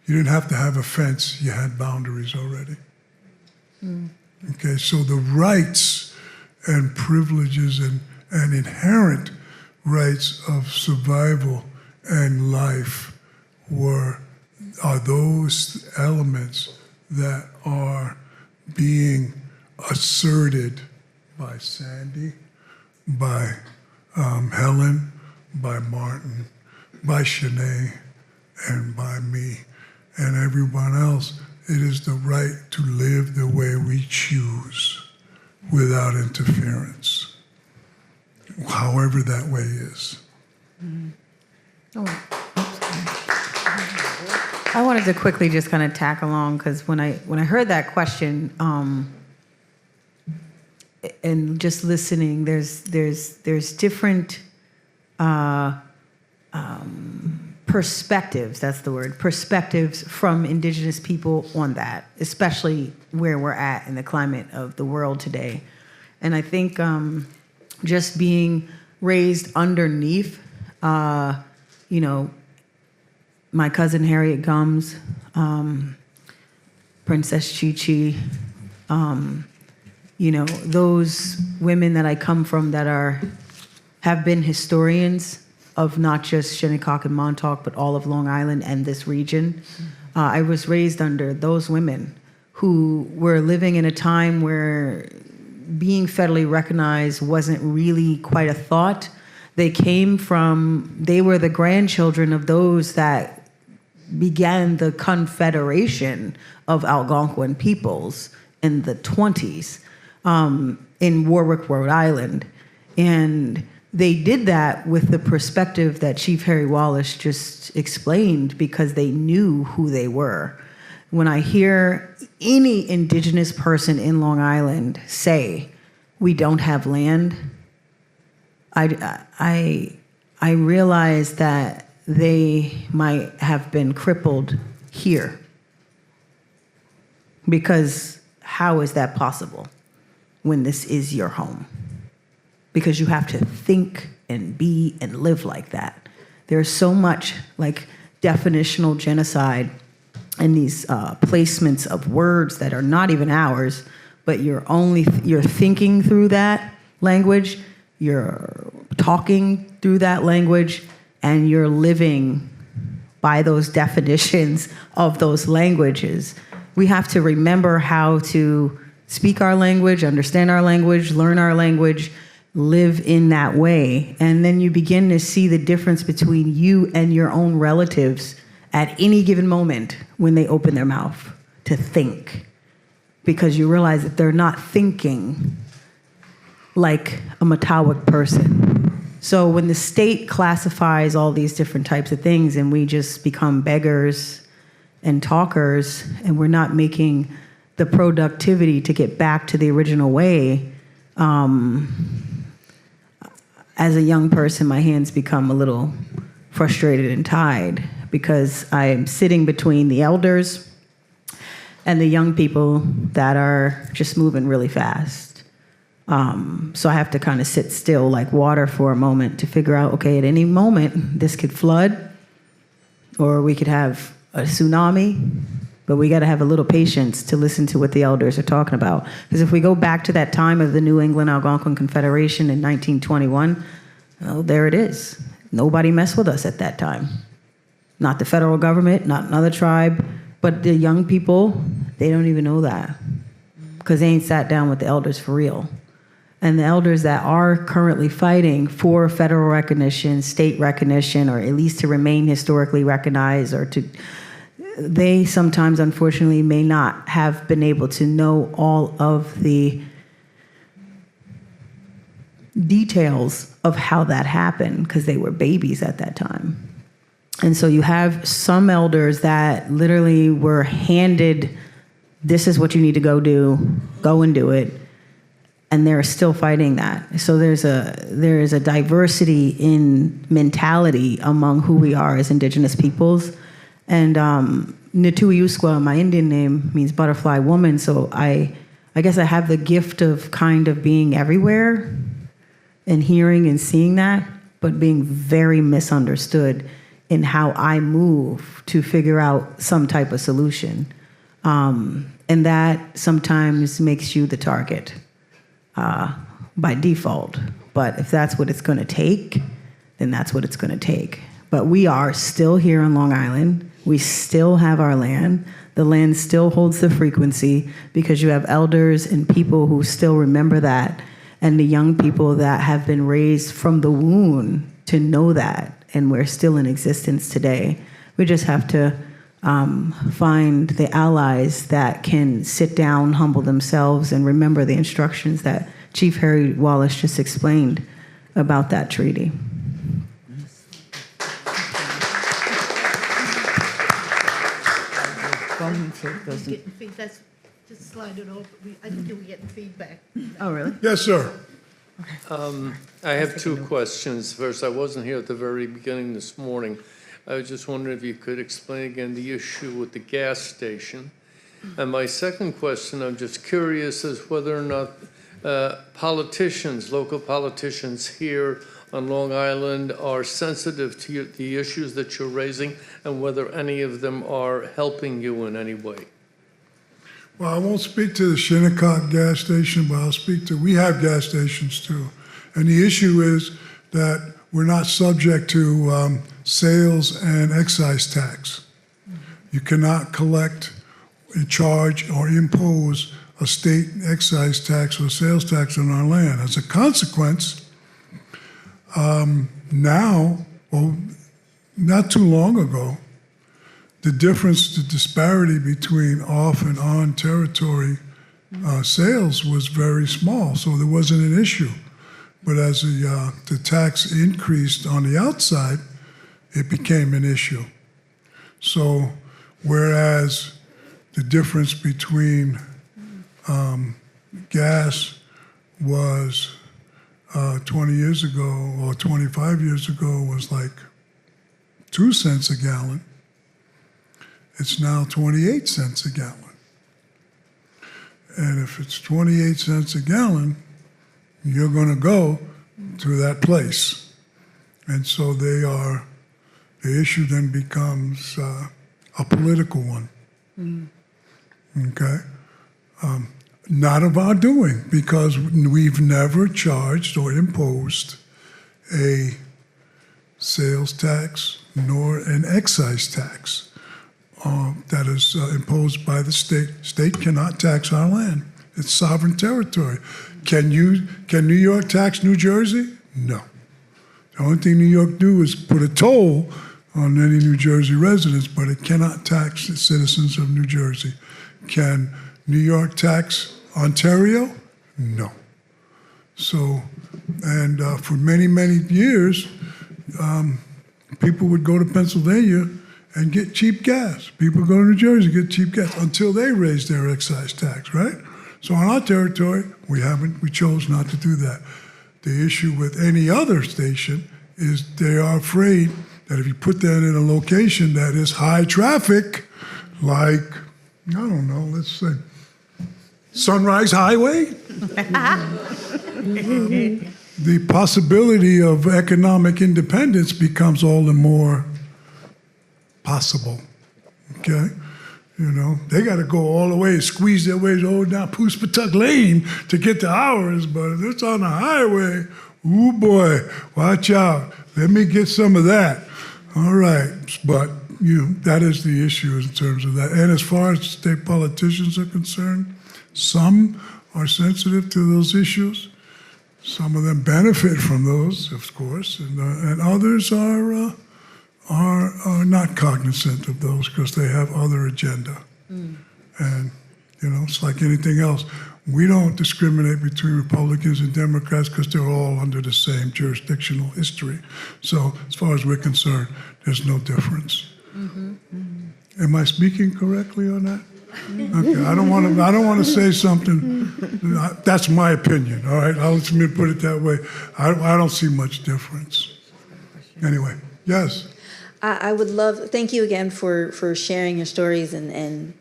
you didn't have to have a fence, you had boundaries already. Okay, so the rights and privileges and inherent rights of survival and life are those elements that are being asserted by Sandy, by Helen, by Martin, by Shanae, and by me, and everyone else. It is the right to live the way we choose without interference, however that way is. I wanted to quickly just kind of tack along, because when I heard that question, and just listening, there's different perspectives, that's the word, perspectives from Indigenous people on that, especially where we're at in the climate of the world today. And I think just being raised underneath, you know, my cousin Harriet Gums, Princess Chi-Chi, you know, those women that I come from that have been historians of not just Shinnecock and Montaukett, but all of Long Island and this region. I was raised under those women who were living in a time where being federally recognized wasn't really quite a thought. They were the grandchildren of those that began the Confederation of Algonquin peoples in the 20s in Warwick, Rhode Island. And they did that with the perspective that Chief Harry Wallace just explained, because they knew who they were. When I hear any Indigenous person in Long Island say, we don't have land, I realize that they might have been crippled here. Because how is that possible when this is your home? Because you have to think and be and live like that. There's so much like definitional genocide and these placements of words that are not even ours, but you're thinking through that language, you're talking through that language, and you're living by those definitions of those languages. We have to remember how to speak our language, understand our language, learn our language, live in that way. And then you begin to see the difference between you and your own relatives at any given moment when they open their mouth to think. Because you realize that they're not thinking like a Matinecock person. So when the state classifies all these different types of things and we just become beggars and talkers, and we're not making the productivity to get back to the original way, as a young person, my hands become a little frustrated and tied, because I'm sitting between the elders and the young people that are just moving really fast. So I have to kind of sit still like water for a moment to figure out, okay, at any moment, this could flood, or we could have a tsunami, but we got to have a little patience to listen to what the elders are talking about. Because if we go back to that time of the New England Algonquin Confederation in 1921, well, there it is. Nobody messed with us at that time. Not the federal government, not another tribe, but the young people, they don't even know that because they ain't sat down with the elders for real. And the elders that are currently fighting for federal recognition, state recognition, or at least to remain historically recognized, or to, they sometimes, unfortunately, may not have been able to know all of the details of how that happened because they were babies at that time. And so you have some elders that literally were handed, this is what you need to go do, go and do it. And they're still fighting that. So there is a diversity in mentality among who we are as Indigenous peoples. And Natuiusqua, my Indian name, means butterfly woman. So I guess I have the gift of kind of being everywhere and hearing and seeing that, but being very misunderstood in how I move to figure out some type of solution. And that sometimes makes you the target. By default. But if that's what it's going to take, then that's what it's going to take. But we are still here on Long Island. We still have our land. The land still holds the frequency because you have elders and people who still remember that, and the young people that have been raised from the womb to know that, and we're still in existence today. We just have to find the allies that can sit down, humble themselves, and remember the instructions that Chief Harry Wallace just explained about that treaty. Just slide it over. I think we're getting feedback. Oh, really? Yes, sir. I have two questions. First, I wasn't here at the very beginning this morning. I was just wondering if you could explain again the issue with the gas station. And my second question, I'm just curious as whether or not politicians, local politicians here on Long Island are sensitive to the issues that you're raising and whether any of them are helping you in any way. Well, I won't speak to the Shinnecock gas station, but I'll speak to, we have gas stations too. And the issue is that we're not subject to sales and excise tax. You cannot collect, charge, or impose a state excise tax or sales tax on our land. As a consequence, now, well, not too long ago, the difference, the disparity between off and on territory sales was very small, so there wasn't an issue. But as the tax increased on the outside, it became an issue. So whereas the difference between gas was 20 years ago or 25 years ago was like 2 cents a gallon, it's now 28 cents a gallon. And if it's 28 cents a gallon, you're going to go to that place. And so the issue then becomes a political one. Okay? Not of our doing, because we've never charged or imposed a sales tax nor an excise tax that is imposed by the state. State cannot tax our land. It's sovereign territory. Can New York tax New Jersey? No. The only thing New York do is put a toll on any New Jersey residents, but it cannot tax the citizens of New Jersey. Can New York tax Ontario? No. So, and for many, many years, people would go to Pennsylvania and get cheap gas. People go to New Jersey, get cheap gas, until they raised their excise tax, right? So on our territory, we chose not to do that. The issue with any other station is they are afraid that if you put that in a location that is high traffic, like, I don't know, let's say Sunrise Highway, the possibility of economic independence becomes all the more possible, okay? You know, they got to go all the way and squeeze their way all down Puspatuck Lane to get to ours. But if it's on the highway, ooh boy, watch out. Let me get some of that. All right, but that is the issue in terms of that. And as far as state politicians are concerned, some are sensitive to those issues. Some of them benefit from those, of course, and others are not cognizant of those because they have other agenda. And, it's like anything else. We don't discriminate between Republicans and Democrats because they're all under the same jurisdictional history. So as far as we're concerned, there's no difference. Am I speaking correctly on that? Okay, I don't want to say something. That's my opinion. All right, let me put it that way. I don't see much difference. Anyway, yes. I would love, thank you again for sharing your stories and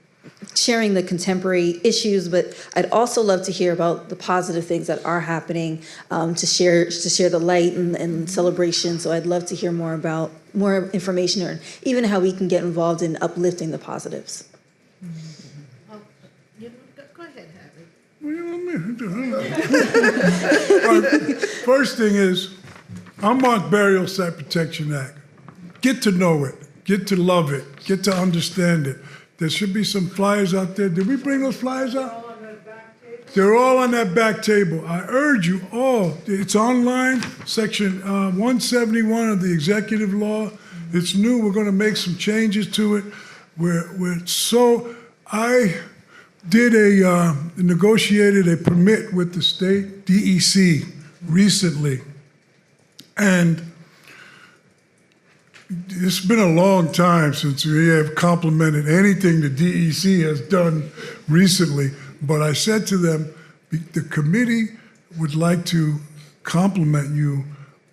sharing the contemporary issues, but I'd also love to hear about the positive things that are happening, to share the light and celebration. So I'd love to hear more information, or even how we can get involved in uplifting the positives. Go ahead, Harry. First thing is, unmarked burial site protection act. Get to know it, get to love it, get to understand it. There should be some flyers out there. Did we bring those flyers out? They're all on that back table. I urge you all, it's online, section 171 of the executive law. It's new, we're gonna make some changes to it. I negotiated a permit with the state DEC recently. And it's been a long time since we have complimented anything the DEC has done recently, but I said to them, the committee would like to compliment you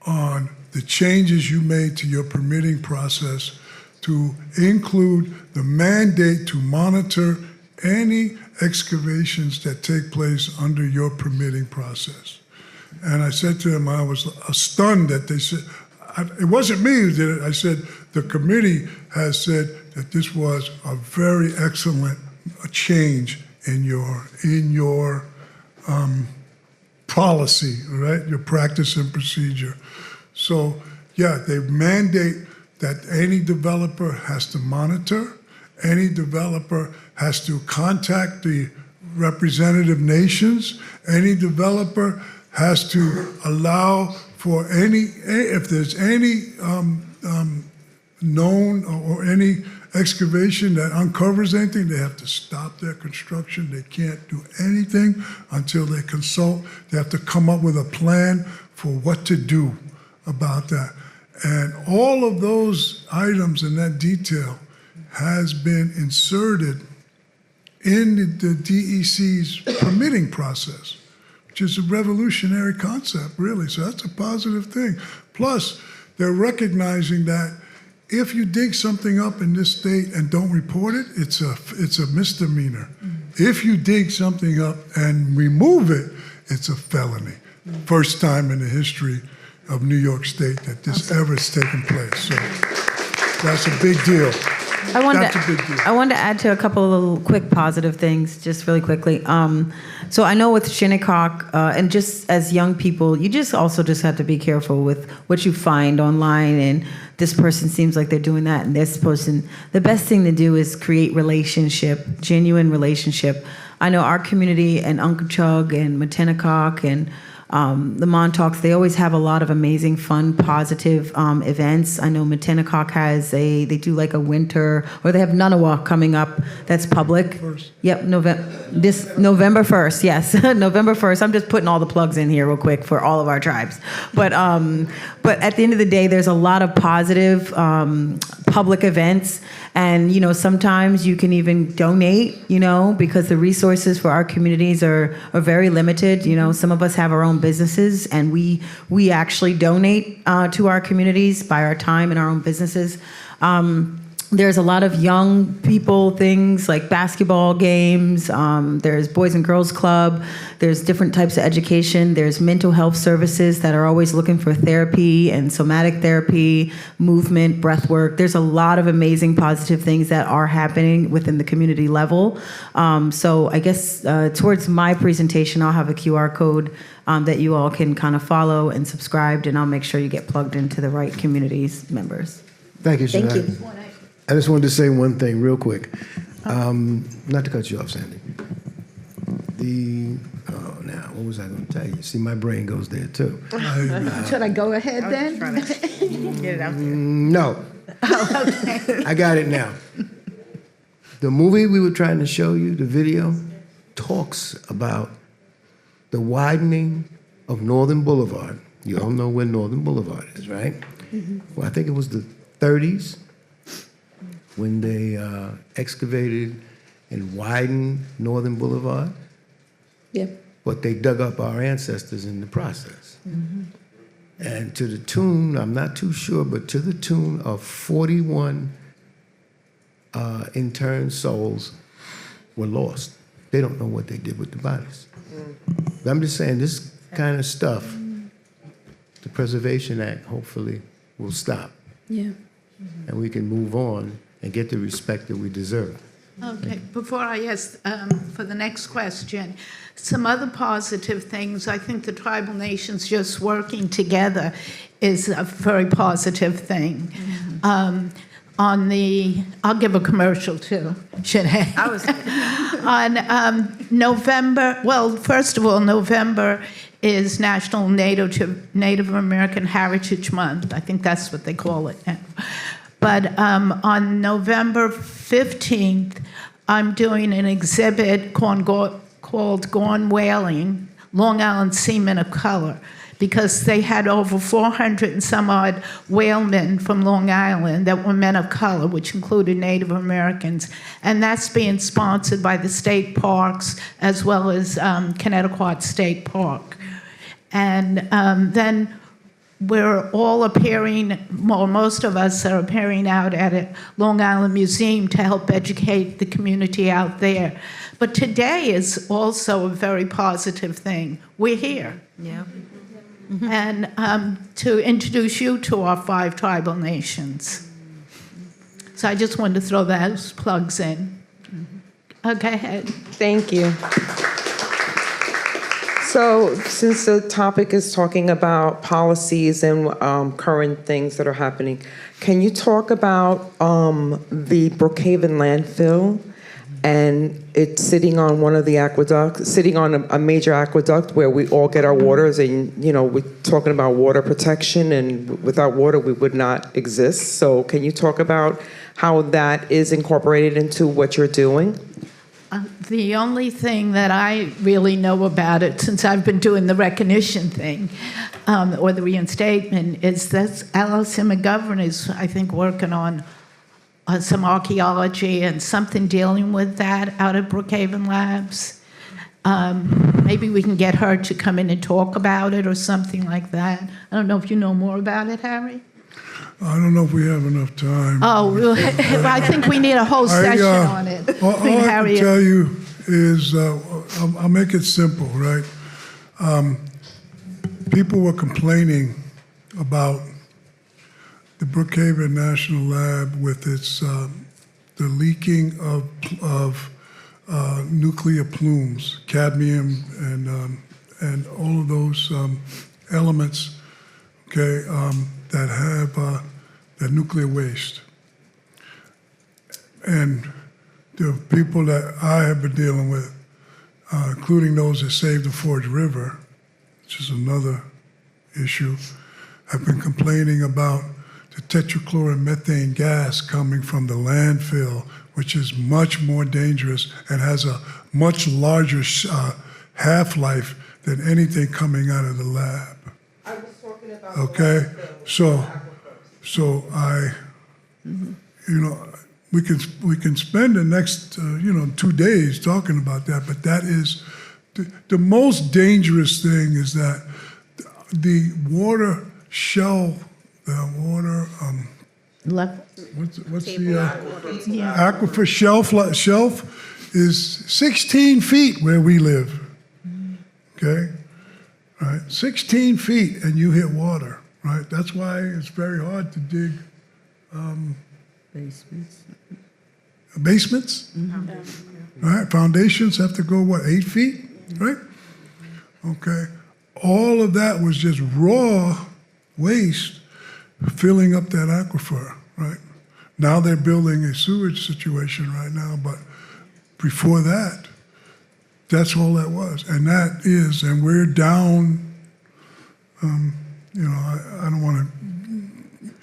on the changes you made to your permitting process to include the mandate to monitor any excavations that take place under your permitting process. And I said to them, I was stunned that they said, it wasn't me who did it. I said, the committee has said that this was a very excellent change in your policy, right? Your practice and procedure. So yeah, they mandate that any developer has to monitor, any developer has to contact the representative nations, any developer has to allow for if there's any known or any excavation that uncovers anything, they have to stop their construction. They can't do anything until they consult. They have to come up with a plan for what to do about that. And all of those items in that detail has been inserted in the DEC's permitting process, which is a revolutionary concept, really. So that's a positive thing. Plus, they're recognizing that if you dig something up in this state and don't report it, it's a misdemeanor. If you dig something up and remove it, it's a felony. First time in the history of New York State that this ever has taken place. So that's a big deal. I wanted to add to a couple of little quick positive things, just really quickly. So I know with Shinnecock, and just as young people, you just have to be careful with what you find online, and this person seems like they're doing that, and this person. The best thing to do is create relationship, genuine relationship. I know our community and Unkechaug and Matinecock and the Montaucks, they always have a lot of amazing, fun, positive events. I know Matinecock they do like a winter, or they have Nunawak coming up that's public. Yep, November 1st, yes, November 1st. I'm just putting all the plugs in here real quick for all of our tribes. But at the end of the day, there's a lot of positive public events. And, sometimes you can even donate, because the resources for our communities are very limited. Some of us have our own businesses, and we actually donate to our communities by our time and our own businesses. there's a lot of young people things like basketball games. There's Boys and Girls Club. There's different types of education. There's mental health services that are always looking for therapy and somatic therapy, movement, breath work. There's a lot of amazing positive things that are happening within the community level. So I guess towards my presentation, I'll have a QR code that you all can kind of follow and subscribe, and I'll make sure you get plugged into the right communities members. Thank you, Thank Shania. you. I just wanted to say one thing real quick. Not to cut you off, Sandy. Now, what was I going to tell you? See, my brain goes there too. Should I go ahead then? Get it out there. No. I got it now. The movie we were trying to show you, the video, talks about the widening of Northern Boulevard. You all know where Northern Boulevard is, right? Well, I think it was the 30s when they excavated and widened Northern Boulevard. Yeah. But they dug up our ancestors in the process. And to the tune, I'm not too sure, but to the tune of 41 interned souls were lost. They don't know what they did with the bodies. But I'm just saying, this kind of stuff, the Preservation Act hopefully will stop. Yeah. And we can move on and get the respect that we deserve. Okay, before I ask for the next question, some other positive things. I think the tribal nations just working together is a very positive thing. I'll give a commercial too, should I? On November, well, first of all, November is National Native American Heritage Month. I think that's what they call it now. But on November 15th, I'm doing an exhibit called Gone Whaling, Long Island Seamen of Color, because they had over 400 and some odd whalemen from Long Island that were men of color, which included Native Americans. And that's being sponsored by the state parks as well as Canoe State Park. And then we're all appearing, well, most of us are appearing out at a Long Island Museum to help educate the community out there. But today is also a very positive thing. We're here. Yeah. And to introduce you to our 5 tribal nations. So I just wanted to throw those plugs in. Okay, ahead. Thank you. So, since the topic is talking about policies and current things that are happening, can you talk about the Brookhaven landfill and it's sitting on one of the aqueducts, sitting on a major aqueduct where we all get our waters, and we're talking about water protection, and without water we would not exist. So, can you talk about how that is incorporated into what you're doing? The only thing that I really know about it, since I've been doing the recognition thing, or the reinstatement, is that Alice McGovern is, I think, working on some archaeology and something dealing with that out at Brookhaven Labs. Maybe we can get her to come in and talk about it or something like that. I don't know if you know more about it, Harry? I don't know if we have enough time. Oh, I think we need a whole session on it. All I can tell you is, I'll make it simple, right? People were complaining about the Brookhaven National Lab with its the leaking of nuclear plumes, cadmium, and all of those elements, okay, that have that nuclear waste. And the people that I have been dealing with, including those that saved the Forge River, which is another issue, have been complaining about the tetrachloromethane gas coming from the landfill, which is much more dangerous and has a much larger half-life than anything coming out of the lab. I was talking about okay, so I, we can spend the next 2 days talking about that, but that is the most dangerous thing is that the water Level. What's the Yeah. aquifer shelf is 16 feet where we live. Okay? Right? 16 feet and you hit water, right? That's why it's very hard to dig basements. Right? Foundations have to go, what, 8 feet? Right? Okay. All of that was just raw waste filling up that aquifer, right? Now they're building a sewage situation right now, but before that, that's all that was. And that is, and we're down, I don't want to,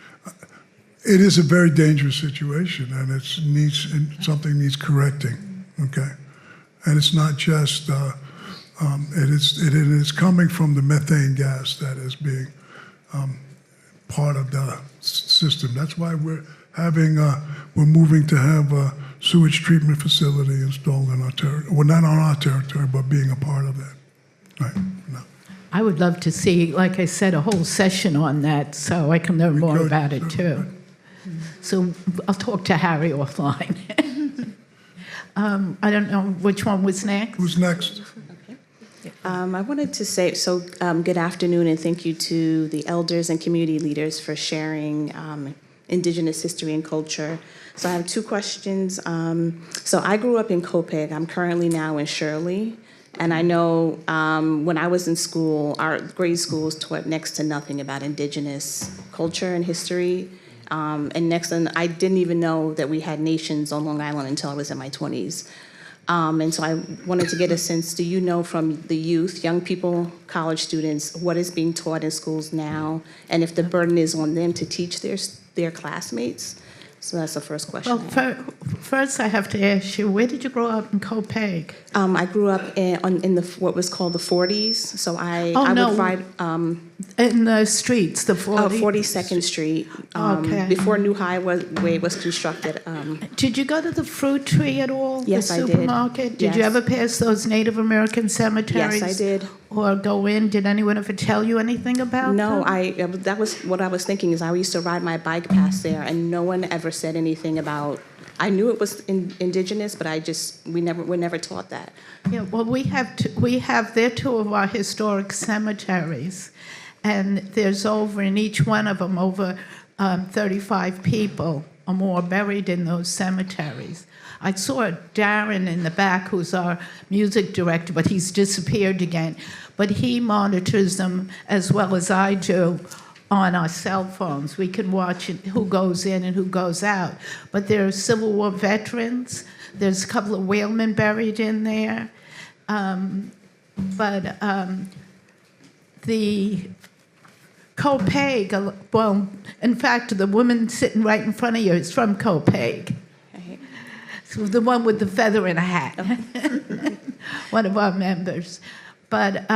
it is a very dangerous situation, and something needs correcting, okay? And it's not just, it is coming from the methane gas that is being part of the system. That's why we're moving to have a sewage treatment facility installed in our territory. Well, not on our territory, but being a part of that. Right. No. I would love to see, like I said, a whole session on that so I can learn more about it too. So I'll talk to Harry offline. I don't know which one was next. Who's next? I wanted to say, good afternoon, and thank you to the elders and community leaders for sharing Indigenous history and culture. So I have two questions. So I grew up in Copiague. I'm currently now in Shirley. And I know when I was in school, our grade schools taught next to nothing about Indigenous culture and history. And I didn't even know that we had nations on Long Island until I was in my 20s. And so I wanted to get a sense, do you know from the youth, young people, college students, what is being taught in schools now? And if the burden is on them to teach their classmates? So that's the first question. Well, first I have to ask you, where did you grow up in Copiague? I grew up in what was called the 40s. So I would ride in the streets, the 40s. 42nd Street. Okay. Before New Highway was constructed. Did you go to the fruit tree at all? Yes, the I did. supermarket? Did you Yes. ever pass those Native American cemeteries? Yes, I did. Or go in? Did anyone ever tell you anything about No, them? that was what I was thinking. Is I used to ride my bike past there, and no one ever said anything about. I knew it was indigenous, but we never taught that. Yeah, well, they're two of our historic cemeteries, and there's in each one of them over 35 people or more buried in those cemeteries. I saw Darren in the back, who's our music director, but he's disappeared again. But he monitors them as well as I do on our cell phones. We can watch who goes in and who goes out. But there are Civil War veterans. There's a couple of whalemen buried in there. The Copiague, well, in fact, the woman sitting right in front of you is from Copiague. So the one with the feather in a hat. One of our members. But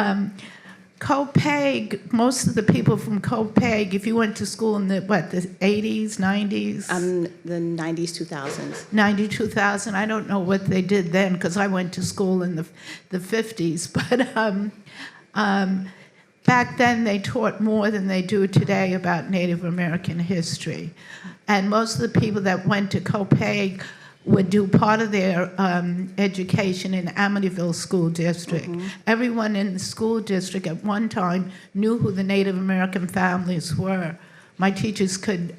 Copiague, most of the people from Copiague, if you went to school in the 80s, 90s? The 90s, 2000s. 90, 2000. I don't know what they did then because I went to school in the 50s. But back then they taught more than they do today about Native American history. And most of the people that went to Copiague would do part of their education in Amityville School District. Mm-hmm. Everyone in the school district at one time knew who the Native American families were. My teachers would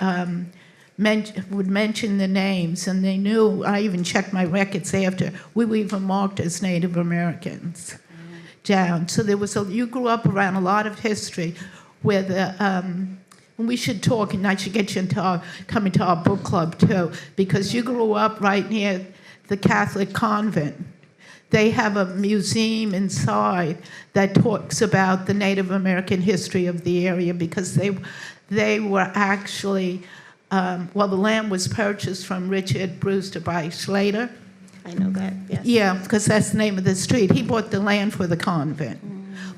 mention the names, and they knew. I even checked my records after. We were even marked as Native Americans down. So you grew up around a lot of history where we should talk, and I should get you coming to our book club too, because you grew up right near the Catholic convent. They have a museum inside that talks about the Native American history of the area, because they were actually, the land was purchased from Richard Brewster by Schlater. I know that, yes. Yeah, because that's the name of the street. He bought the land for the convent.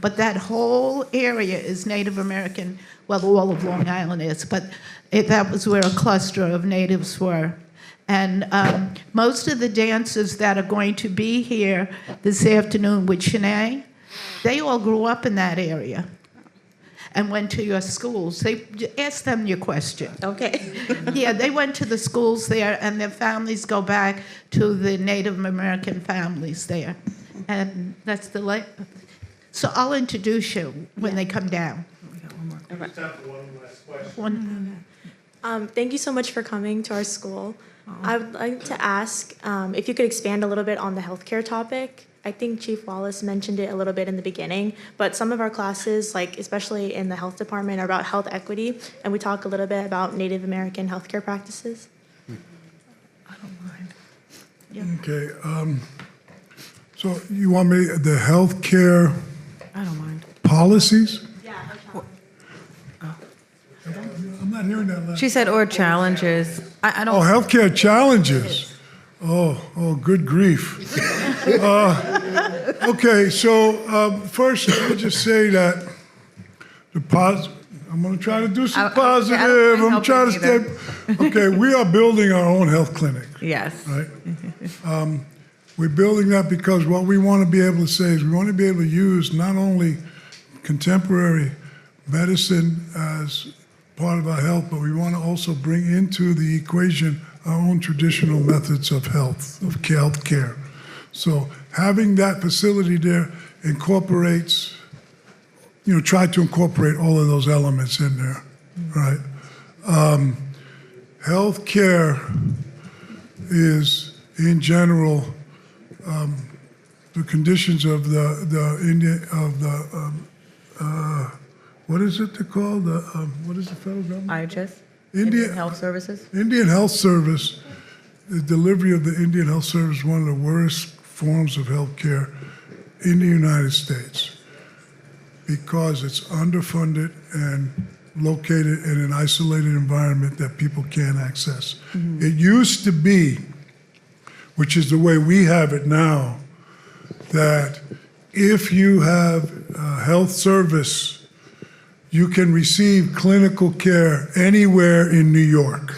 But that whole area is Native American. Well, all of Long Island is, but that was where a cluster of natives were. And most of the dancers that are going to be here this afternoon with Shanae, they all grew up in that area. and went to your schools. They ask them your question. Okay. Yeah, they went to the schools there, and their families go back to the Native American families there, and that's the so I'll introduce you when they come down. Just have one last question. Thank you so much for coming to our school. I would like to ask if you could expand a little bit on the healthcare topic. I think Chief Wallace mentioned it a little bit in the beginning, but some of our classes, like especially in the health department, are about health equity, and we talk a little bit about Native American healthcare practices. I don't mind. Okay, so you want me, the healthcare I don't mind. policies? I'm not hearing that last. She said, or challenges. I don't. Oh, healthcare challenges. Oh, good grief. Okay, so first, let me just say that I'm going to try to do some positive. I'm trying to stay. Okay, we are building our own health clinic. Yes. Right? We're building that because what we want to be able to say is we want to be able to use not only contemporary medicine as part of our health, but we want to also bring into the equation our own traditional methods of health care. So having that facility there incorporates, try to incorporate all of those elements in there, right? Healthcare is, in general, the conditions of what is it called? What is the federal government? IHS? Indian Health Services? Indian Health Service, the delivery of the Indian Health Service is one of the worst forms of health care in the United States because it's underfunded and located in an isolated environment that people can't access. Mm-hmm. It used to be, which is the way we have it now, that if you have a health service, you can receive clinical care anywhere in New York,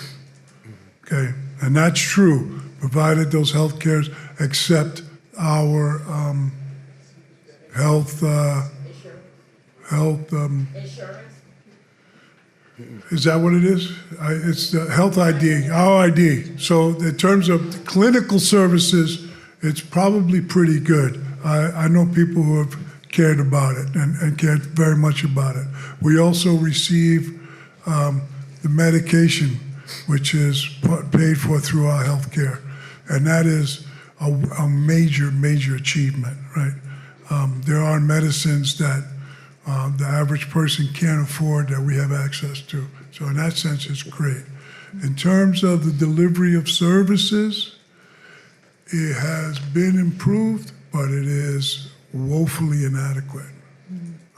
okay? And that's true, provided those health cares accept our health. Is that what it is? It's the health ID, our ID. So in terms of clinical services, it's probably pretty good. I know people who have cared about it and cared very much about it. We also receive the medication, which is paid for through our health care. And that is a major, major achievement, right? There are medicines that the average person can't afford that we have access to. So in that sense, it's great. In terms of the delivery of services, it has been improved, but it is woefully inadequate.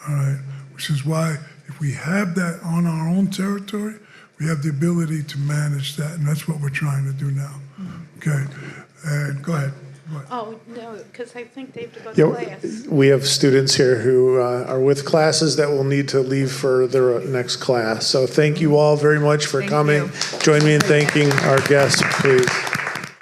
All right, which is why if we have that on our own territory, we have the ability to manage that, and that's what we're trying to do now. Okay, and go ahead. Oh, no, because I think they have to go to class. We have students here who are with classes that will need to leave for their next class. So thank you all very much for coming. Join me in thanking our guests, please.